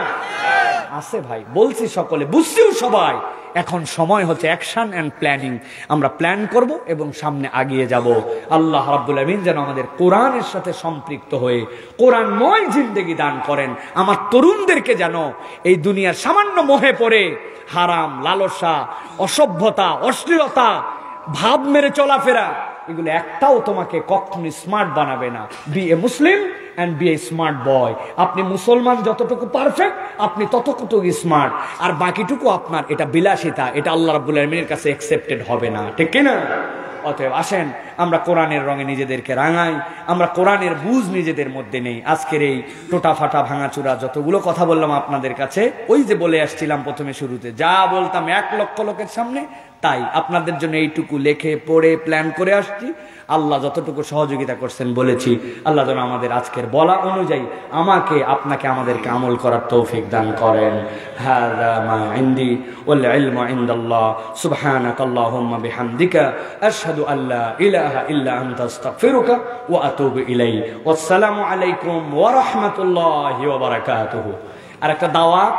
আছে ভাই, বলছি সকলে, বুঝছিও সবাই। এখন সময় হচ্ছে অ্যাকশন এন্ড প্ল্যানিং। আমরা প্ল্যান করব এবং সামনে আগিয়ে যাব। আল্লাহ রাব্বুল আমিন যেন আমাদের কোরআনের সাথে সম্পৃক্ত হয়ে কোরআনময় জিন্দেগি দান করেন। আমার তরুণদেরকে যেন এই দুনিয়ার সামান্য মোহে পড়ে হারাম, লালসা, অসভ্যতা, অশ্লীলতা, ভাব মেরে চলাফেরা, এগুলো একটাও তোমাকে কখনো স্মার্ট বানাবে না। Be a Muslim and be a smart boy. আপনি মুসলমান যতটুকু পারফেক্ট, আপনি ততটুকু স্মার্ট, আর বাকিটুকু আপনার এটা বিলাসিতা, এটা আল্লাহ রাব্বুল আলামিনের কাছে অ্যাকসেপ্টেড হবে না, ঠিক কি না? অতএব আসেন আমরা কোরআনের রঙে নিজেদেরকে রাঙাই, আমরা কোরআনের বুঝ নিজেদের মধ্যে নেই। আজকের এই টোটা ফাটা ভাঙাচুরা যতগুলো কথা বললাম আপনাদের কাছে, ওই যে বলে আসছিলাম প্রথমে শুরুতে, যা বলতাম 1 লক্ষ লোকের সামনে, তাই আপনাদের জন্য এইটুকু লেখে পড়ে প্ল্যান করে আসছি। আল্লাহ যতটুকু সহযোগিতা করছেন বলেছি, আল্লাহ যেন আমাদের আজকের বলা অনুযায়ী আমাকে আপনাকে আমাদেরকে আমল করার তৌফিক দান করেন। হাযা মা ইনদি ওয়াল ইলমু ইনদাল্লাহ সুবহানাকাল্লাহুম্মা বিহামদিকা আশহাদু আল্লা ইলাহা ইল্লা আনতা আস্তাগফিরুকা ওয়া আতুবু ইলাইক। ওয়াসসালামু আলাইকুম ওয়া রাহমাতুল্লাহি ওয়া বারাকাতুহু। আর একটা দাওয়াত,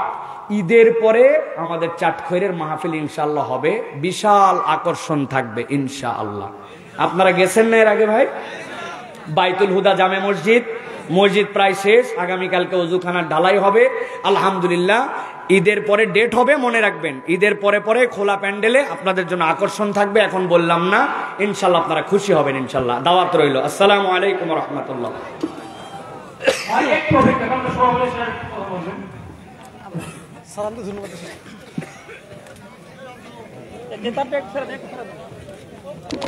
ঈদের পরে আমাদের চাটখৈরের মাহফিল ইনশাআল্লাহ হবে, বিশাল আকর্ষণ থাকবে ইনশাআল্লাহ। আপনারা গেছেন না এর আগে ভাই? বাইতুল হুদা জামে মসজিদ, মসজিদ প্রায় শেষ, আগামীকালকে ওযুখানার ঢালাই হবে আলহামদুলিল্লাহ। ঈদের পরে ডেট হবে, মনে রাখবেন। ঈদের পরে পরে খোলা প্যান্ডেলে আপনাদের জন্য আকর্ষণ থাকবে, এখন বললাম না, ইনশাআল্লাহ আপনারা খুশি হবেন ইনশাআল্লাহ। দাওয়াত রইল। আসসালামু আলাইকুম ওয়া রাহমাতুল্লাহ। সালাম তো ধন্যবাদ।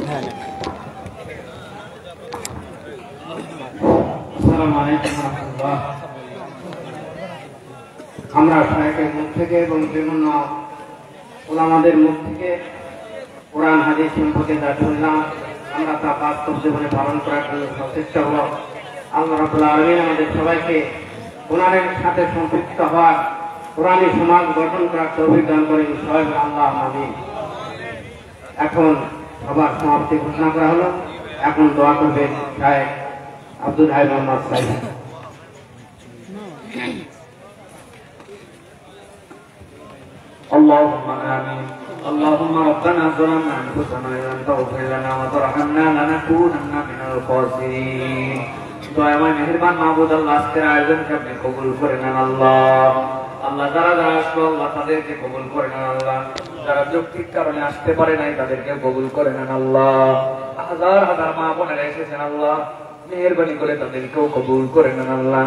হ্যাঁ, আসসালামু আলাইকুম ওয়া রাহমাতুল্লাহ। আমরা শায়েখের মুখ থেকে এবং বিভিন্ন উলামাদের মুখ থেকে কোরআন হাদিস সম্পর্কে যা শুনলাম, আমরা তা বাস্তব জীবনে পালন করার জন্য সচেষ্ট হব। আল্লাহ রাব্বুল আলামিন আমাদের সবাইকে কোরআনের সাথে সম্পৃক্ত হওয়ার, কোরআনী সমাজ গঠন করার তৌফিক দান করেন, সবাই আল্লাহ আমিন। এখন সবার সমাপ্তি ঘোষণা করা হলো। এখন দোয়া করবেন শায়েখ আব্দুল হাই মোহাম্মদ সাইদ। اللهم آمين. اللهم ربنا ظلمنا أنفسنا إن لم تغفر لنا وترحمنا لنكونن من الخاسرين. দয়াময় মেহেরবান মাহবুদ আল্লাহ, আজকের আয়োজনকে আপনি কবুল করে নেন আল্লাহ। আল্লাহ যারা যারা আসলো আল্লাহ তাদেরকে কবুল করে নেন আল্লাহ। যারা যৌক্তিক কারণে আসতে পারে নাই তাদেরকে কবুল করে নেন আল্লাহ। হাজার হাজার মা বোনেরা এসেছেন আল্লাহ, মেহেরবানি করে তাদেরকেও কবুল করে নেন আল্লাহ।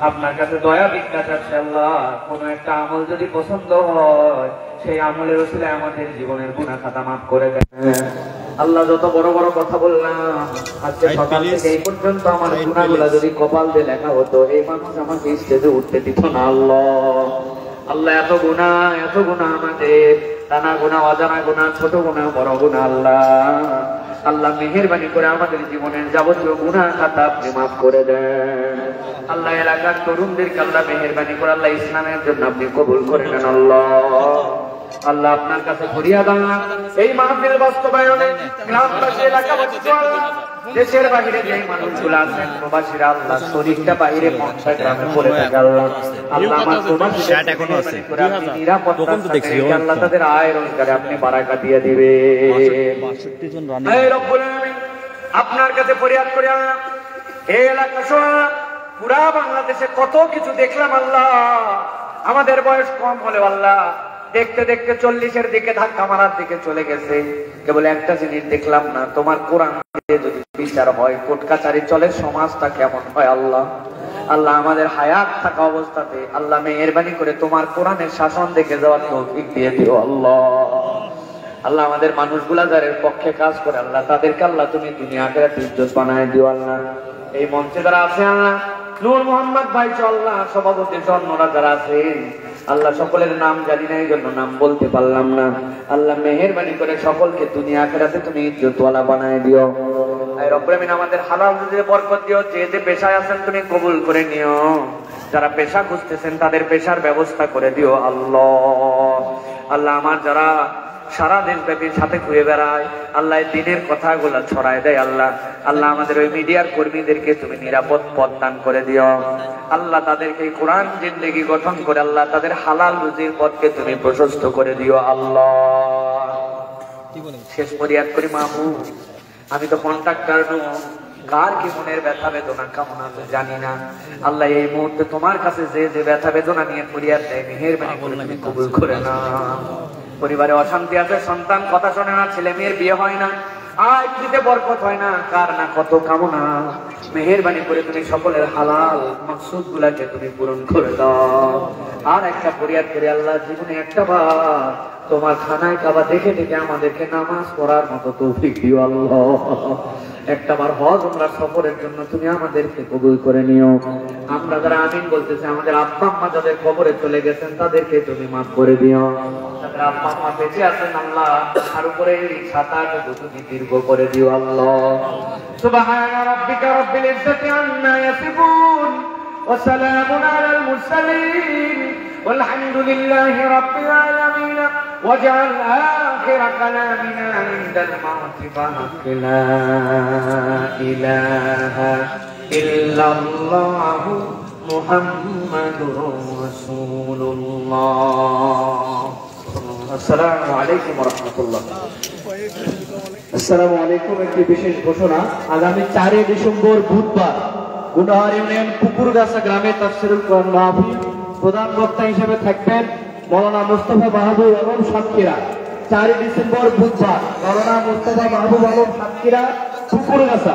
আপনার কাছে দয়া ভিক্ষা চাচ্ছি আল্লাহ, কোন একটা আমল যদি পছন্দ হয় সেই আমলের ওসিলায় আমাদের জীবনের গুনাহ খাতা মাফ করে দেন আল্লাহ। যত বড় বড় কথা বললাম আজকে সকাল থেকে এই পর্যন্ত, আমার গুনাহগুলো যদি কপাল দিয়ে লেখা হতো, এই মানুষ আমাকে স্টেজে উঠতে দিত না আল্লাহ। আল্লাহ এত গুনাহ আমাদের, জানা গুনাহ, অজানা গুনাহ, ছোট গুনাহ, বড় গুনাহ আল্লাহ। আল্লাহ মেহেরবানি করে আমাদের জীবনের যাবতীয় গুনাহ খাতা আপনি মাফ করে দেন আল্লাহ। এলাকার তরুণদেরকে আল্লাহ মেহেরবানি করে আল্লাহ ইসলামের জন্য আপনি কবুল করে নেন আল্লাহ। আল্লাহ আপনার কাছে ফরিয়াদ আল্লাহ, এই মাহফিল বাস্তবায়নে গ্রামবাসী, এলাকাবাসী, দেশের বাহিরে যে মানুষগুলো আছেন, প্রবাসীরা আল্লাহ, শরীরটা বাইরে মনটা গ্রামে পড়ে থাকে আল্লাহ। আল্লাহ আমার প্রবাসীদের আপনি নিরাপত্তা থাকেন আল্লাহ, তাদের আয় রোজগারে আপনি বারাকা দিয়ে দিবেন। আপনার কাছে ফরিয়াদ করি আল্লাহ, এই এলাকা সহ পুরা বাংলাদেশে কত কিছু দেখলাম আল্লাহ। আমাদের বয়স কম হলে আল্লাহ দেখতে দেখতে 40-এর দিকে ধাক্কা মারার দিকে চলে গেছে। কেবল একটা জিনিস দেখলাম না, তোমার কোরআন দিয়ে যদি বিচার হয়, কোর্ট কাচারি চলে, সমাজটা কেমন হয় আল্লাহ। আল্লাহ আমাদের হায়াত থাকা অবস্থাতে আল্লাহ মেহেরবানি করে তোমার কোরআনের শাসন দেখে যাওয়ার তৌফিক দিয়ে দিও আল্লাহ। আল্লাহ আমাদের মানুষগুলা যাদের পক্ষে কাজ করে আল্লাহ, তাদেরকে আল্লাহ তুমি দুনিয়া আখিরাতে ইজ্জত বানায় দিও আল্লাহ। এই মঞ্চে যারা আছে আল্লাহ, নূর মোহাম্মদ ভাই আল্লাহ, সভাপতি অন্যরা যারা আছে আল্লাহ, সকলের নাম জানি না, এই জন্য নাম বলতে পারলাম না। আল্লাহ মেহেরবানি করে সকলকে দুনিয়া আখিরাতে তুমি ইজ্জতওয়ালা বানায় দিও। আর রব্বুল আমিন আমাদের হালাল রুজিতে বরকত দিও। যে যে পেশায় আছেন তুমি কবুল করে নিও। যারা পেশা খুঁজতেছেন তাদের পেশার ব্যবস্থা করে দিও আল্লাহ। আল্লাহ আমার যারা সারা দেশব্যাপী সাথে ঘুরে বেড়ায় আল্লাহ, দিনের কথাগুলা ছড়ায় দেয় আল্লাহ। আল্লাহ আমাদের ওই মিডিয়ার কর্মীদেরকে তুমি নিরাপদ পথ দান করে দিও আল্লাহ। তাদেরকে কোরআন জিন্দেগি গঠন করে আল্লাহ, তাদের হালাল রুজির পথকে তুমি প্রশস্ত করে দিও আল্লাহ। শেষ ফরিয়াদ করি মাহবুব, আমি তো কন্ট্রাক্টর নই, কার কি মনের ব্যথা বেদনা কামনা তো জানি না আল্লাহ। এই মুহূর্তে তোমার কাছে যে যে ব্যথা বেদনা নিয়ে ফরিয়াদ দেয়, মেহেরবানি করে তুমি কবুল করে না। পরিবারে অশান্তি আছে, সন্তান কথা শোনে না, ছেলে মেয়ের বিয়ে হয় না, আয় দিতে বরকত হয় না, কার না কত কামনা, মেহেরবানি করে তুমি সকলের হালাল মাকসুদ গুলাকে তুমি পূরণ করে দাও। আর একটা ফরিয়াদ করে আল্লাহ, জীবনে একটা বার তোমার খানায় কাবা দেখে দেখে আমাদেরকে নামাজ পড়ার মতো তৌফিক দিও আল্লাহ। একটা বার হজ উমরা সফরের জন্য তুমি আমাদেরকে কবুল করে নিও। আমরা যারা আমিন বলতেছি, আমাদের আব্বা আম্মা যাদের কবরে চলে গেছেন তাদেরকে তুমি মাফ করে দিও। যাদের আব্বা আম্মা বেঁচে আছেন আল্লাহ, তার উপরে সাতাটুকু তুমি দীর্ঘ করে দিও আল্লাহ। সুবহানা রাব্বিকা রাব্বিল ইজ্জাতি আম্মা ইয়াসিফুন ওয়া সালামুন আলাল মুরসালিন والحمد لله رب العالمين واجعل آخر كلامنا عند الموت فحق لا إله إلا الله محمد رسول الله. السلام عليكم ورحمة الله. আসসালামু আলাইকুম। একটি বিশেষ ঘোষণা, আগামী 4 ডিসেম্বর বুধবার গুনাহার ইউনিয়ন পুকুরগাছা গ্রামে তাফসীরুল কোরআন মাহফিল, প্রধান বক্তা হিসেবে থাকবেন মৌলানা মুস্তাফা মাহবুব আলম সাতক্ষীরা। 4 ডিসেম্বর বুধবার মৌলানা মুস্তাফা মাহবুব আলম সাতক্ষীরা পুকুরগাছা।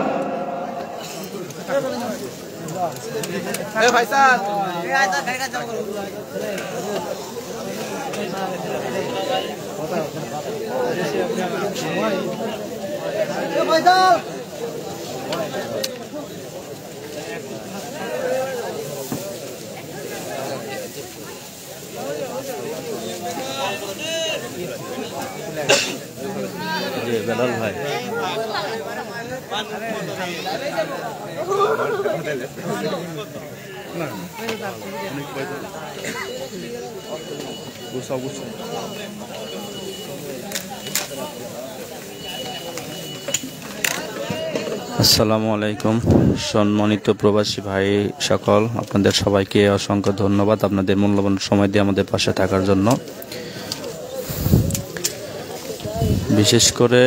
বেলাল ভাই আসসালামু আলাইকুম। সম্মানিত প্রবাসী ভাই সকল, আপনাদের সবাইকে অসংখ্য ধন্যবাদ আপনাদের মূল্যবান সময় দিয়ে আমাদের পাশে থাকার জন্য। বিশেষ করে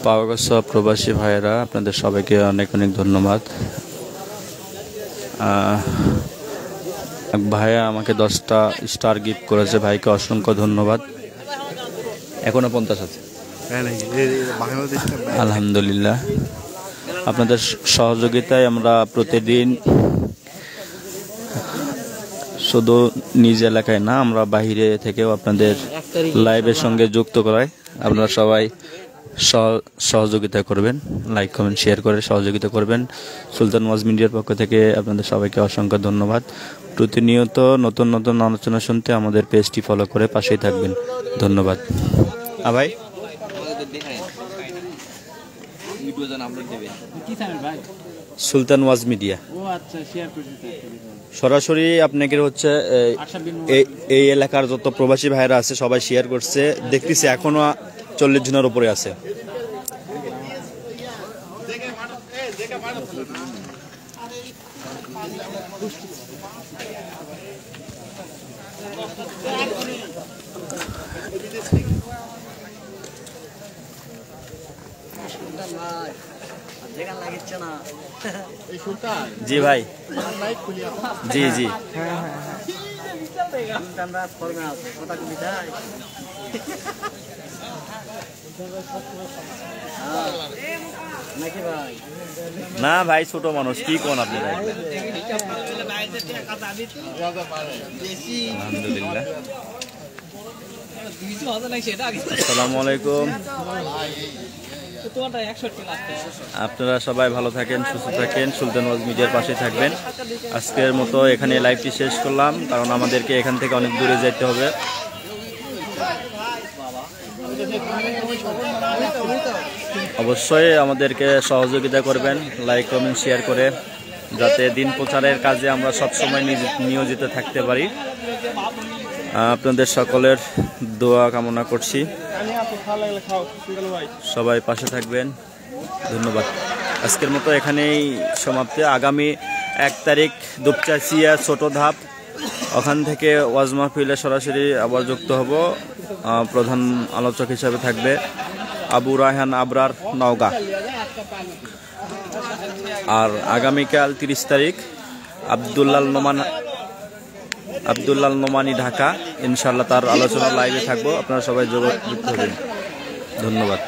পাওয়াগছা প্রবাসী ভাইয়েরা, আপনাদের সবাইকে অনেক অনেক ধন্যবাদ। ভাইয়া আমাকে 10টা স্টার গিফট করেছে, ভাইকে অসংখ্য ধন্যবাদ। এখনো 50 আছে আলহামদুলিল্লাহ। আপনাদের সহযোগিতায় আমরা প্রতিদিন শুধু নিজ এলাকায় না, আমরা বাহিরে থেকেও আপনাদের লাইভের সঙ্গে যুক্ত করাই। আপনারা সবাই সহযোগিতা করবেন, লাইক কমেন্ট শেয়ার করে সহযোগিতা করবেন। সুলতান ওয়াজ মিডিয়ার পক্ষ থেকে আপনাদের সবাইকে অসংখ্য ধন্যবাদ। প্রতিনিয়ত নতুন নতুন আলোচনা শুনতে আমাদের পেজটি ফলো করে পাশেই থাকবেন। ধন্যবাদ। ভাই সুলতান ওয়াজ মিডিয়া সরাসরি আপনাকে হচ্ছে এই এলাকার যত প্রবাসী ভাইরা আছে সবাই শেয়ার করছে, দেখতেছি এখনো 40 জনের উপরে আছে। ভাই জি ভাই, জি জি। না ভাই, ছোট মানুষ, কি কোন আপনি ভাই? আলহামদুলিল্লাহ। আসসালামু আলাইকুম। আপনারা সবাই ভালো থাকেন, সুস্থ থাকেন, সুলতান ওয়াজ মিডিয়ার পাশে থাকবেন। আজকের মতো এখানে লাইভটি শেষ করলাম, কারণ আমাদেরকে এখান থেকে অনেক দূরে যেতে হবে। অবশ্যই আমাদেরকে সহযোগিতা করবেন, লাইক কমেন্ট শেয়ার করে, যাতে দিন প্রচারের কাজে আমরা সবসময় নিয়োজিত থাকতে পারি। আপনাদের সকলের দোয়া কামনা করছি, সবাই পাশে থাকবেন। ধন্যবাদ। আজকের মতো এখানেই সমাপ্তি। আগামী 1 তারিখ দুপচাচিয়া ছোট ধাপ, ওখান থেকে ওয়াজ মাহফিলে সরাসরি আবার যুক্ত হব। প্রধান আলোচক হিসাবে থাকবে আবু রায়হান আবরার, নওগাঁ। আর আগামীকাল 30 তারিখ আব্দুল্লাল নোমানি, ঢাকা। ইনশাআল্লাহ তার আলোচনা লাইভে থাকবো, আপনারা সবাই যুক্ত হবেন। ধন্যবাদ।